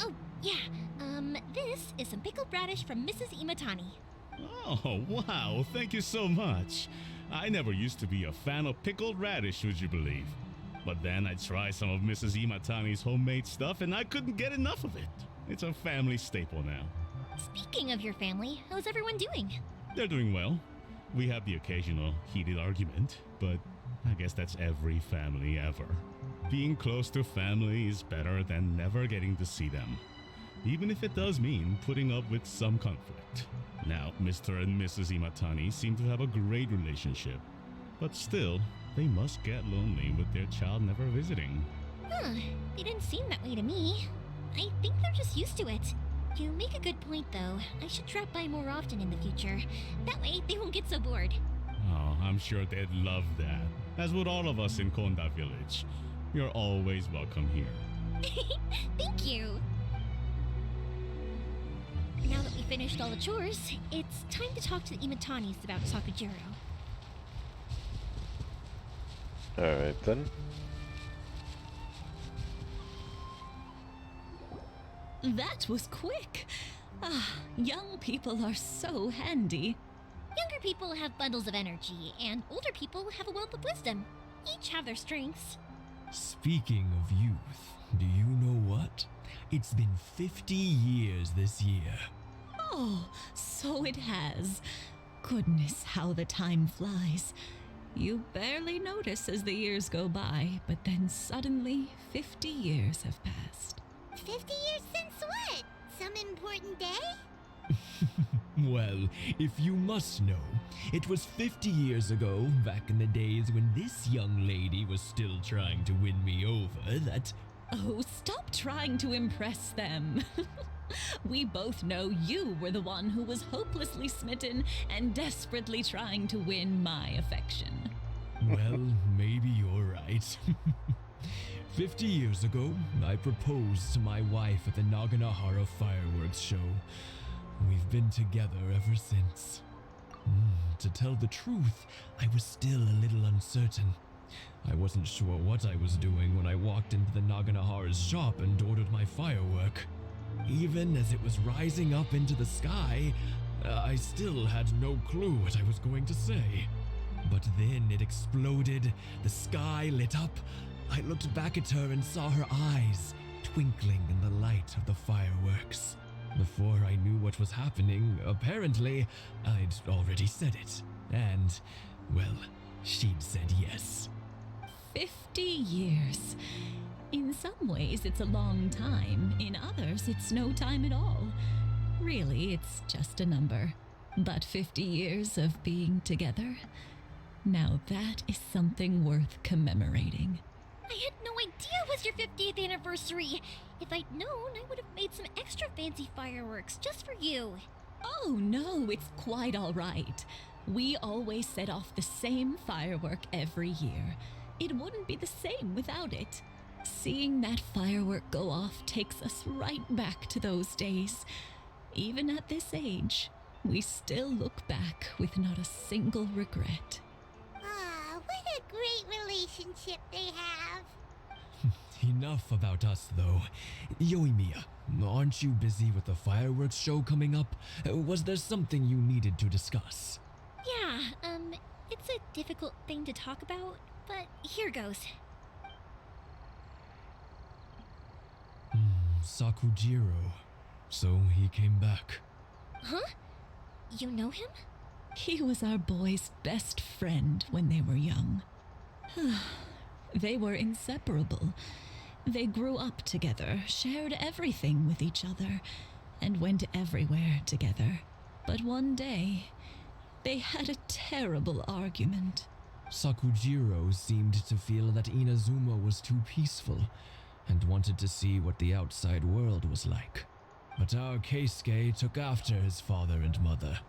Oh, yeah. This is some pickled radish from Mrs. Imatani. Oh, wow. Thank you so much. I never used to be a fan of pickled radish, would you believe? But then I tried some of Mrs. Imatani's homemade stuff and I couldn't get enough of it. It's a family staple now. Speaking of your family, how's everyone doing? They're doing well. We have the occasional heated argument, but I guess that's every family ever. Being close to family is better than never getting to see them, even if it does mean putting up with some conflict. Now, Mr. and Mrs. Imatani seem to have a great relationship, but still, they must get lonely with their child never visiting. Huh, they didn't seem that way to me. I think they're just used to it. You make a good point, though. I should drop by more often in the future. That way, they won't get so bored. Oh, I'm sure they'd love that, as would all of us in Konda Village. You're always welcome here. Thank you! Now that we finished all the chores, it's time to talk to the Imatanis about Sakujiro. Alright then. That was quick. Young people are so handy. Younger people have bundles of energy, and older people have a wealth of wisdom. Each have their strengths. Speaking of youth, do you know what? It's been 50 years this year. Oh, so it has. Goodness, how the time flies. You barely notice as the years go by, but then suddenly 50 years have passed. 50 years since what? Some important day? Well, if you must know, it was 50 years ago, back in the days when this young lady was still trying to win me over, that... Oh, stop trying to impress them. We both know you were the one who was hopelessly smitten and desperately trying to win my affection. Well, maybe you're right. 50 years ago, I proposed to my wife at the Naganahara fireworks show. We've been together ever since. To tell the truth, I was still a little uncertain. I wasn't sure what I was doing when I walked into the Naganahara's shop and ordered my firework. Even as it was rising up into the sky, I still had no clue what I was going to say. But then it exploded, the sky lit up. I looked back at her and saw her eyes twinkling in the light of the fireworks. Before I knew what was happening, apparently, I'd already said it. And, well, she'd said yes. 50 years. In some ways, it's a long time. In others, it's no time at all. Really, it's just a number. But 50 years of being together? Now that is something worth commemorating. I had no idea it was your 50th anniversary. If I'd known, I would have made some extra fancy fireworks just for you. Oh no, it's quite all right. We always set off the same firework every year. It wouldn't be the same without it. Seeing that firework go off takes us right back to those days. Even at this age, we still look back with not a single regret. Ah, what a great relationship they have. Enough about us, though. Yoimiya, aren't you busy with the fireworks show coming up? Was there something you needed to discuss? Yeah, it's a difficult thing to talk about, but here goes. Sakujiro. So he came back. Huh? You know him? He was our boy's best friend when they were young. They were inseparable. They grew up together, shared everything with each other, and went everywhere together. But one day, they had a terrible argument. Sakujiro seemed to feel that Inazuma was too peaceful and wanted to see what the outside world was like. But our Keisuke took after his father and mother.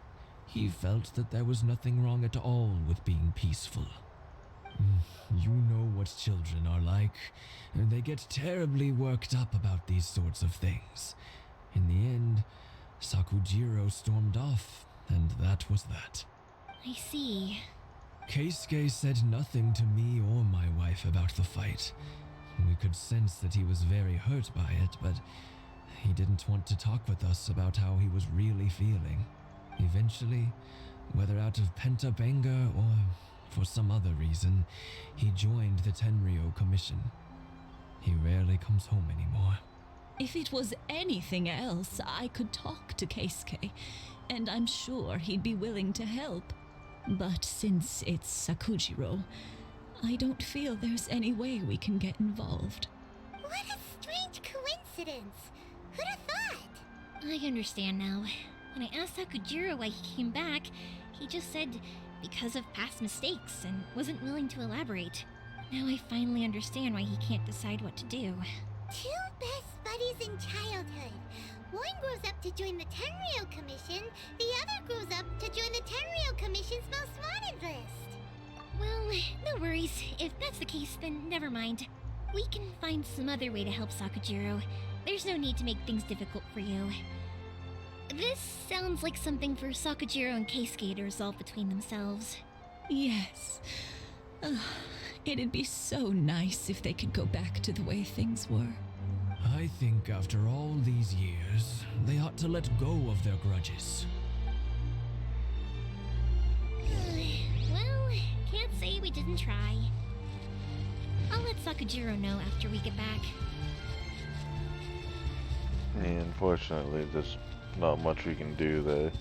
He felt that there was nothing wrong at all with being peaceful. You know what children are like. They get terribly worked up about these sorts of things. In the end, Sakujiro stormed off, and that was that. I see. Keisuke said nothing to me or my wife about the fight. We could sense that he was very hurt by it, but he didn't want to talk with us about how he was really feeling. Eventually, whether out of pent-up anger or for some other reason, he joined the Tenryou Commission. He rarely comes home anymore. If it was anything else, I could talk to Keisuke, and I'm sure he'd be willing to help. But since it's Sakujiro, I don't feel there's any way we can get involved. What a strange coincidence. Who'd have thought? I understand now. When I asked Sakujiro why he came back, he just said because of past mistakes and wasn't willing to elaborate. Now I finally understand why he can't decide what to do. Two best buddies in childhood. One grows up to join the Tenryou Commission, the other grows up to join the Tenryou Commission's most wanted list. Well, no worries. If that's the case, then never mind. We can find some other way to help Sakujiro. There's no need to make things difficult for you. This sounds like something for Sakujiro and Keisuke to resolve between themselves. Yes. It'd be so nice if they could go back to the way things were. I think after all these years, they ought to let go of their grudges. Well, can't say we didn't try. I'll let Sakujiro know after we get back. Yeah, unfortunately, there's not much we can do there.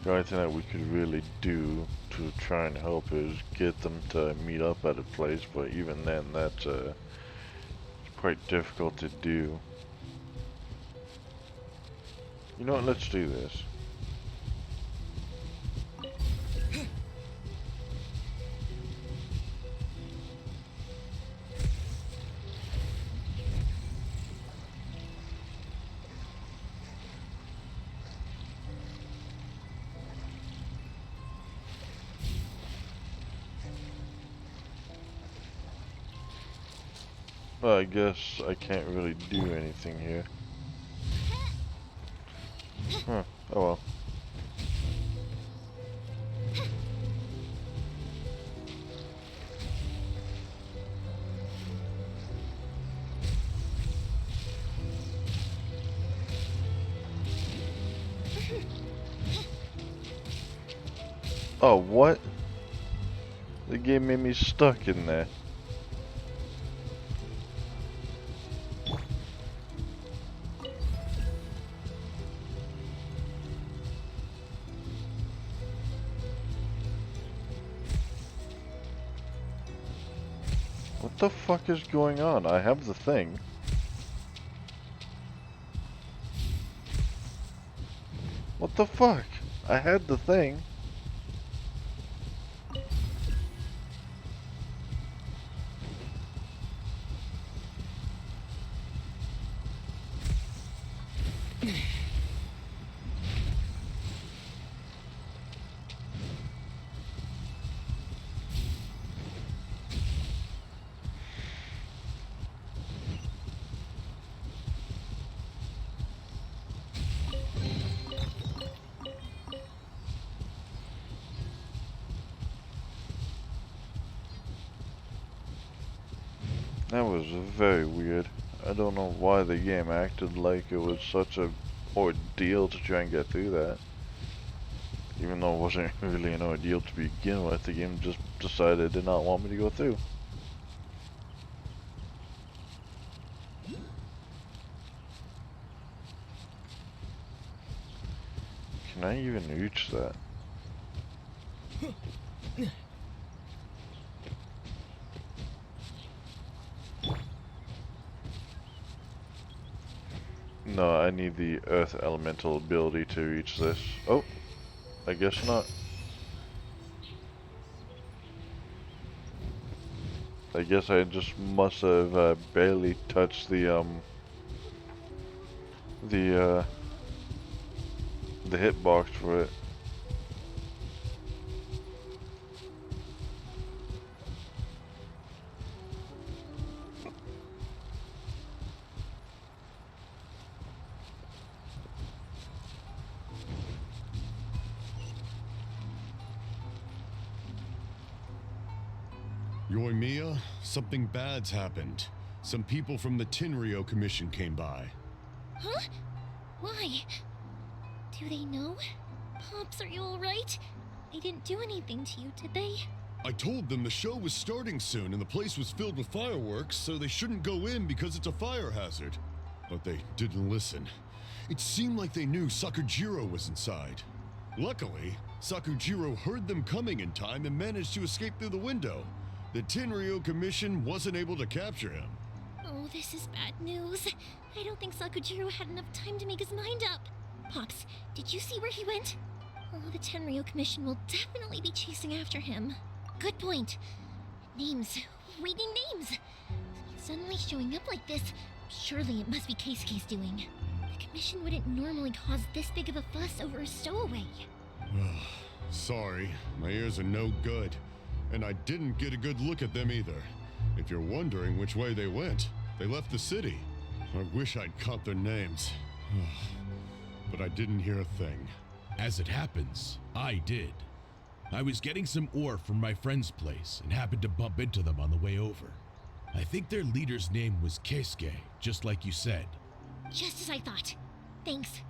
The only thing that we could really do to try and help is get them to meet up at a place, but even then, that's quite difficult to do. You know what, let's do this. Well, I guess I can't really do anything here. Huh. Oh well. Oh, what? The game made me stuck in there. What the fuck is going on? I have the thing. What the fuck? I had the thing. That was very weird. I don't know why the game acted like it was such a ordeal to try and get through that. Even though it wasn't really an ordeal to begin with, the game just decided it did not want me to go through. Can I even reach that? No, I need the earth elemental ability to reach this. Oh, I guess not. I guess I just must have barely touched the hitbox for it. Yoimiya, something bad's happened. Some people from the Tenryou Commission came by. Huh? Why? Do they know? Pops, are you alright? They didn't do anything to you, did they? I told them the show was starting soon and the place was filled with fireworks, so they shouldn't go in because it's a fire hazard. But they didn't listen. It seemed like they knew Sakujiro was inside. Luckily, Sakujiro heard them coming in time and managed to escape through the window. The Tenryou Commission wasn't able to capture him. Oh, this is bad news. I don't think Sakujiro had enough time to make his mind up. Pops, did you see where he went? Oh, the Tenryou Commission will definitely be chasing after him. Good point. Names. Reading names. Suddenly showing up like this, surely it must be Keisuke's doing. The Commission wouldn't normally cause this big of a fuss over a stowaway. Sorry, my ears are no good. And I didn't get a good look at them either. If you're wondering which way they went, they left the city. I wish I'd caught their names. But I didn't hear a thing. As it happens, I did. I was getting some ore from my friend's place and happened to bump into them on the way over. I think their leader's name was Keisuke, just like you said. Just as I thought. Thanks.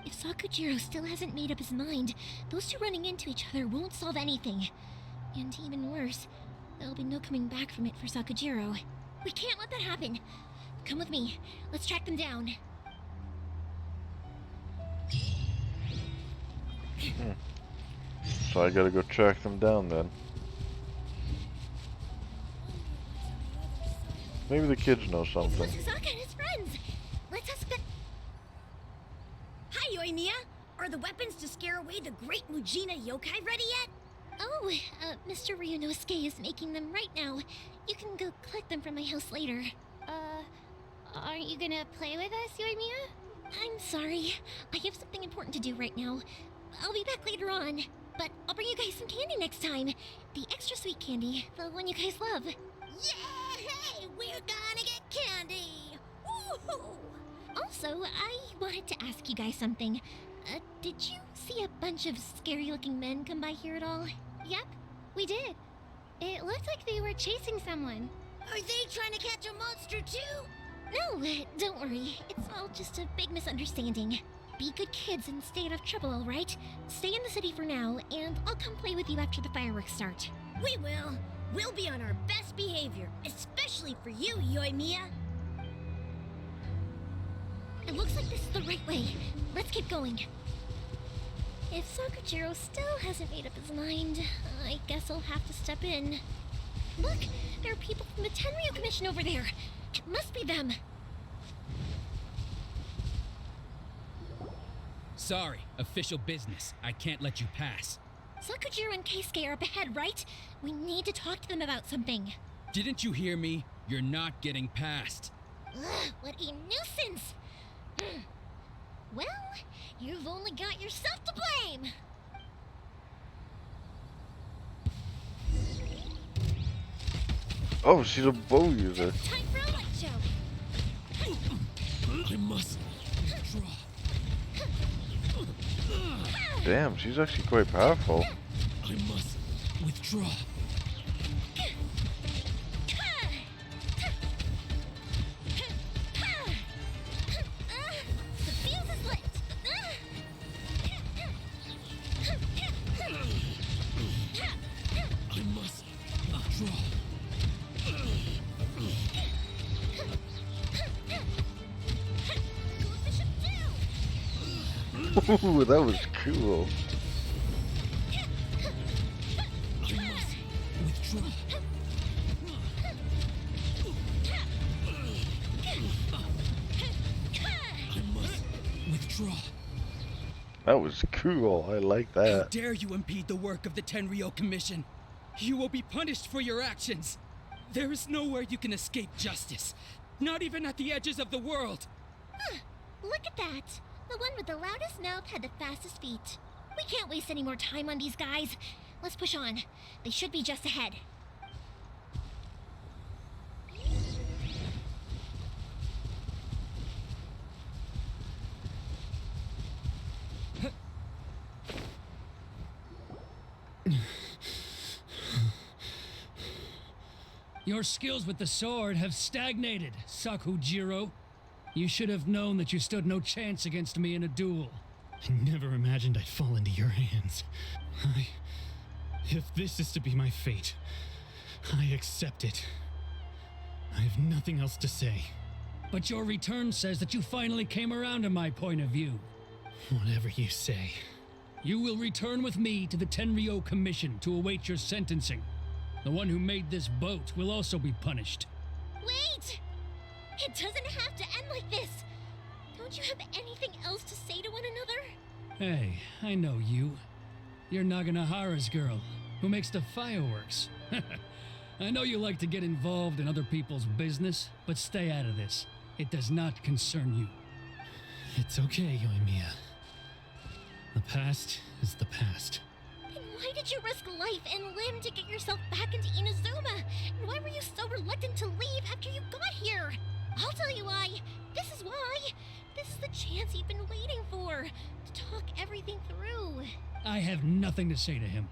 If Sakujiro still hasn't made up his mind, those two running into each other won't solve anything. And even worse, there'll be no coming back from it for Sakujiro. We can't let that happen. Come with me. Let's track them down. So I gotta go track them down then. Maybe the kids know something. It's Susaka and his friends. Let's ask them. Hi, Yoimiya. Are the weapons to scare away the great Majina Yokai ready yet? Oh, Mr. Ryunosuke is making them right now. You can go collect them from my house later. Aren't you gonna play with us, Yoimiya? I'm sorry. I have something important to do right now. I'll be back later on. But I'll bring you guys some candy next time. The extra sweet candy, the one you guys love. Yay! We're gonna get candy! Woo-hoo! Also, I wanted to ask you guys something. Did you see a bunch of scary-looking men come by here at all? Yep, we did. It looked like they were chasing someone. Are they trying to catch a monster too? No, don't worry. It's all just a big misunderstanding. Be good kids and stay out of trouble, all right? Stay in the city for now, and I'll come play with you after the fireworks start. We will. We'll be on our best behavior, especially for you, Yoimiya. It looks like this is the right way. Let's keep going. If Sakujiro still hasn't made up his mind, I guess I'll have to step in. Look, there are people from the Tenryu Commission over there. It must be them. Sorry, official business. I can't let you pass. Sakujiro and Keisuke are up ahead, right? We need to talk to them about something. Didn't you hear me? You're not getting past. Ugh, what a nuisance! Well, you've only got yourself to blame! Oh, she's a bow user. Time for a light show! I must draw. Damn, she's actually quite powerful. I must withdraw. The fuse is lit! I must withdraw. Ooh, that was cool. I must withdraw. I must withdraw. That was cool. I like How that. dare you impede the work of the Tenryo Commission? You will be punished for your actions. There is nowhere you can escape justice. Not even at the edges of the world. Look at that! The one with the loudest mouth had the fastest feet. We can't waste any more time on these guys. Let's push on. They should be just ahead. Your skills with the sword have stagnated, Sakujiro. You should have known that you stood no chance against me in a duel. I never imagined I'd fall into your hands. If this is to be my fate, I accept it. I have nothing else to say. But your return says that you finally came around to my point of view. Whatever you say. You will return with me to the Tenryo Commission to await your sentencing. The one who made this boat will also be punished. Wait! It doesn't have to end like this! Don't you have anything else to say to one another? Hey, I know you. You're Naganahara's girl, who makes the fireworks. I know you like to get involved in other people's business, but stay out of this. It does not concern you. It's okay, Yoimiya. The past is the past. Then why did you risk life and limb to get yourself back into Inazuma? And why were you so reluctant to leave after you got here? I'll tell you why. This is why. This is the chance you've been waiting for. To talk everything through. I have nothing to say to him.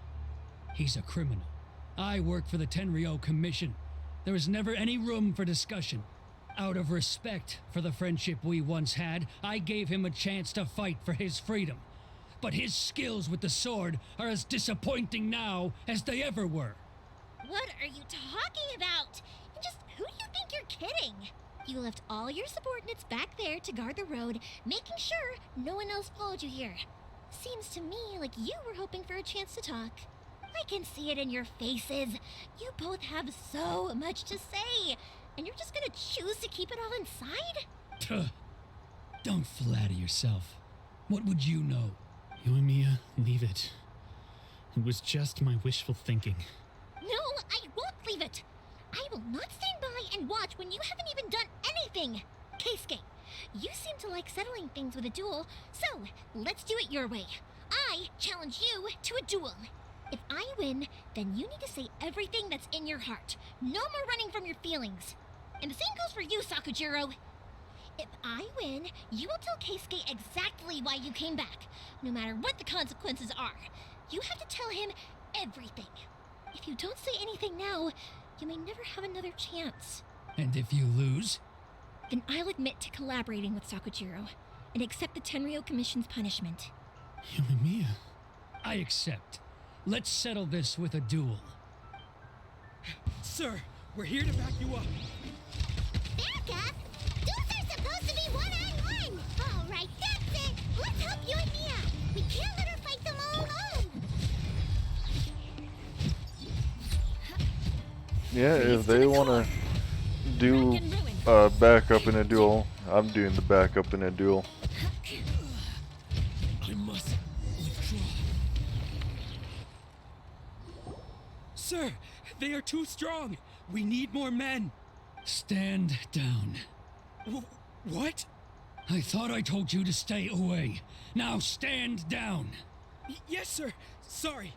He's a criminal. I work for the Tenryo Commission. There is never any room for discussion. Out of respect for the friendship we once had, I gave him a chance to fight for his freedom. But his skills with the sword are as disappointing now as they ever were. What are you talking about? And just who do you think you're kidding? You left all your subordinates back there to guard the road, making sure no one else followed you here. Seems to me like you were hoping for a chance to talk. I can see it in your faces. You both have so much to say, and you're just gonna choose to keep it all inside? Tuh. Don't flatter yourself. What would you know? Yoimiya, leave it. It was just my wishful thinking. No, I won't leave it. I will not stand by and watch when you haven't even done anything. Keisuke, you seem to like settling things with a duel, so let's do it your way. I challenge you to a duel. If I win, then you need to say everything that's in your heart. No more running from your feelings. And the same goes for you, Sakujiro. If I win, you will tell Keisuke exactly why you came back, no matter what the consequences are. You have to tell him everything. If you don't say anything now, you may never have another chance. And if you lose? Then I'll admit to collaborating with Sakujiro and accept the Tenryou Commission's punishment. Yoimiya. I accept. Let's settle this with a duel. Sir, we're here to back you up. Back up? Duels are supposed to be one-on-one! Alright, that's it! Let's help you and Mia! We can't let her fight them all alone! Yeah, if they want to do backup in a duel, I'm doing the backup in a duel. I must withdraw. Sir, they are too strong. We need more men. Stand down. What? I thought I told you to stay away. Now stand down. Yes, sir. Sorry.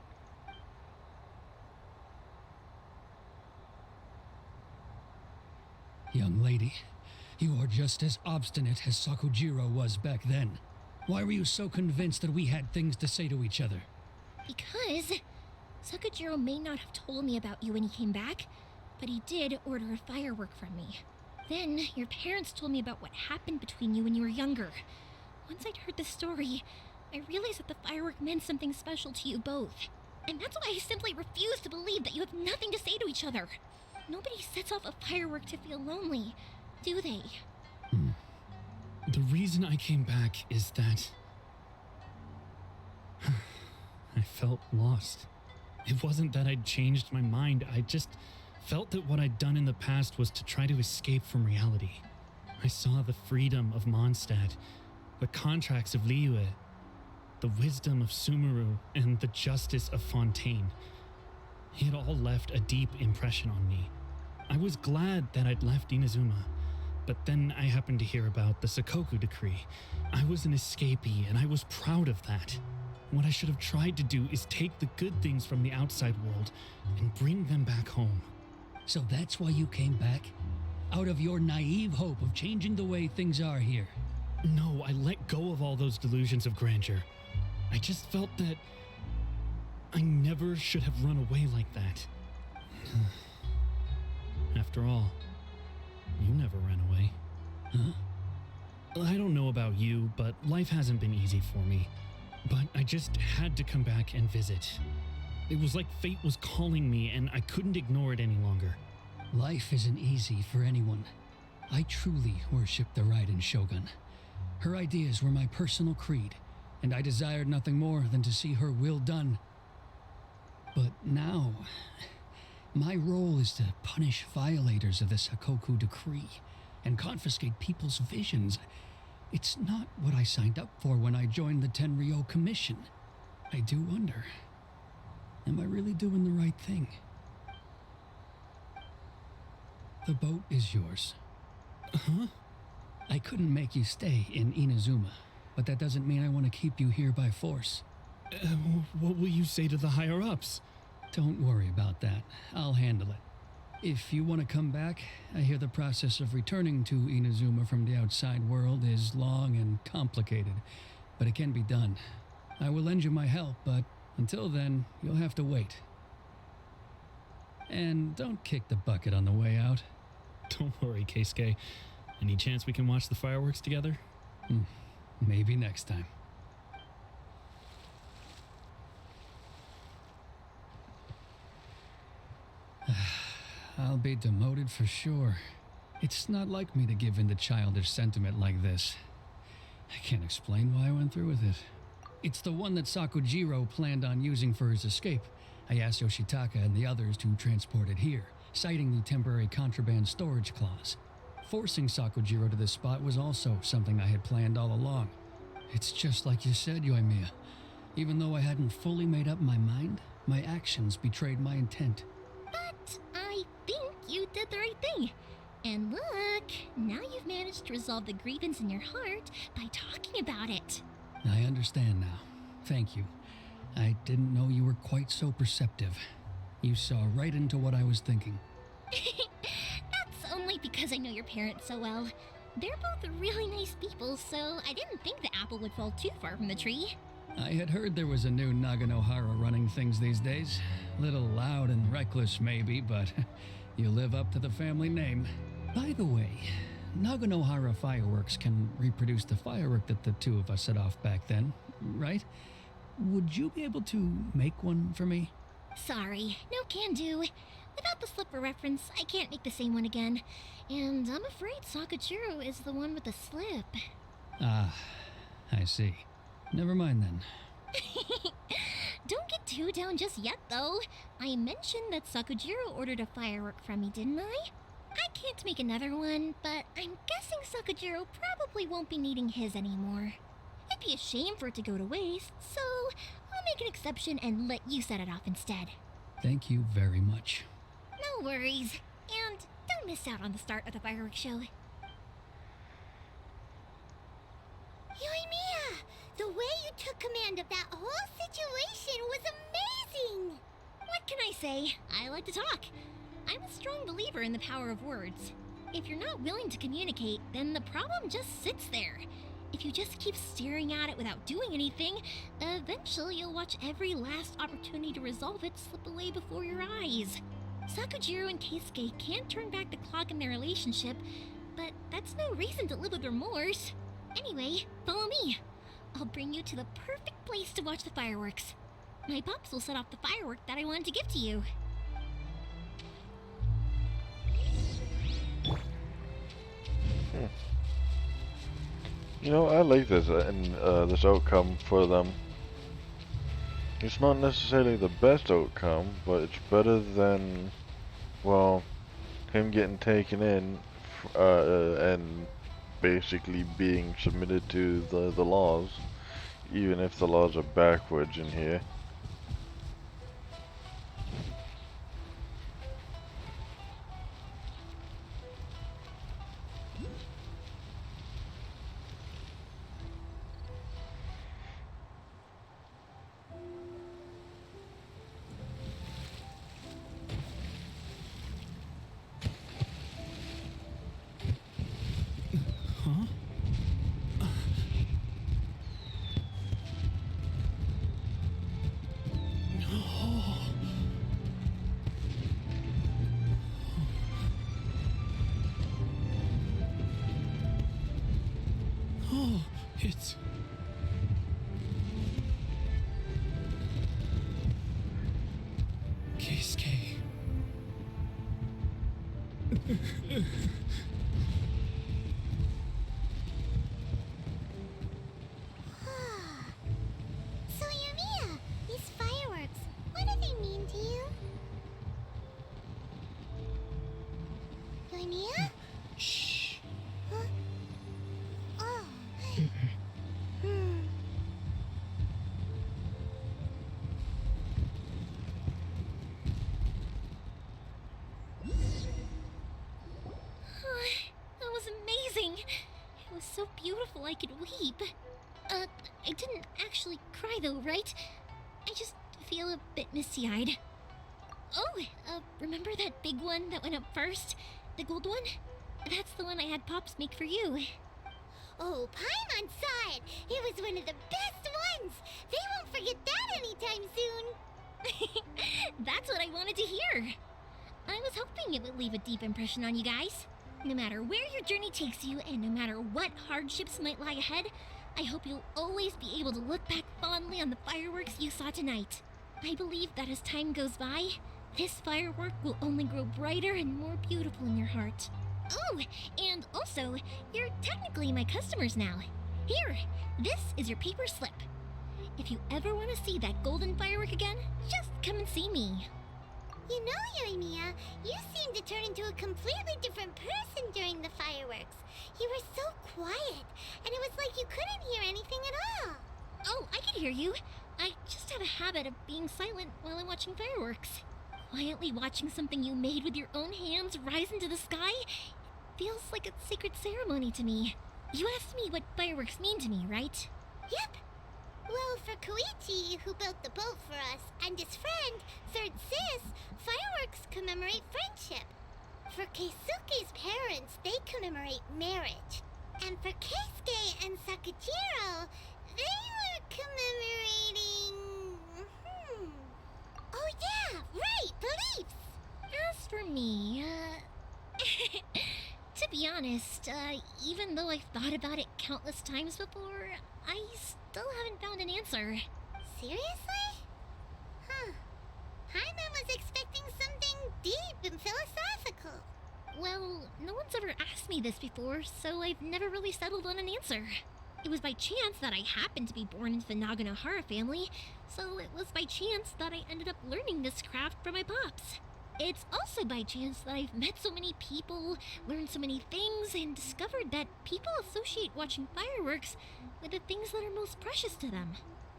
Young lady, you are just as obstinate as Sakujiro was back then. Why were you so convinced that we had things to say to each other? Because Sakujiro may not have told me about you when he came back, but he did order a firework from me. Then your parents told me about what happened between you when you were younger. Once I'd heard the story, I realized that the firework meant something special to you both. And that's why I simply refuse to believe that you have nothing to say to each other. Nobody sets off a firework to feel lonely, do they? The reason I came back is that I felt lost. It wasn't that I'd changed my mind, I just felt that what I'd done in the past was to try to escape from reality. I saw the freedom of Mondstadt, the contracts of Liyue, the wisdom of Sumeru, and the justice of Fontaine. It all left a deep impression on me. I was glad that I'd left Inazuma, but then I happened to hear about the Sakoku decree. I was an escapee, and I was proud of that. What I should have tried to do is take the good things from the outside world and bring them back home. So that's why you came back? Out of your naive hope of changing the way things are here? No, I let go of all those delusions of grandeur. I just felt that I never should have run away like that. After all, you never ran away. Huh? I don't know about you, but life hasn't been easy for me. But I just had to come back and visit. It was like fate was calling me, and I couldn't ignore it any longer. Life isn't easy for anyone. I truly worship the Raiden Shogun. Her ideas were my personal creed, and I desired nothing more than to see her will done. But now, my role is to punish violators of the Sakoku decree and confiscate people's visions. It's not what I signed up for when I joined the Tenryou Commission. I do wonder, am I really doing the right thing? The boat is yours. Huh? I couldn't make you stay in Inazuma, but that doesn't mean I want to keep you here by force. What will you say to the higher-ups? Don't worry about that. I'll handle it. If you want to come back, I hear the process of returning to Inazuma from the outside world is long and complicated, but it can be done. I will lend you my help, but until then, you'll have to wait. And don't kick the bucket on the way out. Don't worry, Keisuke. Any chance we can watch the fireworks together? Maybe next time. I'll be demoted for sure. It's not like me to give in to childish sentiment like this. I can't explain why I went through with it. It's the one that Sakujiro planned on using for his escape. I asked Yoshitaka and the others to transport it here, citing the temporary contraband storage clause. Forcing Sakujiro to this spot was also something I had planned all along. It's just like you said, Yoimiya. Even though I hadn't fully made up my mind, my actions betrayed my intent. But I think you did the right thing. And look, now you've managed to resolve the grievance in your heart by talking about it. I understand now. Thank you. I didn't know you were quite so perceptive. You saw right into what I was thinking. That's only because because I know your parents so well. They're both really nice people, so I didn't think the apple would fall too far from the tree. I had heard there was a new Naganohara running things these days. Little loud and reckless, maybe, but you live up to the family name. By the way, Naganohara fireworks can reproduce the firework that the two of us set off back then, right? Would you be able to make one for me? Sorry, no can do. Without the slip for reference, I can't make the same one again. And I'm afraid Sakujiro is the one with the slip. Ah, I see. Never mind then. Don't get too down just yet, though. I mentioned that Sakujiro ordered a firework from me, didn't I? I can't make another one, but I'm guessing Sakujiro probably won't be needing his anymore. It'd be a shame for it to go to waste, so I'll make an exception and let you set it off instead. Thank you very much. No worries. And don't miss out on the start of the fireworks show. Yoimiya! The way you took command of that whole situation was amazing! What can I say? I like to talk. I'm a strong believer in the power of words. If you're not willing to communicate, then the problem just sits there. If you just keep staring at it without doing anything, eventually you'll watch every last opportunity to resolve it slip away before your eyes. Sakujiro and Keisuke can't turn back the clock in their relationship, but that's no reason to live with remorse. Anyway, follow me. I'll bring you to the perfect place to watch the fireworks. My pops will set off the firework that I wanted to give to you. You know, I like this and this outcome for them. It's not necessarily the best outcome, but it's better than, well, him getting taken in and basically being submitted to the laws, even if the laws are backwards in here. Oh, it's... Keisuke. So Yoimiya, these fireworks, what do they mean to you? Yoimiya? Shh. Huh? Oh. That was amazing. It was so beautiful I could weep. I didn't actually cry though, right? I just feel a bit misty-eyed. Oh, remember that big one that went up first? The gold one? That's the one I had Pops make for you. Oh, Paimon saw it! It was one of the best ones! They won't forget that anytime soon! That's what I wanted to hear. I was hoping it would leave a deep impression on you guys. No matter where your journey takes you, and no matter what hardships might lie ahead, I hope you'll always be able to look back fondly on the fireworks you saw tonight. I believe that as time goes by, this firework will only grow brighter and more beautiful in your heart. Oh, and also, you're technically my customers now. Here, this is your paper slip. If you ever want to see that golden firework again, just come and see me. You know, Yoimiya, you seemed to turn into a completely different person during the fireworks. You were so quiet, and it was like you couldn't hear anything at all. Oh, I can hear you. I just have a habit of being silent while I'm watching fireworks. Quietly watching something you made with your own hands rise into the sky feels like a sacred ceremony to me. You asked me what fireworks mean to me, right? Yep. Well, for Koichi, who built the boat for us, and his friend, Third Sis, fireworks commemorate friendship. For Keisuke's parents, they commemorate marriage. And for Keisuke and Sakajiro, they were commemorating... Oh yeah, right, beliefs! As for me, to be honest, even though I've thought about it countless times before, I still haven't found an answer. Seriously? Huh. Paimon was expecting something deep and philosophical. Well, no one's ever asked me this before, so I've never really settled on an answer. It was by chance that I happened to be born into the Naganohara family, so it was by chance that I ended up learning this craft from my pops. It's also by chance that I've met so many people, learned so many things, and discovered that people associate watching fireworks with the things that are most precious to them.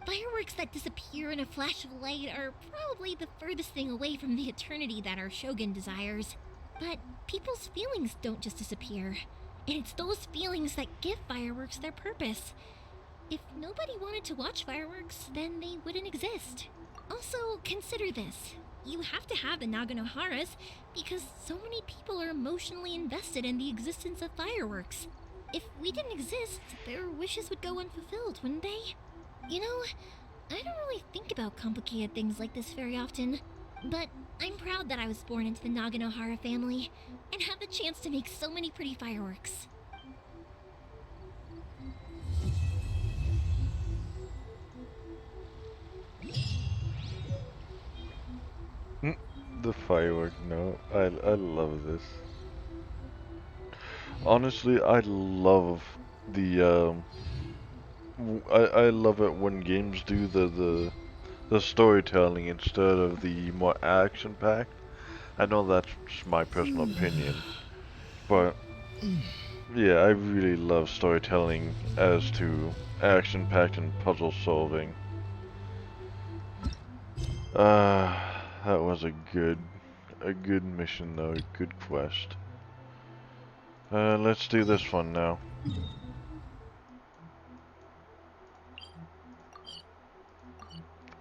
Fireworks that disappear in a flash of light are probably the furthest thing away from the eternity that our shogun desires. But people's feelings don't just disappear, and it's those feelings that give fireworks their purpose. If nobody wanted to watch fireworks, then they wouldn't exist. Also, consider this. You have to have the Naganoharas because so many people are emotionally invested in the existence of fireworks. If we didn't exist, their wishes would go unfulfilled, wouldn't they? You know, I don't really think about complicated things like this very often, but I'm proud that I was born into the Naganohara family and have the chance to make so many pretty fireworks. The firework note. I love this. Honestly, I love the I love it when games do the storytelling instead of the more action packed. I know that's just my personal opinion, but yeah, I really love storytelling as to action packed and puzzle solving. That was a good mission though, a good quest. Let's do this one now.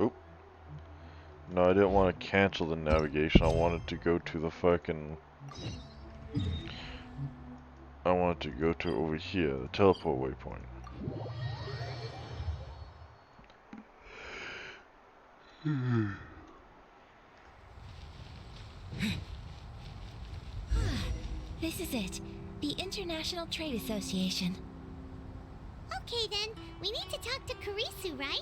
Oop. No, I didn't want to cancel the navigation. I wanted to go to the fucking... I wanted to go to over here, the teleport waypoint. This is it. The International Trade Association. Okay then, we need to talk to Kurisu, right?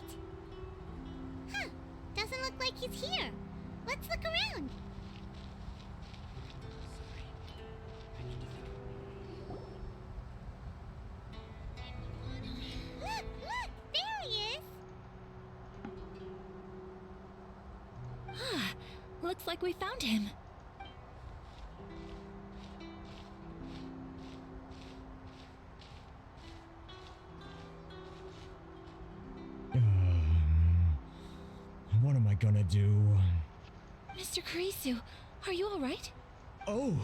Huh, doesn't look like he's here. Let's look around. Look, there he is. Looks like we found him. What am I gonna do? Mr. Kurisu, are you alright? Oh,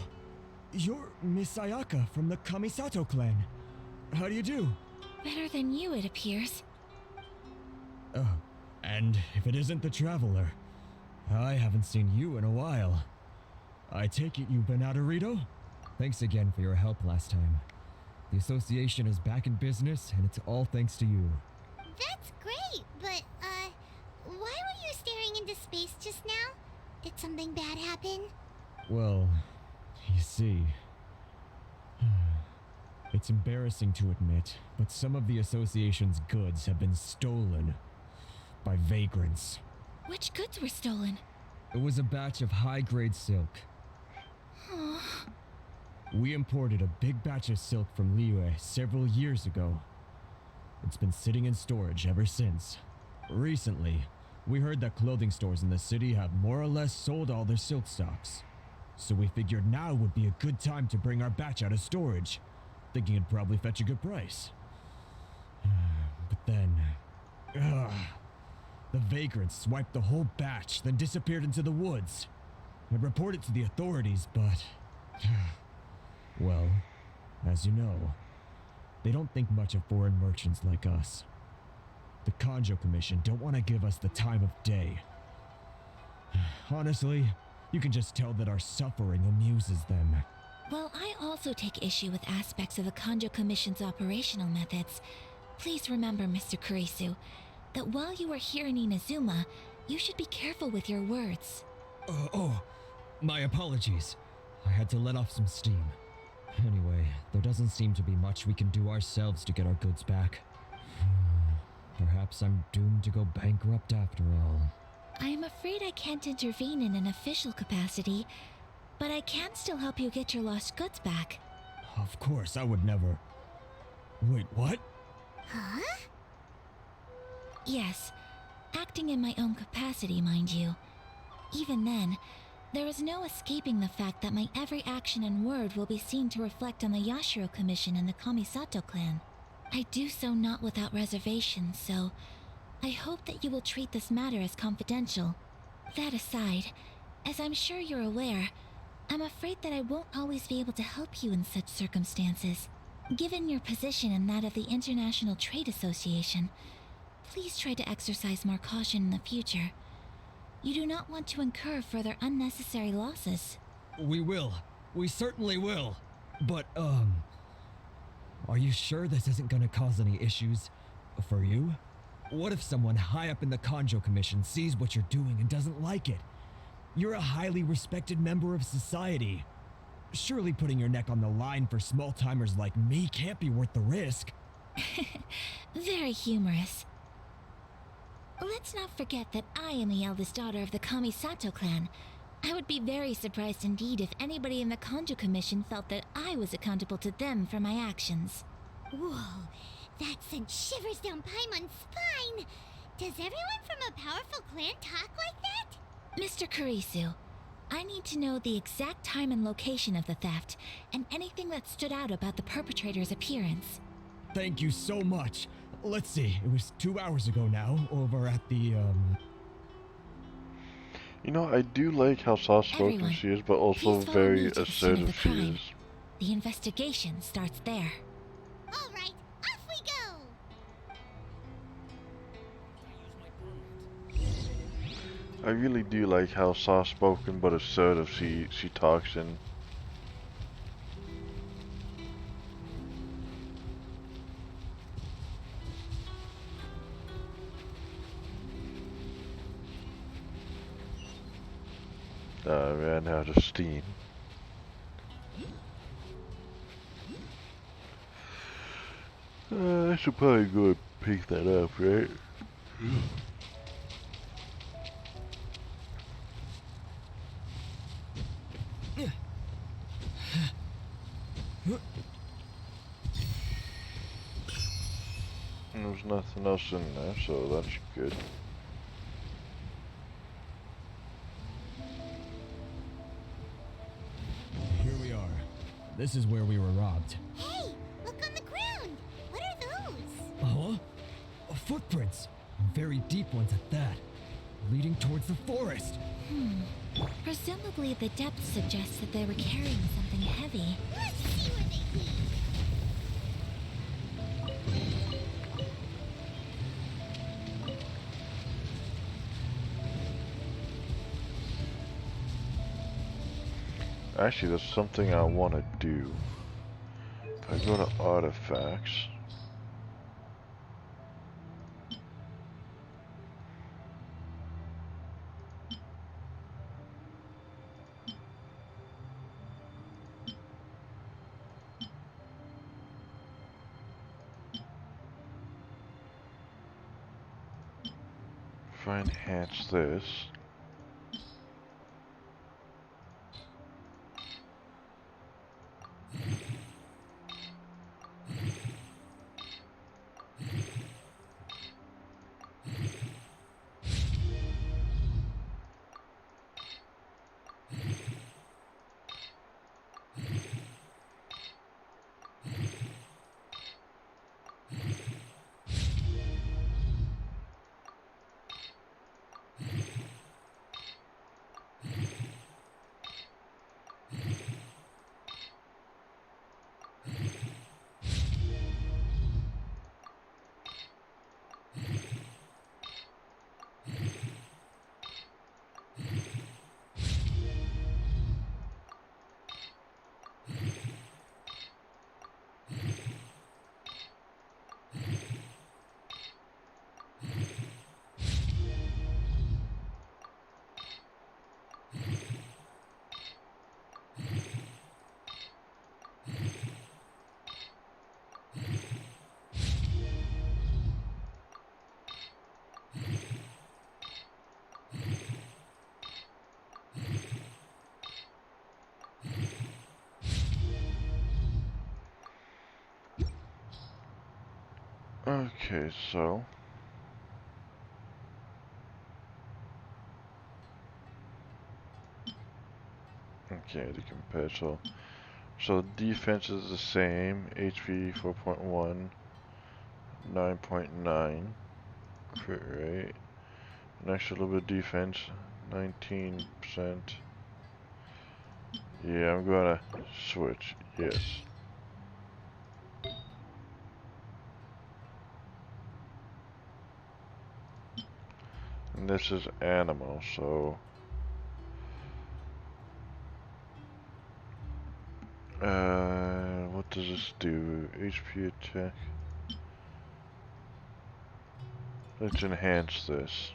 you're Miss Ayaka from the Kamisato clan. How do you do? Better than you, it appears. Oh, and if it isn't the Traveler, I haven't seen you in a while. I take it you've been out of Rito? Thanks again for your help last time. The association is back in business, and it's all thanks to you. That's great, but, why were you staring into space just now? Did something bad happen? Well, you see... It's embarrassing to admit, but some of the association's goods have been stolen by vagrants. Which goods were stolen? It was a batch of high-grade silk. We imported a big batch of silk from Liyue several years ago. It's been sitting in storage ever since. Recently, we heard that clothing stores in the city have more or less sold all their silk stocks. So we figured now would be a good time to bring our batch out of storage, thinking it'd probably fetch a good price. But then... the vagrants swiped the whole batch, then disappeared into the woods. I reported to the authorities, but... well, as you know, they don't think much of foreign merchants like us. The Kanjo Commission don't want to give us the time of day. Honestly, you can just tell that our suffering amuses them. While I also take issue with aspects of the Kanjo Commission's operational methods, please remember, Mr. Kurisu, that while you are here in Inazuma, you should be careful with your words. My apologies. I had to let off some steam. Anyway, there doesn't seem to be much we can do ourselves to get our goods back. Perhaps I'm doomed to go bankrupt after all. I am afraid I can't intervene in an official capacity, but I can still help you get your lost goods back. Of course, I would never... Wait, what? Huh? Yes, acting in my own capacity, mind you. Even then, there is no escaping the fact that my every action and word will be seen to reflect on the Yashiro Commission and the Kamisato clan. I do so not without reservation, so I hope that you will treat this matter as confidential. That aside, as I'm sure you're aware, I'm afraid that I won't always be able to help you in such circumstances. Given your position and that of the International Trade Association, please try to exercise more caution in the future. You do not want to incur further unnecessary losses. We will. We certainly will. But, are you sure this isn't gonna cause any issues for you? What if someone high up in the Kanjo Commission sees what you're doing and doesn't like it? You're a highly respected member of society. Surely putting your neck on the line for small-timers like me can't be worth the risk. Very humorous. Let's not forget that I am the eldest daughter of the Kamisato clan. I would be very surprised indeed if anybody in the Kanjo Commission felt that I was accountable to them for my actions. Whoa, that sent shivers down Paimon's spine. Does everyone from a powerful clan talk like that? Mr. Kurisu, I need to know the exact time and location of the theft, and anything that stood out about the perpetrator's appearance. Thank you so much. Let's see, it was 2 hours ago now, over at the, You know, I do like how soft-spoken Everyone, she is, but also please follow me very to the scene of the assertive she crime. is. The investigation starts there. All right, off we go. I really do like how soft-spoken but assertive she talks in. I ran out of steam. I should probably go and pick that up, right? There's nothing else in there, so that's good. Here we are. This is where we were robbed. Hey, look on the ground. What are those? Huh? Footprints. Very deep ones at that. Leading towards the forest. Presumably the depth suggests that they were carrying something heavy. Let's see what they need. Actually, there's something I want to do. If I go to artifacts, if I enhance this, Okay, so okay, the compare. So defense is the same. HP 4.1, 9.9. Crit rate. An extra little bit of defense, 19%. Yeah, I'm gonna switch. Yes. And this is animal, so what does this do? HP attack. Let's enhance this.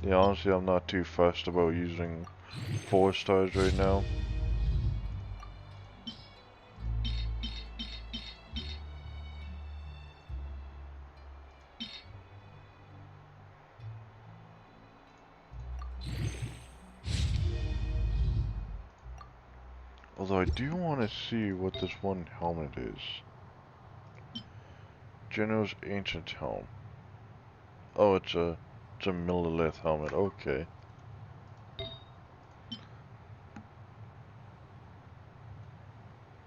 Yeah, honestly, I'm not too fussed about using 4 stars right now. Although I do want to see what this one helmet is. Geno's Ancient Helm. Oh, it's a Millilith helmet. Okay.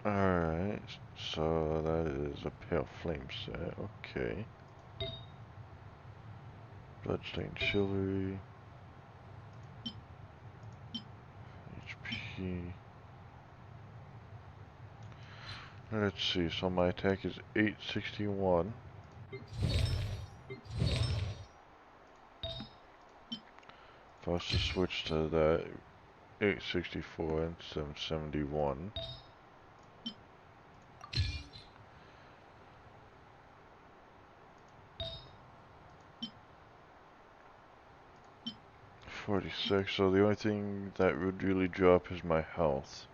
Alright, so that is a Pale Flame set. Okay. Bloodstained Chivalry. HP. Let's see, so my attack is 861. If I was to switch to that, 864 and 771. $46, so the only thing that would really drop is my health.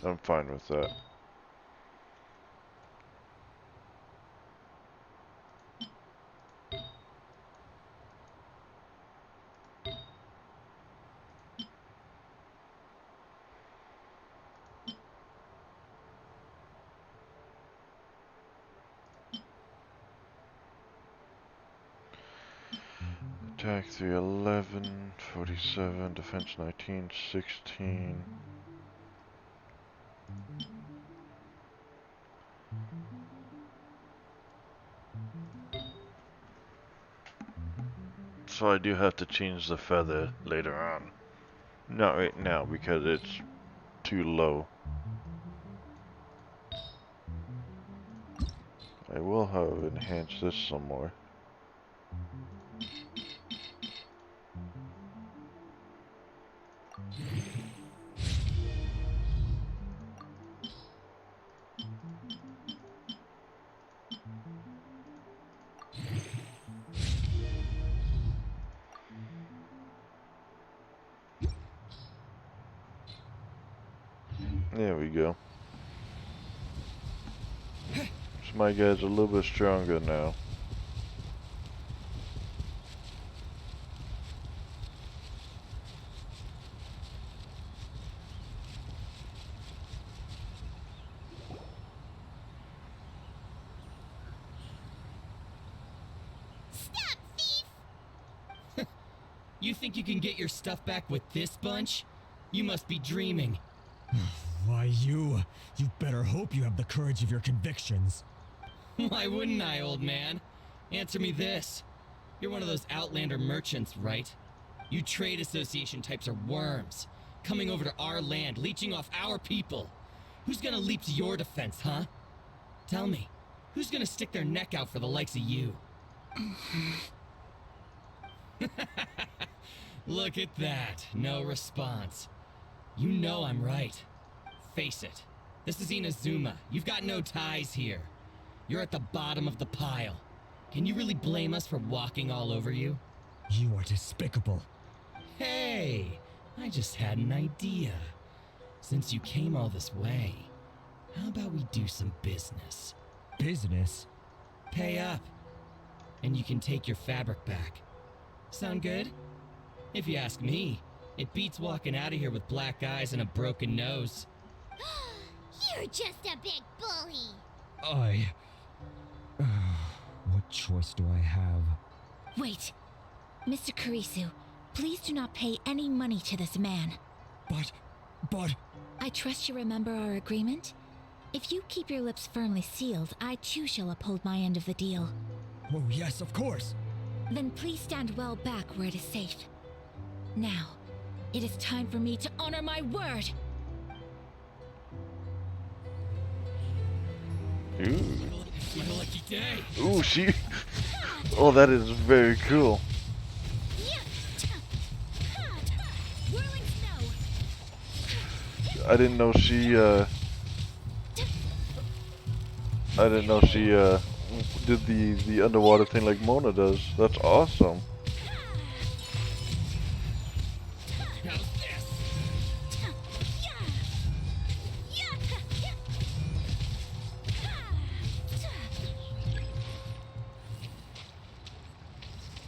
I'm fine with that. Attack 311, 47, defense 19, 16. So I do have to change the feather later on. Not right now because it's too low. I will, however, enhance this some more. There we go. So my guy's a little bit stronger now. Stop, thief! You think you can get your stuff back with this bunch? You must be dreaming. Why, you better hope you have the courage of your convictions. Why wouldn't I, old man? Answer me this. You're one of those Outlander merchants, right? You trade association types are worms, coming over to our land, leeching off our people. Who's gonna leap to your defense, huh? Tell me, who's gonna stick their neck out for the likes of you? Look at that, no response. You know I'm right. Face it, this is Inazuma. You've got no ties here. You're at the bottom of the pile. Can you really blame us for walking all over you? You are despicable. Hey, I just had an idea. Since you came all this way, how about we do some business? Business? Pay up, and you can take your fabric back. Sound good? If you ask me, it beats walking out of here with black eyes and a broken nose. You're just a big bully. What choice do I have? Wait. Mr. Kurisu, please do not pay any money to this man. But... I trust you remember our agreement? If you keep your lips firmly sealed, I too shall uphold my end of the deal. Oh, yes, of course. Then please stand well back where it is safe. Now, it is time for me to honor my word! Ooh. Lucky day. Ooh, she... Oh, that is very cool. I didn't know she, did the underwater thing like Mona does. That's awesome.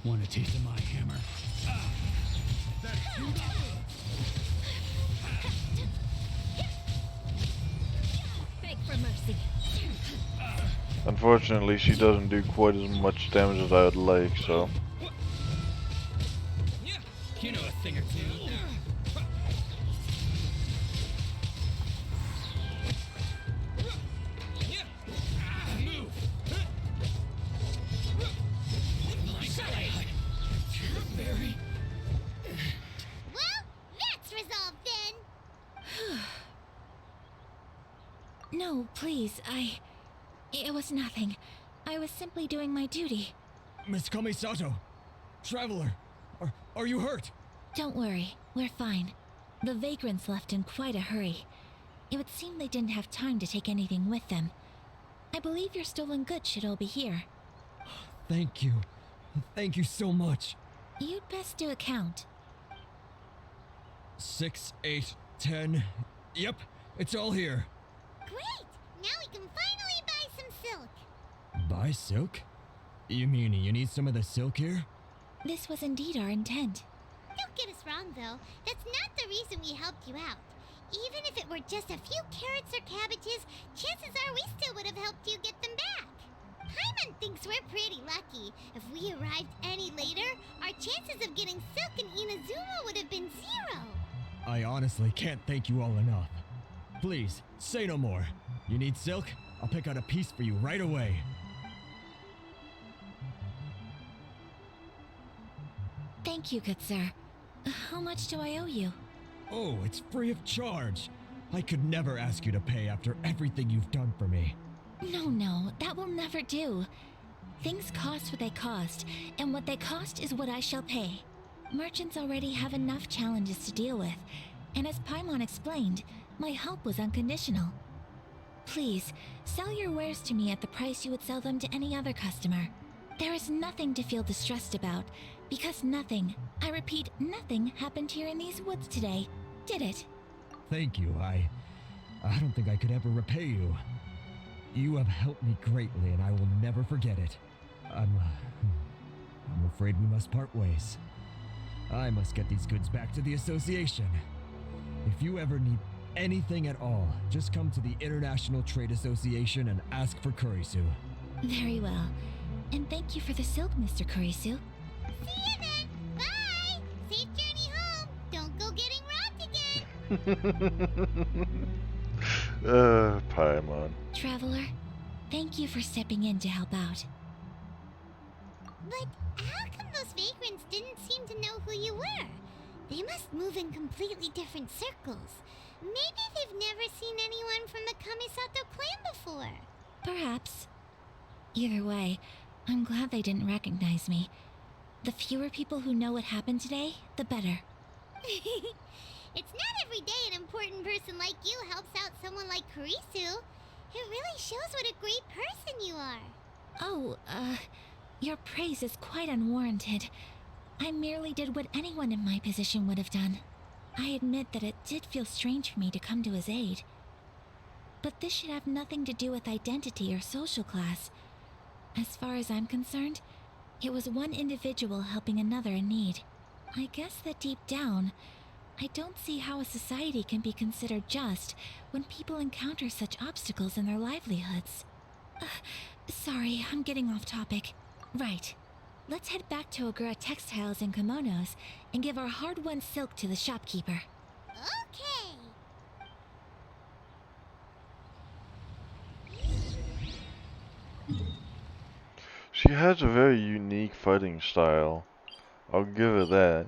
Want a taste of my hammer? Beg for mercy. Unfortunately, she doesn't do quite as much damage as I would like, so... You know a thing or two. Move! Well, that's resolved then. No, please, It was nothing. I was simply doing my duty. Miss Kamisato! Traveler! Are you hurt? Don't worry, we're fine. The vagrants left in quite a hurry. It would seem they didn't have time to take anything with them. I believe your stolen goods should all be here. Thank you. Thank you so much. You'd best do a count. 6, 8, 10. Yep, it's all here. Great! Now we can finally buy some silk. Buy silk? You mean you need some of the silk here? This was indeed our intent. Don't get us wrong, though. That's not the reason we helped you out. Even if it were just a few carrots or cabbages, chances are we still would have helped you get them back. Paimon thinks we're pretty lucky. If we arrived any later, our chances of getting silk in Inazuma would have been 0. I honestly can't thank you all enough. Please, say no more. You need silk? I'll pick out a piece for you right away. Thank you, good sir. How much do I owe you? Oh, it's free of charge. I could never ask you to pay after everything you've done for me. No, that will never do. Things cost what they cost, and what they cost is what I shall pay. Merchants already have enough challenges to deal with, and as Paimon explained, my help was unconditional. Please, sell your wares to me at the price you would sell them to any other customer. There is nothing to feel distressed about, because nothing, I repeat, nothing happened here in these woods today, did it? Thank you. I don't think I could ever repay you. You have helped me greatly, and I will never forget it. I'm afraid we must part ways. I must get these goods back to the association. If you ever need anything at all, just come to the International Trade Association and ask for Kurisu. Very well. And thank you for the silk, Mr. Kurisu. See you then! Bye! Safe journey home! Don't go getting robbed again! Paimon. Traveler, thank you for stepping in to help out. But how come those vagrants didn't seem to know who you were? They must move in completely different circles. Maybe they've never seen anyone from the Kamisato clan before. Perhaps. Either way, I'm glad they didn't recognize me. The fewer people who know what happened today, the better. It's not every day an important person like you helps out someone like Kurisu. It really shows what a great person you are. Oh, your praise is quite unwarranted. I merely did what anyone in my position would have done. I admit that it did feel strange for me to come to his aid. But this should have nothing to do with identity or social class. As far as I'm concerned, it was one individual helping another in need. I guess that deep down, I don't see how a society can be considered just when people encounter such obstacles in their livelihoods. Sorry, I'm getting off topic. Right. Let's head back to Ogura Textiles and Kimonos and give our hard-won silk to the shopkeeper. Okay. She has a very unique fighting style. I'll give her that.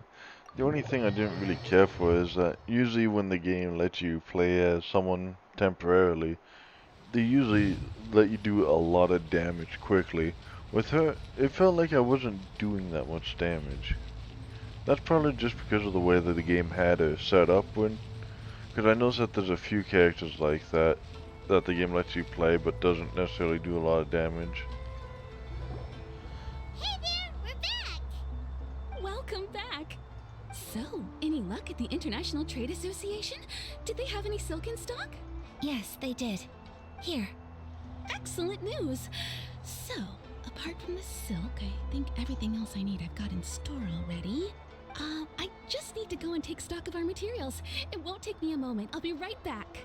The only thing I didn't really care for is that usually when the game lets you play as someone temporarily, they usually let you do a lot of damage quickly. With her, it felt like I wasn't doing that much damage. That's probably just because of the way that the game had her set up when, because I noticed that there's a few characters like that the game lets you play but doesn't necessarily do a lot of damage. Hey there, we're back! Welcome back. So, any luck at the International Trade Association? Did they have any silk in stock? Yes, they did. Here. Excellent news. So, apart from the silk, I think everything else I need I've got in store already. I just need to go and take stock of our materials. It won't take me a moment. I'll be right back.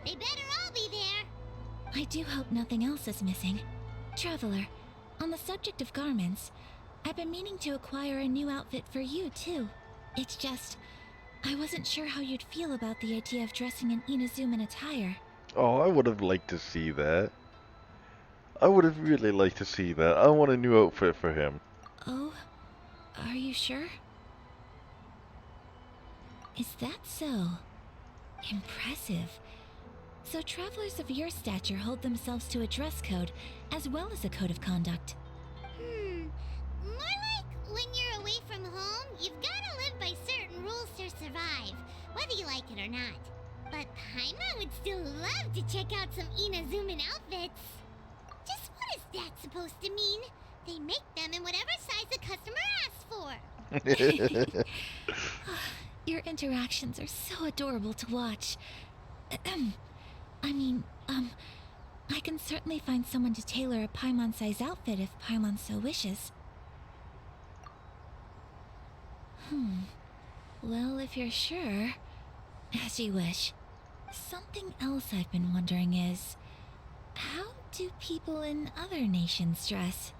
They better all be there. I do hope nothing else is missing. Traveler, on the subject of garments, I've been meaning to acquire a new outfit for you, too. It's just, I wasn't sure how you'd feel about the idea of dressing in Inazuman attire. Oh, I would have liked to see that. I would have really liked to see that. I want a new outfit for him. Oh, are you sure? Is that so? Impressive. So travelers of your stature hold themselves to a dress code, as well as a code of conduct. More like when you're away from home, you've gotta live by certain rules to survive, whether you like it or not. But Paimon would still love to check out some Inazuman outfits. Just what is that supposed to mean? They make them in whatever size the customer asks for. Your interactions are so adorable to watch. I can certainly find someone to tailor a Paimon-size outfit if Paimon so wishes. Well, if you're sure, as you wish. Something else I've been wondering is, how do people in other nations dress?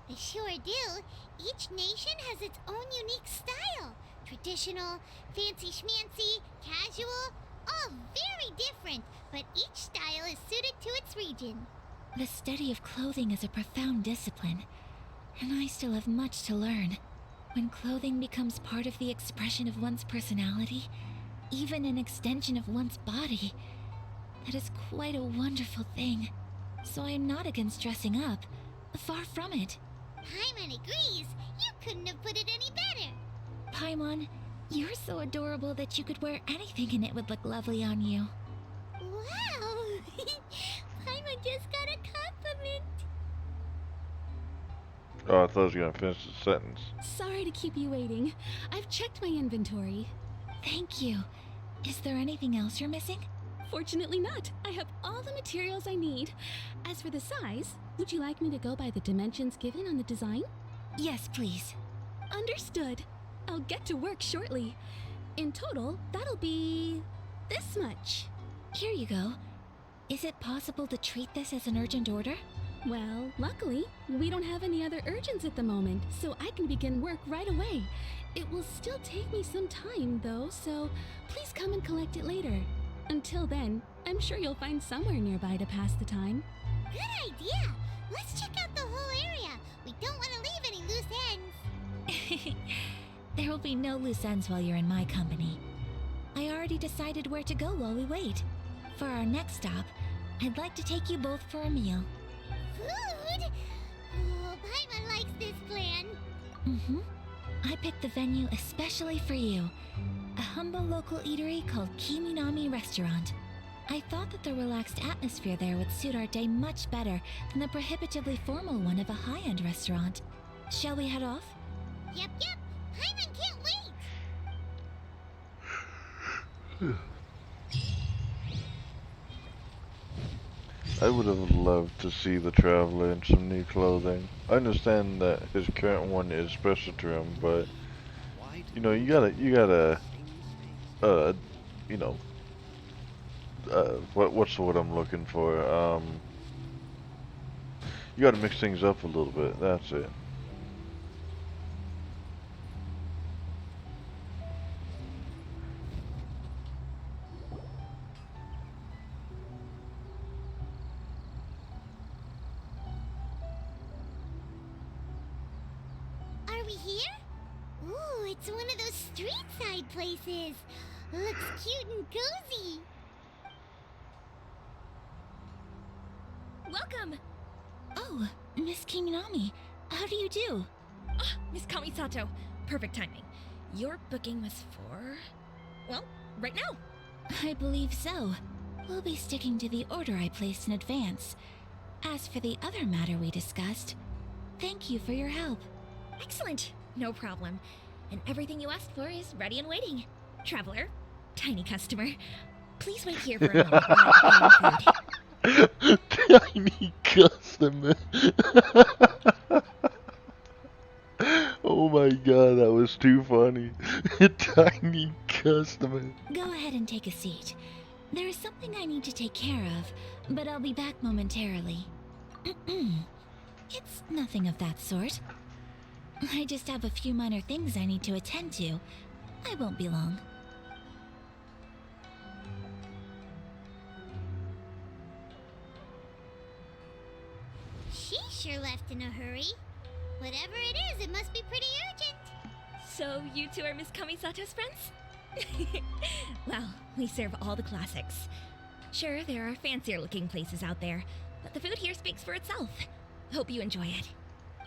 They sure do. Each nation has its own unique style. Traditional, fancy schmancy, casual, all very different, but each style is suited to its region. The study of clothing is a profound discipline, and I still have much to learn. When clothing becomes part of the expression of one's personality, even an extension of one's body, that is quite a wonderful thing. So I'm not against dressing up. Far from it. Paimon agrees. You couldn't have put it any better. Paimon, you're so adorable that you could wear anything and it would look lovely on you. Wow! Paimon just got a compliment. Oh, I thought I was gonna finish the sentence. Sorry to keep you waiting. I've checked my inventory. Thank you. Is there anything else you're missing? Fortunately not. I have all the materials I need. As for the size, would you like me to go by the dimensions given on the design? Yes, please. Understood. I'll get to work shortly. In total, that'll be this much. Here you go. Is it possible to treat this as an urgent order? Well, luckily, we don't have any other urgents at the moment, so I can begin work right away. It will still take me some time, though, so please come and collect it later. Until then, I'm sure you'll find somewhere nearby to pass the time. Good idea! Let's check out the whole area. We don't want to leave any loose ends. There will be no loose ends while you're in my company. I already decided where to go while we wait. For our next stop, I'd like to take you both for a meal. Food? Oh, Paimon likes this plan. I picked the venue especially for you. A humble local eatery called Kiminami Restaurant. I thought that the relaxed atmosphere there would suit our day much better than the prohibitively formal one of a high-end restaurant. Shall we head off? Yep. Paimon can't wait. I would have loved to see the Traveler in some new clothing. I understand that his current one is special to him, but you know, uh, you know, what's the word I'm looking for? You gotta mix things up a little bit. That's it. Are we here? Ooh, it's one of those street side places. Looks cute and cozy. Welcome! Oh, Miss Kiminami, how do you do? Miss Kamisato, perfect timing. Your booking was for... well, right now. I believe so. We'll be sticking to the order I placed in advance. As for the other matter we discussed, thank you for your help. Excellent, no problem. And everything you asked for is ready and waiting. Traveler, tiny customer, please wait here for a moment while I prepare your food. Tiny customer. Oh my god, that was too funny. Tiny customer. Go ahead and take a seat. There is something I need to take care of, but I'll be back momentarily. It's nothing of that sort. I just have a few minor things I need to attend to. I won't be long. She sure left in a hurry. Whatever it is, it must be pretty urgent. So you two are Miss Kamisato's friends? Well, we serve all the classics. Sure, there are fancier looking places out there, but the food here speaks for itself. Hope you enjoy it.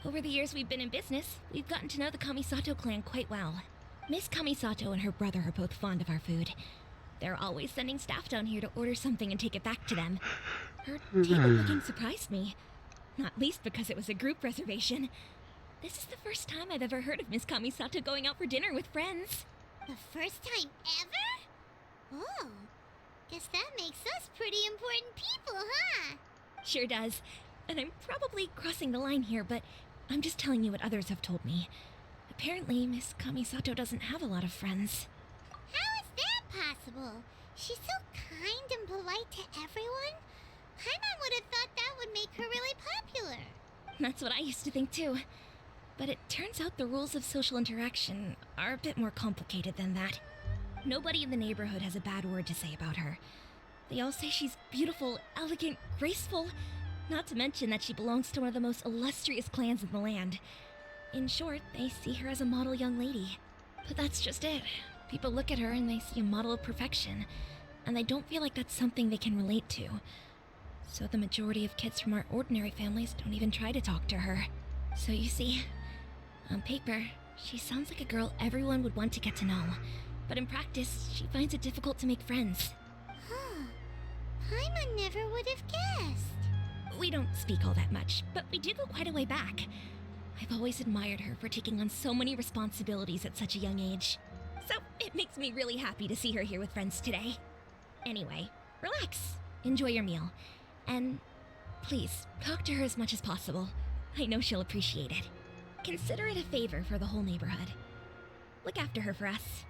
Over the years we've been in business, we've gotten to know the Kamisato clan quite well. Miss Kamisato and her brother are both fond of our food. They're always sending staff down here to order something and take it back to them. Her table booking surprised me, not least because it was a group reservation. This is the first time I've ever heard of Miss Kamisato going out for dinner with friends. The first time ever? Oh, guess that makes us pretty important people, huh? Sure does. And I'm probably crossing the line here, but I'm just telling you what others have told me. Apparently, Miss Kamisato doesn't have a lot of friends. How is that possible? She's so kind and polite to everyone. Paimon would have thought that would make her really popular. That's what I used to think too. But it turns out the rules of social interaction are a bit more complicated than that. Nobody in the neighborhood has a bad word to say about her. They all say she's beautiful, elegant, graceful, not to mention that she belongs to one of the most illustrious clans in the land. In short, they see her as a model young lady. But that's just it. People look at her and they see a model of perfection, and they don't feel like that's something they can relate to. So the majority of kids from our ordinary families don't even try to talk to her. So you see, on paper, she sounds like a girl everyone would want to get to know. But in practice, she finds it difficult to make friends. Huh. Paimon never would have guessed. We don't speak all that much, but we do go quite a way back. I've always admired her for taking on so many responsibilities at such a young age. So it makes me really happy to see her here with friends today. Anyway, relax, enjoy your meal, and please, talk to her as much as possible. I know she'll appreciate it. Consider it a favor for the whole neighborhood. Look after her for us.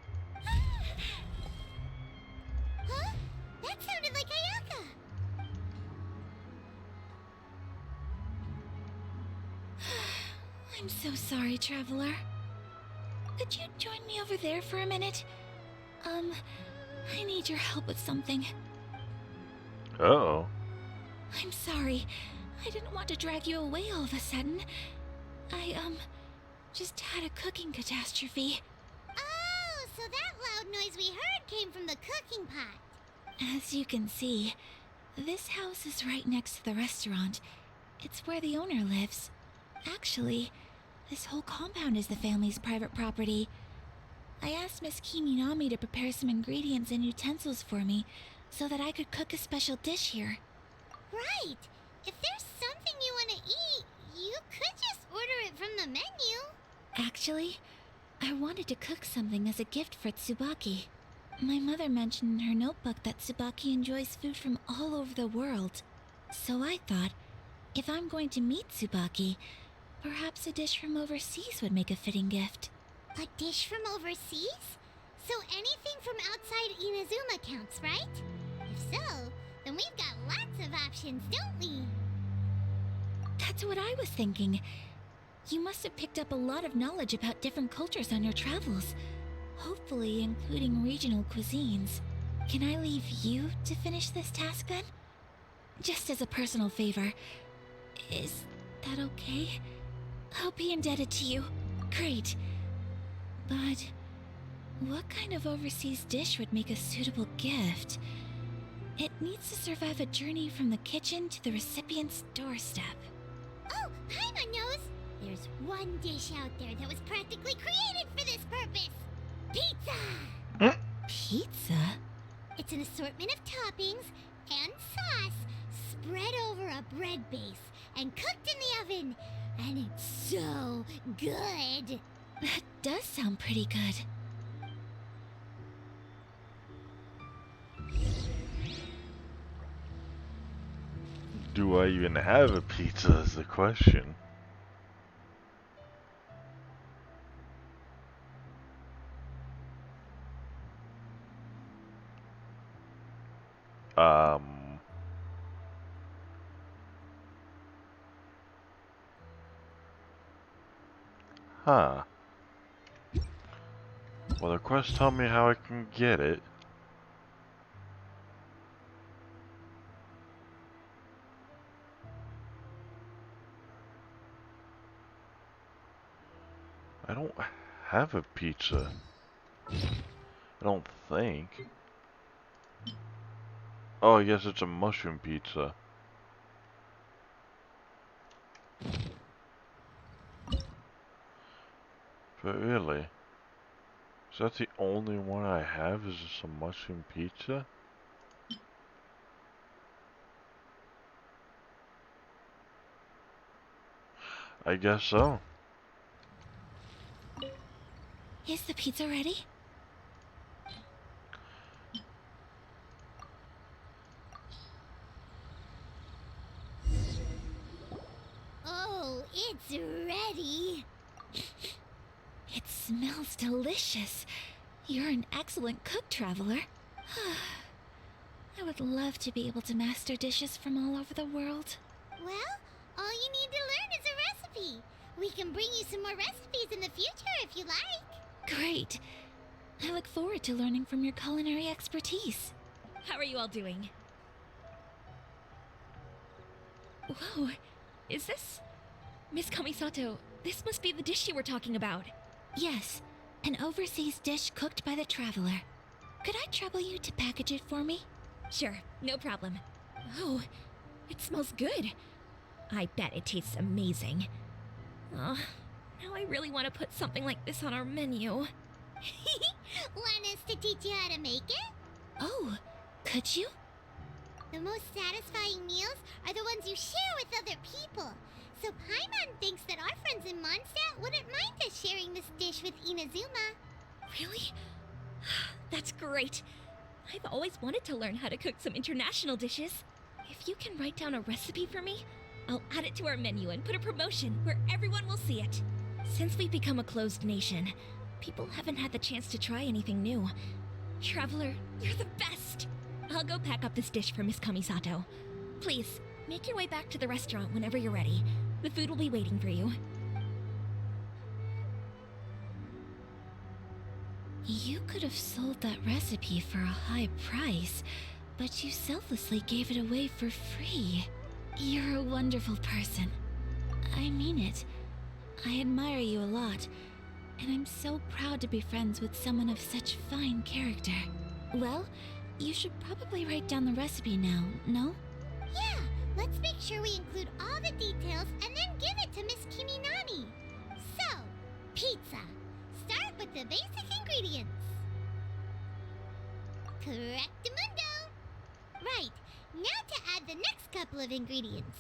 Huh? That sounded like Ayaka. I'm so sorry, Traveler. Could you join me over there for a minute? I need your help with something. Uh-oh. I'm sorry. I didn't want to drag you away all of a sudden. I, just had a cooking catastrophe. Oh, so that loud noise we heard came from the cooking pot. As you can see, this house is right next to the restaurant. It's where the owner lives. Actually, this whole compound is the family's private property. I asked Miss Kiminami to prepare some ingredients and utensils for me so that I could cook a special dish here. Right. If there's something you want to eat, you could just order it from the menu. Actually, I wanted to cook something as a gift for Tsubaki. My mother mentioned in her notebook that Tsubaki enjoys food from all over the world. So I thought, if I'm going to meet Tsubaki, perhaps a dish from overseas would make a fitting gift. A dish from overseas? So anything from outside Inazuma counts, right? If so, then we've got lots of options, don't we? That's what I was thinking. You must have picked up a lot of knowledge about different cultures on your travels, hopefully including regional cuisines. Can I leave you to finish this task then? Just as a personal favor. Is that okay? I'll be indebted to you. Great. But what kind of overseas dish would make a suitable gift? It needs to survive a journey from the kitchen to the recipient's doorstep. Oh, Paimon knows! There's one dish out there that was practically created for this purpose! Pizza! Pizza? It's an assortment of toppings and sauce spread over a bread base and cooked in the oven. And it's so good! That does sound pretty good. Do I even have a pizza is the question. Huh. Well, the quest tell me how I can get it. I don't have a pizza. I don't think. Oh, I guess it's a mushroom pizza. But really? Is that the only one I have? Is just a mushroom pizza? I guess so. Is the pizza ready? Oh, it's ready! It smells delicious. You're an excellent cook, Traveler. I would love to be able to master dishes from all over the world. Well, all you need to learn is a recipe. We can bring you some more recipes in the future if you like. Great. I look forward to learning from your culinary expertise. How are you all doing? Whoa, is this... Miss Kamisato, this must be the dish you were talking about. Yes, an overseas dish cooked by the Traveler. Could I trouble you to package it for me? Sure, no problem. Oh, it smells good. I bet it tastes amazing. Oh, now I really want to put something like this on our menu. Want us to teach you how to make it? Oh, could you? The most satisfying meals are the ones you share with other people. So Paimon thinks that our friends in Mondstadt wouldn't mind us sharing this dish with Inazuma. Really? That's great. I've always wanted to learn how to cook some international dishes. If you can write down a recipe for me, I'll add it to our menu and put a promotion where everyone will see it. Since we've become a closed nation, people haven't had the chance to try anything new. Traveler, you're the best! I'll go pack up this dish for Miss Kamisato. Please, make your way back to the restaurant whenever you're ready. The food will be waiting for you. You could have sold that recipe for a high price, but you selflessly gave it away for free. You're a wonderful person. I mean it. I admire you a lot, and I'm so proud to be friends with someone of such fine character. Well, you should probably write down the recipe now, no? Yeah, let's make sure we include all the details and then give it to Miss Kiminani. So, pizza. Start with the basic ingredients. Correctamundo. Right, now to add the next couple of ingredients.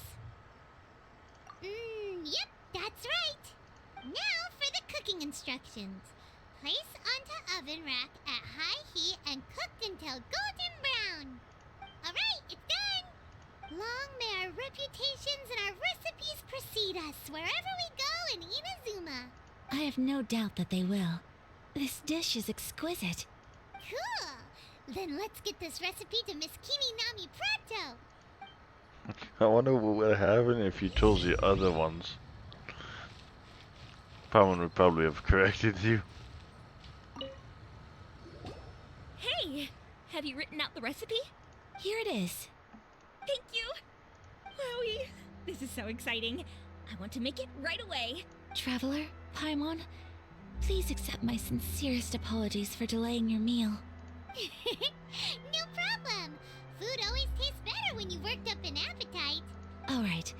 Yep, that's right. Now for the cooking instructions. Place onto oven rack at high heat and cooked until golden brown. Alright, it's done! Long may our reputations and our recipes precede us wherever we go in Inazuma. I have no doubt that they will. This dish is exquisite. Cool! Then let's get this recipe to Miss Kimi Nami pronto! I wonder what would happen if you chose the other ones. Paimon would probably have corrected you. Hey! Have you written out the recipe? Here it is. Thank you! Wowie! This is so exciting. I want to make it right away. Traveler, Paimon, please accept my sincerest apologies for delaying your meal. No problem! Food always tastes better when you've worked up an appetite. Alright,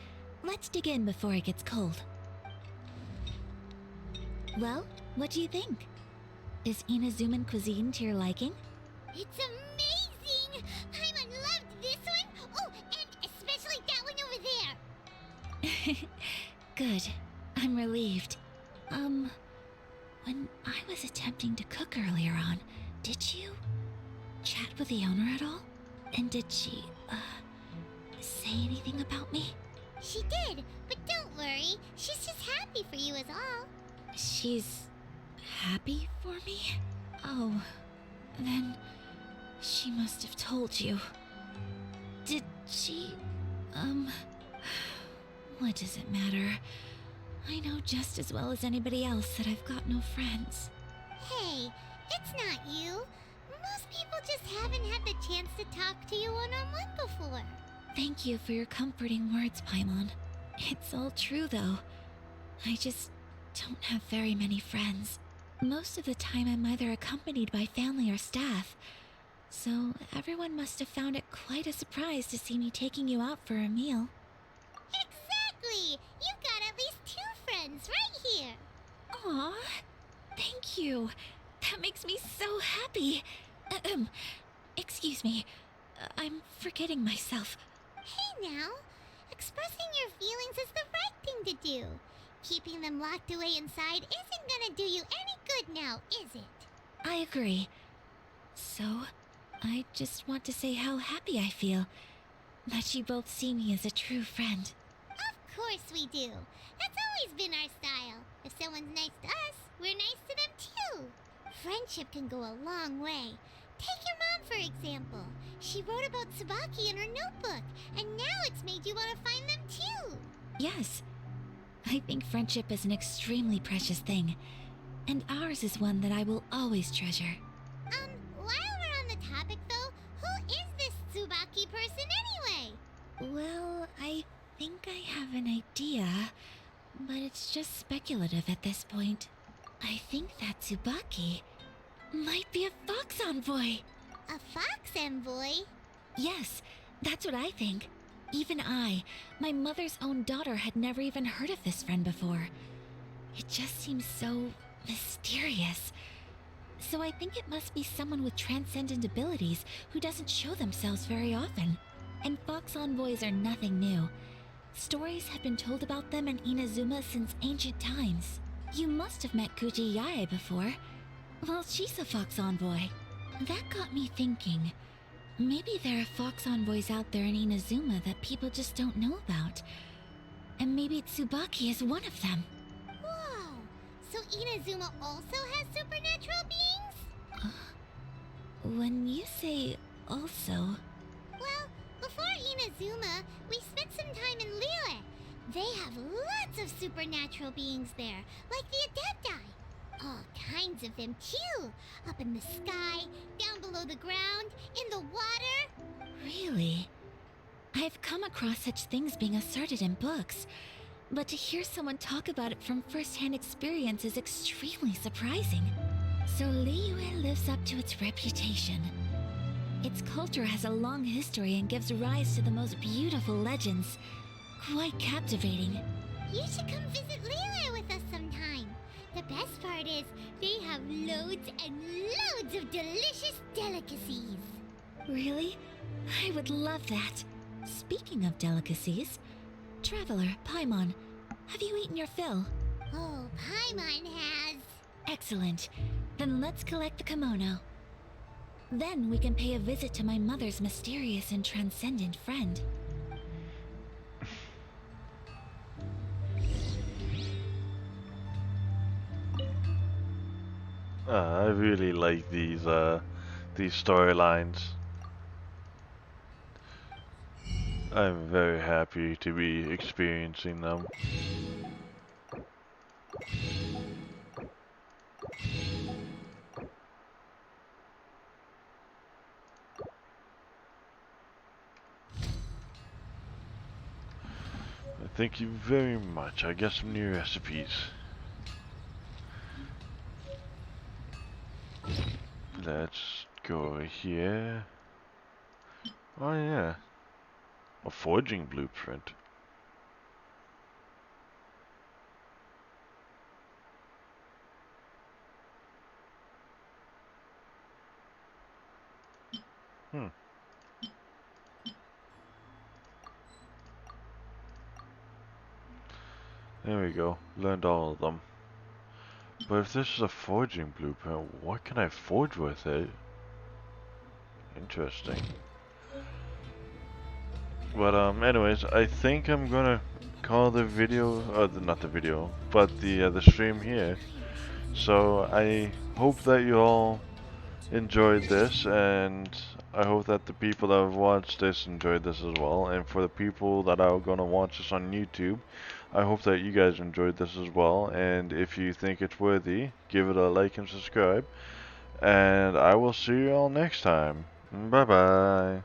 let's dig in before it gets cold. Well, what do you think? Is Inazuman cuisine to your liking? It's amazing! Paimon loved this one! Oh, and especially that one over there! Good. I'm relieved. When I was attempting to cook earlier on, did you chat with the owner at all? And did she, say anything about me? She did, but don't worry. She's just happy for you is all. She's happy for me? Oh, then she must have told you. Did she, what does it matter? I know just as well as anybody else that I've got no friends. Hey, it's not you. Most people just haven't had the chance to talk to you one-on-one before. Thank you for your comforting words, Paimon. It's all true, though. I just don't have very many friends. Most of the time I'm either accompanied by family or staff. So everyone must have found it quite a surprise to see me taking you out for a meal. Exactly! You've got at least 2 friends right here. Aw, thank you. That makes me so happy. Excuse me. I'm forgetting myself. Hey now, expressing your feelings is the right thing to do. Keeping them locked away inside isn't gonna do you any good now, is it? I agree. So, I just want to say how happy I feel that you both see me as a true friend. Of course we do. That's always been our style. If someone's nice to us, we're nice to them too. Friendship can go a long way. Take your mom, for example. She wrote about Tsubaki in her notebook, and now it's made you want to find them too. Yes. I think friendship is an extremely precious thing, and ours is one that I will always treasure. While we're on the topic though, who is this Tsubaki person anyway? Well, I think I have an idea, but it's just speculative at this point. I think that Tsubaki might be a fox envoy. A fox envoy? Yes, that's what I think. Even I, my mother's own daughter, had never even heard of this friend before. It just seems so mysterious. So I think it must be someone with transcendent abilities who doesn't show themselves very often. And fox envoys are nothing new. Stories have been told about them in Inazuma since ancient times. You must have met Kuji Yae before. Well, she's a fox envoy. That got me thinking. Maybe there are fox envoys out there in Inazuma that people just don't know about. And maybe Tsubaki is one of them. Whoa! So Inazuma also has supernatural beings? When you say also... Well, before Inazuma, we spent some time in Liyue. They have lots of supernatural beings there, like the Adepti. All kinds of them too. Up in the sky, down below the ground, in the water. Really? I've come across such things being asserted in books, but to hear someone talk about it from first-hand experience is extremely surprising. So Liyue lives up to its reputation. Its culture has a long history and gives rise to the most beautiful legends. Quite captivating. You should come visit Liyue with us sometime. The best part is, they have loads and loads of delicious delicacies. Really? I would love that. Speaking of delicacies, Traveler, Paimon, have you eaten your fill? Oh, Paimon has. Excellent. Then let's collect the kimono. Then we can pay a visit to my mother's mysterious and transcendent friend. I really like these storylines. I'm very happy to be experiencing them. Thank you very much. I got some new recipes. Let's go here. Oh yeah, a forging blueprint. Hmm. There we go. Learned all of them. But if this is a forging blueprint, what can I forge with it? Interesting. But anyways, I think I'm gonna call the video, not the video, but the stream here. So I hope that you all enjoyed this, and I hope that the people that have watched this enjoyed this as well. And for the people that are gonna watch this on YouTube, I hope that you guys enjoyed this as well. And if you think it's worthy, give it a like and subscribe. And I will see you all next time. Bye bye.